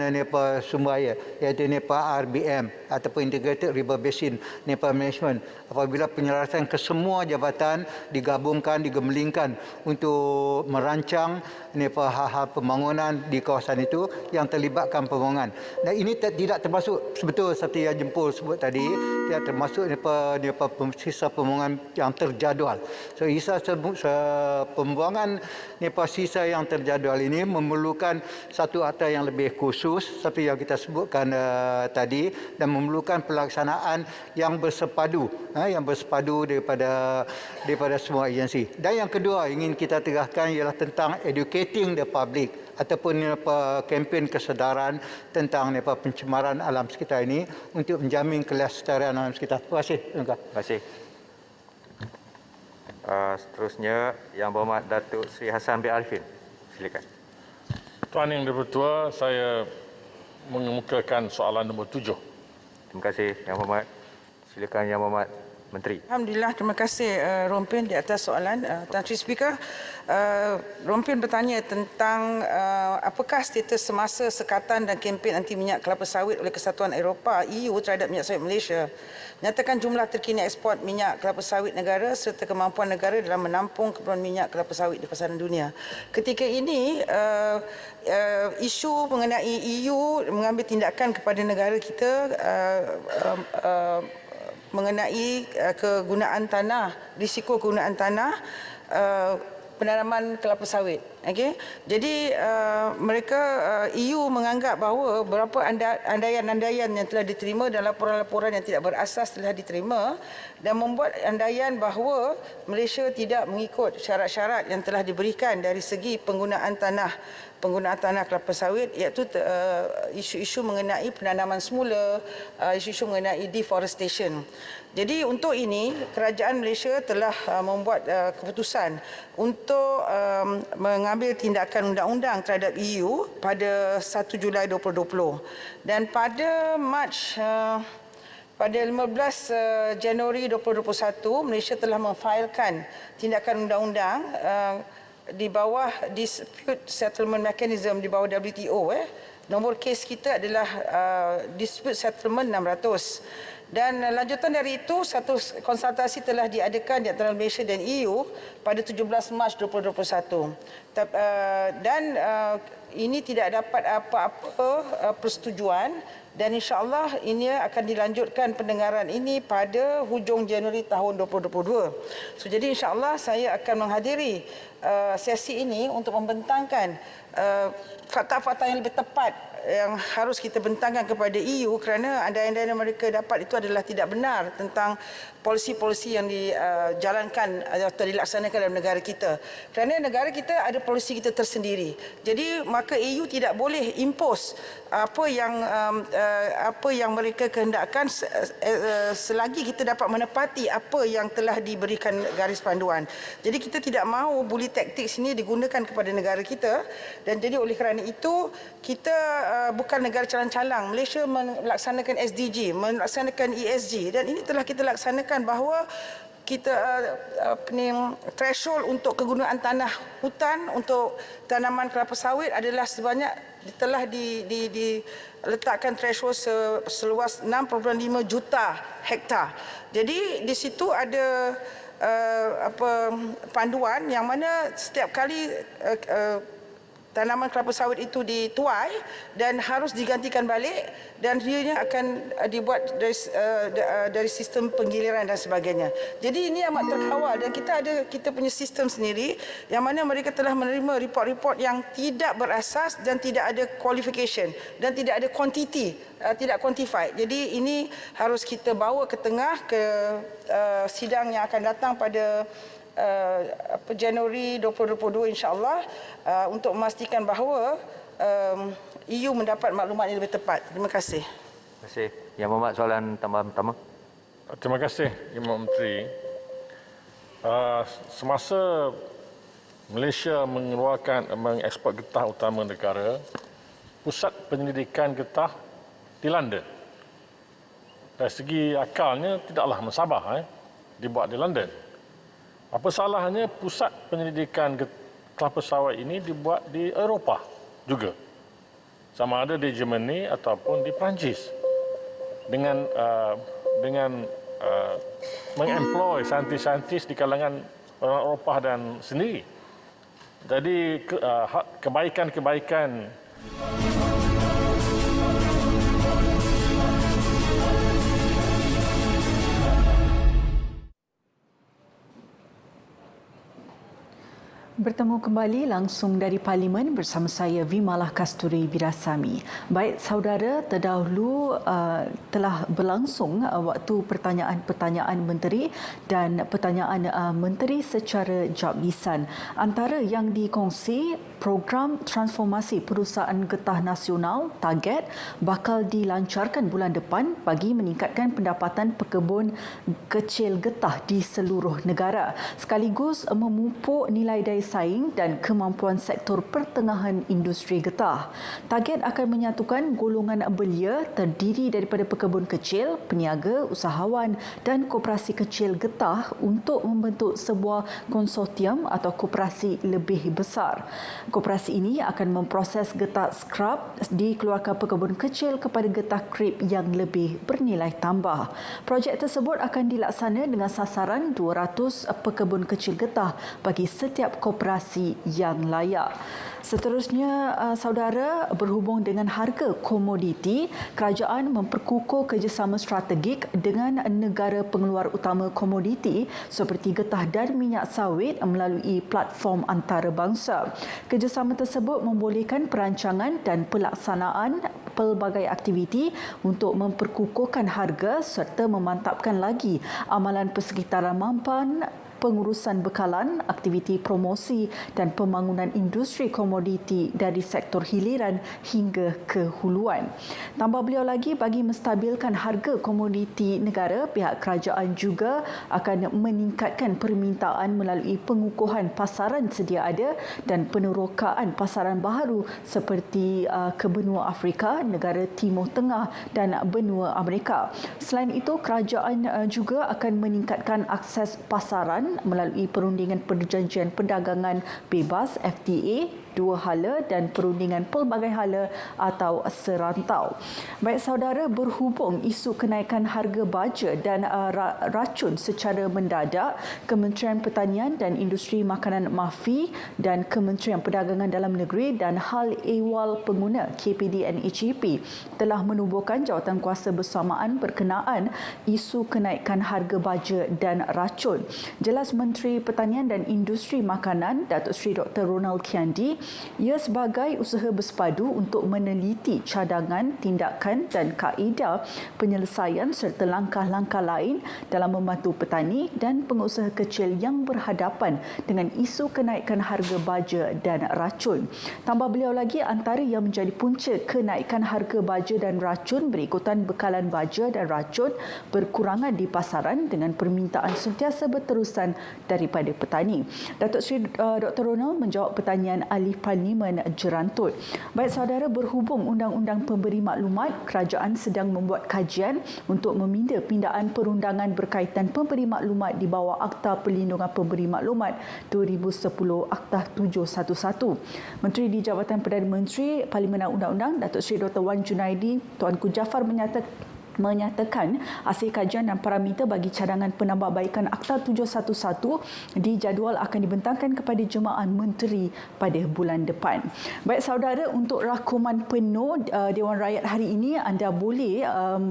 sumber air iaitu RBM ataupun Integrated River Basin Management. Apabila penyelarasan ke semua jabatan digabungkan, digemblingkan untuk merancang hal-hal pembangunan di kawasan itu yang terlibatkan pembangunan. Dan ini tidak termasuk betul seperti yang Jempol sebut tadi, tidak termasuk sisa pembangunan yang terjadual. So sisa pembuangan sisa yang terjadual ini memerlukan satu akta yang lebih khusus seperti yang kita sebutkan tadi dan memerlukan pelaksanaan yang bersepadu daripada semua agensi. Dan yang kedua ingin kita tegaskan ialah tentang educating the public ataupun kempen kesedaran tentang pencemaran alam sekitar ini untuk menjamin kelestarian alam sekitar. Terima kasih. Terima kasih. Seterusnya Yang Berhormat Datuk Seri Hassan bin Arifin. Silakan. Tuan Yang Dipertua, saya mengemukakan soalan nombor 7. Terima kasih Yang Berhormat. Silakan Yang Berhormat Menteri. Alhamdulillah, terima kasih Rompin di atas soalan. Tuan Sri Speaker, Rompin bertanya tentang apakah status semasa sekatan dan kempen anti minyak kelapa sawit oleh Kesatuan Eropah EU terhadap minyak sawit Malaysia. Menyatakan jumlah terkini ekspor minyak kelapa sawit negara serta kemampuan negara dalam menampung keperluan minyak kelapa sawit di pasaran dunia. Ketika ini, isu mengenai EU mengambil tindakan kepada negara kita mengenai kegunaan tanah, risiko kegunaan tanah penanaman kelapa sawit. Okey. Jadi mereka EU menganggap bahawa beberapa andaian-andaian yang telah diterima dan laporan-laporan yang tidak berasas telah diterima dan membuat andaian bahawa Malaysia tidak mengikut syarat-syarat yang telah diberikan dari segi penggunaan tanah kelapa sawit, iaitu isu-isu mengenai penanaman semula, isu-isu mengenai deforestation. Jadi untuk ini kerajaan Malaysia telah membuat keputusan untuk mengambil tindakan undang-undang terhadap EU pada 1 Julai 2020 dan pada pada 15 Januari 2021 Malaysia telah memfailkan tindakan undang-undang di bawah Dispute Settlement Mechanism di bawah WTO. Nombor kes kita adalah Dispute Settlement 600. Dan lanjutan dari itu, satu konsultasi telah diadakan di antara Malaysia dan EU pada 17 Mac 2021. Dan ini tidak dapat apa-apa persetujuan dan insya-Allah ini akan dilanjutkan pendengaran ini pada hujung Januari tahun 2022. So, jadi insya-Allah saya akan menghadiri sesi ini untuk membentangkan fakta-fakta yang lebih tepat yang harus kita bentangkan kepada EU kerana andaian-andaian mereka dapat itu adalah tidak benar tentang polisi-polisi yang dijalankan atau dilaksanakan dalam negara kita. Kerana negara kita ada polisi kita tersendiri. Jadi maka EU tidak boleh impose apa yang mereka kehendakkan selagi kita dapat menepati apa yang telah diberikan garis panduan. Jadi kita tidak mahu bully tactics ini digunakan kepada negara kita dan jadi oleh kerana itu kita bukan negara calang-calang. Malaysia melaksanakan SDG, melaksanakan ESG dan ini telah kita laksanakan bahawa kita threshold untuk kegunaan tanah hutan untuk tanaman kelapa sawit adalah sebanyak telah diletakkan threshold seluas 6.5 juta hektar. Jadi di situ ada panduan yang mana setiap kali tanaman kelapa sawit itu dituai dan harus digantikan balik dan ianya akan dibuat dari sistem penggiliran dan sebagainya. Jadi ini amat terkawal dan kita punya sistem sendiri yang mana mereka telah menerima report-report yang tidak berasas dan tidak ada qualification dan tidak ada quantity, tidak quantified. Jadi ini harus kita bawa ke tengah ke sidang yang akan datang pada Januari 2022 insya-Allah untuk memastikan bahawa EU mendapat maklumat yang lebih tepat. Terima kasih. Terima kasih. Yang Mohd soalan tambahan pertama. Terima kasih Imam Menteri. Semasa Malaysia mengeksport getah utama negara, pusat penyelidikan getah di London. Dari segi akalnya tidaklah mensabah dibuat di London. Apa salahnya pusat penyelidikan kelapa sawit ini dibuat di Eropah juga? Sama ada di Germany ataupun di Perancis. Dengan mengemploy saintis-saintis di kalangan orang Eropah dan sendiri. Jadi kebaikan-kebaikan Bertemu kembali langsung dari Parlimen bersama saya Vimalah Kasturi Birasami. Baik saudara, terdahulu telah berlangsung waktu pertanyaan-pertanyaan menteri dan pertanyaan menteri secara jawab-lisan. Antara yang dikongsi, program transformasi perusahaan getah nasional target bakal dilancarkan bulan depan bagi meningkatkan pendapatan pekebun kecil getah di seluruh negara sekaligus memupuk nilai dari saing dan kemampuan sektor pertengahan industri getah. Target akan menyatukan golongan belia terdiri daripada pekebun kecil, peniaga, usahawan dan koperasi kecil getah untuk membentuk sebuah konsortium atau koperasi lebih besar. Koperasi ini akan memproses getah scrub dikeluarkan pekebun kecil kepada getah krip yang lebih bernilai tambah. Projek tersebut akan dilaksana dengan sasaran 200 pekebun kecil getah bagi setiap koperasi yang layak. Seterusnya, saudara, berhubung dengan harga komoditi, kerajaan memperkukuh kerjasama strategik dengan negara pengeluar utama komoditi seperti getah dan minyak sawit melalui platform antarabangsa. Kerjasama tersebut membolehkan perancangan dan pelaksanaan pelbagai aktiviti untuk memperkukuhkan harga serta memantapkan lagi amalan persekitaran mampan, pengurusan bekalan, aktiviti promosi dan pembangunan industri komoditi dari sektor hiliran hingga ke huluan. Tambah beliau lagi, bagi menstabilkan harga komoditi negara, pihak kerajaan juga akan meningkatkan permintaan melalui pengukuhan pasaran sedia ada dan penerokaan pasaran baharu seperti ke benua Afrika, negara Timur Tengah dan benua Amerika. Selain itu, kerajaan juga akan meningkatkan akses pasaran melalui perundingan perjanjian perdagangan bebas FTA, dua hala dan perundingan pelbagai hala atau serantau. Baik saudara, berhubung isu kenaikan harga baja dan racun secara mendadak, Kementerian Pertanian dan Industri Makanan MAFI dan Kementerian Perdagangan Dalam Negeri dan Hal Ehwal Pengguna KPDNHEP telah menubuhkan jawatankuasa bersamaan berkenaan isu kenaikan harga baja dan racun. Jelas Menteri Pertanian dan Industri Makanan Datuk Seri Dr. Ronald Kiandi, ia sebagai usaha bersepadu untuk meneliti cadangan, tindakan dan kaedah penyelesaian serta langkah-langkah lain dalam membantu petani dan pengusaha kecil yang berhadapan dengan isu kenaikan harga baja dan racun. Tambah beliau lagi, antara yang menjadi punca kenaikan harga baja dan racun berikutan bekalan baja dan racun berkurangan di pasaran dengan permintaan sentiasa berterusan daripada petani. Datuk Seri Dr. Ronald menjawab pertanyaan ahli Parlimen Jerantut. Baik saudara, berhubung Undang-Undang Pemberi Maklumat, kerajaan sedang membuat kajian untuk meminda pindaan perundangan berkaitan pemberi maklumat di bawah Akta Perlindungan Pemberi Maklumat 2010 Akta 711. Menteri di Jabatan Perdana Menteri Parlimen Undang-Undang Datuk Seri Dr. Wan Junaidi Tuanku Jaafar menyatakan hasil kajian dan parameter bagi cadangan penambahbaikan Akta 711 dijadual akan dibentangkan kepada Jemaah Menteri pada bulan depan. Baik saudara, untuk rakaman penuh Dewan Rakyat hari ini, anda boleh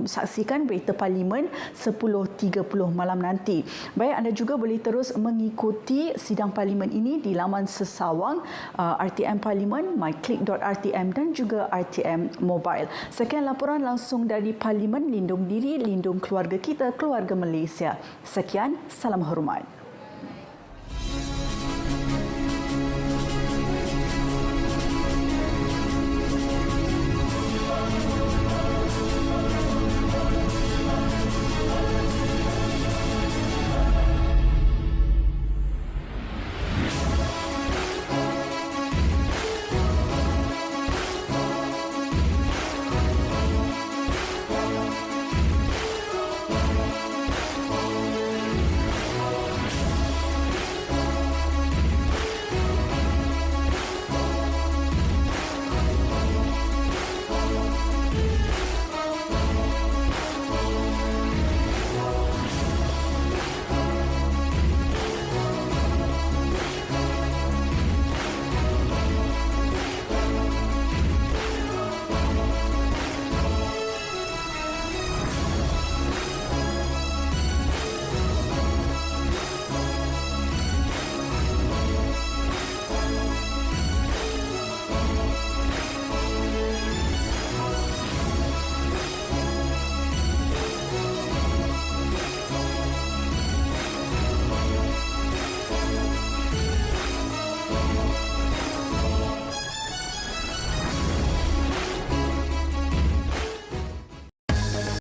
saksikan berita Parlimen 10.30 malam nanti. Baik, anda juga boleh terus mengikuti sidang Parlimen ini di laman sesawang RTM Parlimen, myclick.rtm dan juga RTM Mobile. Sekian laporan langsung dari Parlimen. Lindung diri, lindung keluarga kita, keluarga Malaysia. Sekian, salam hormat.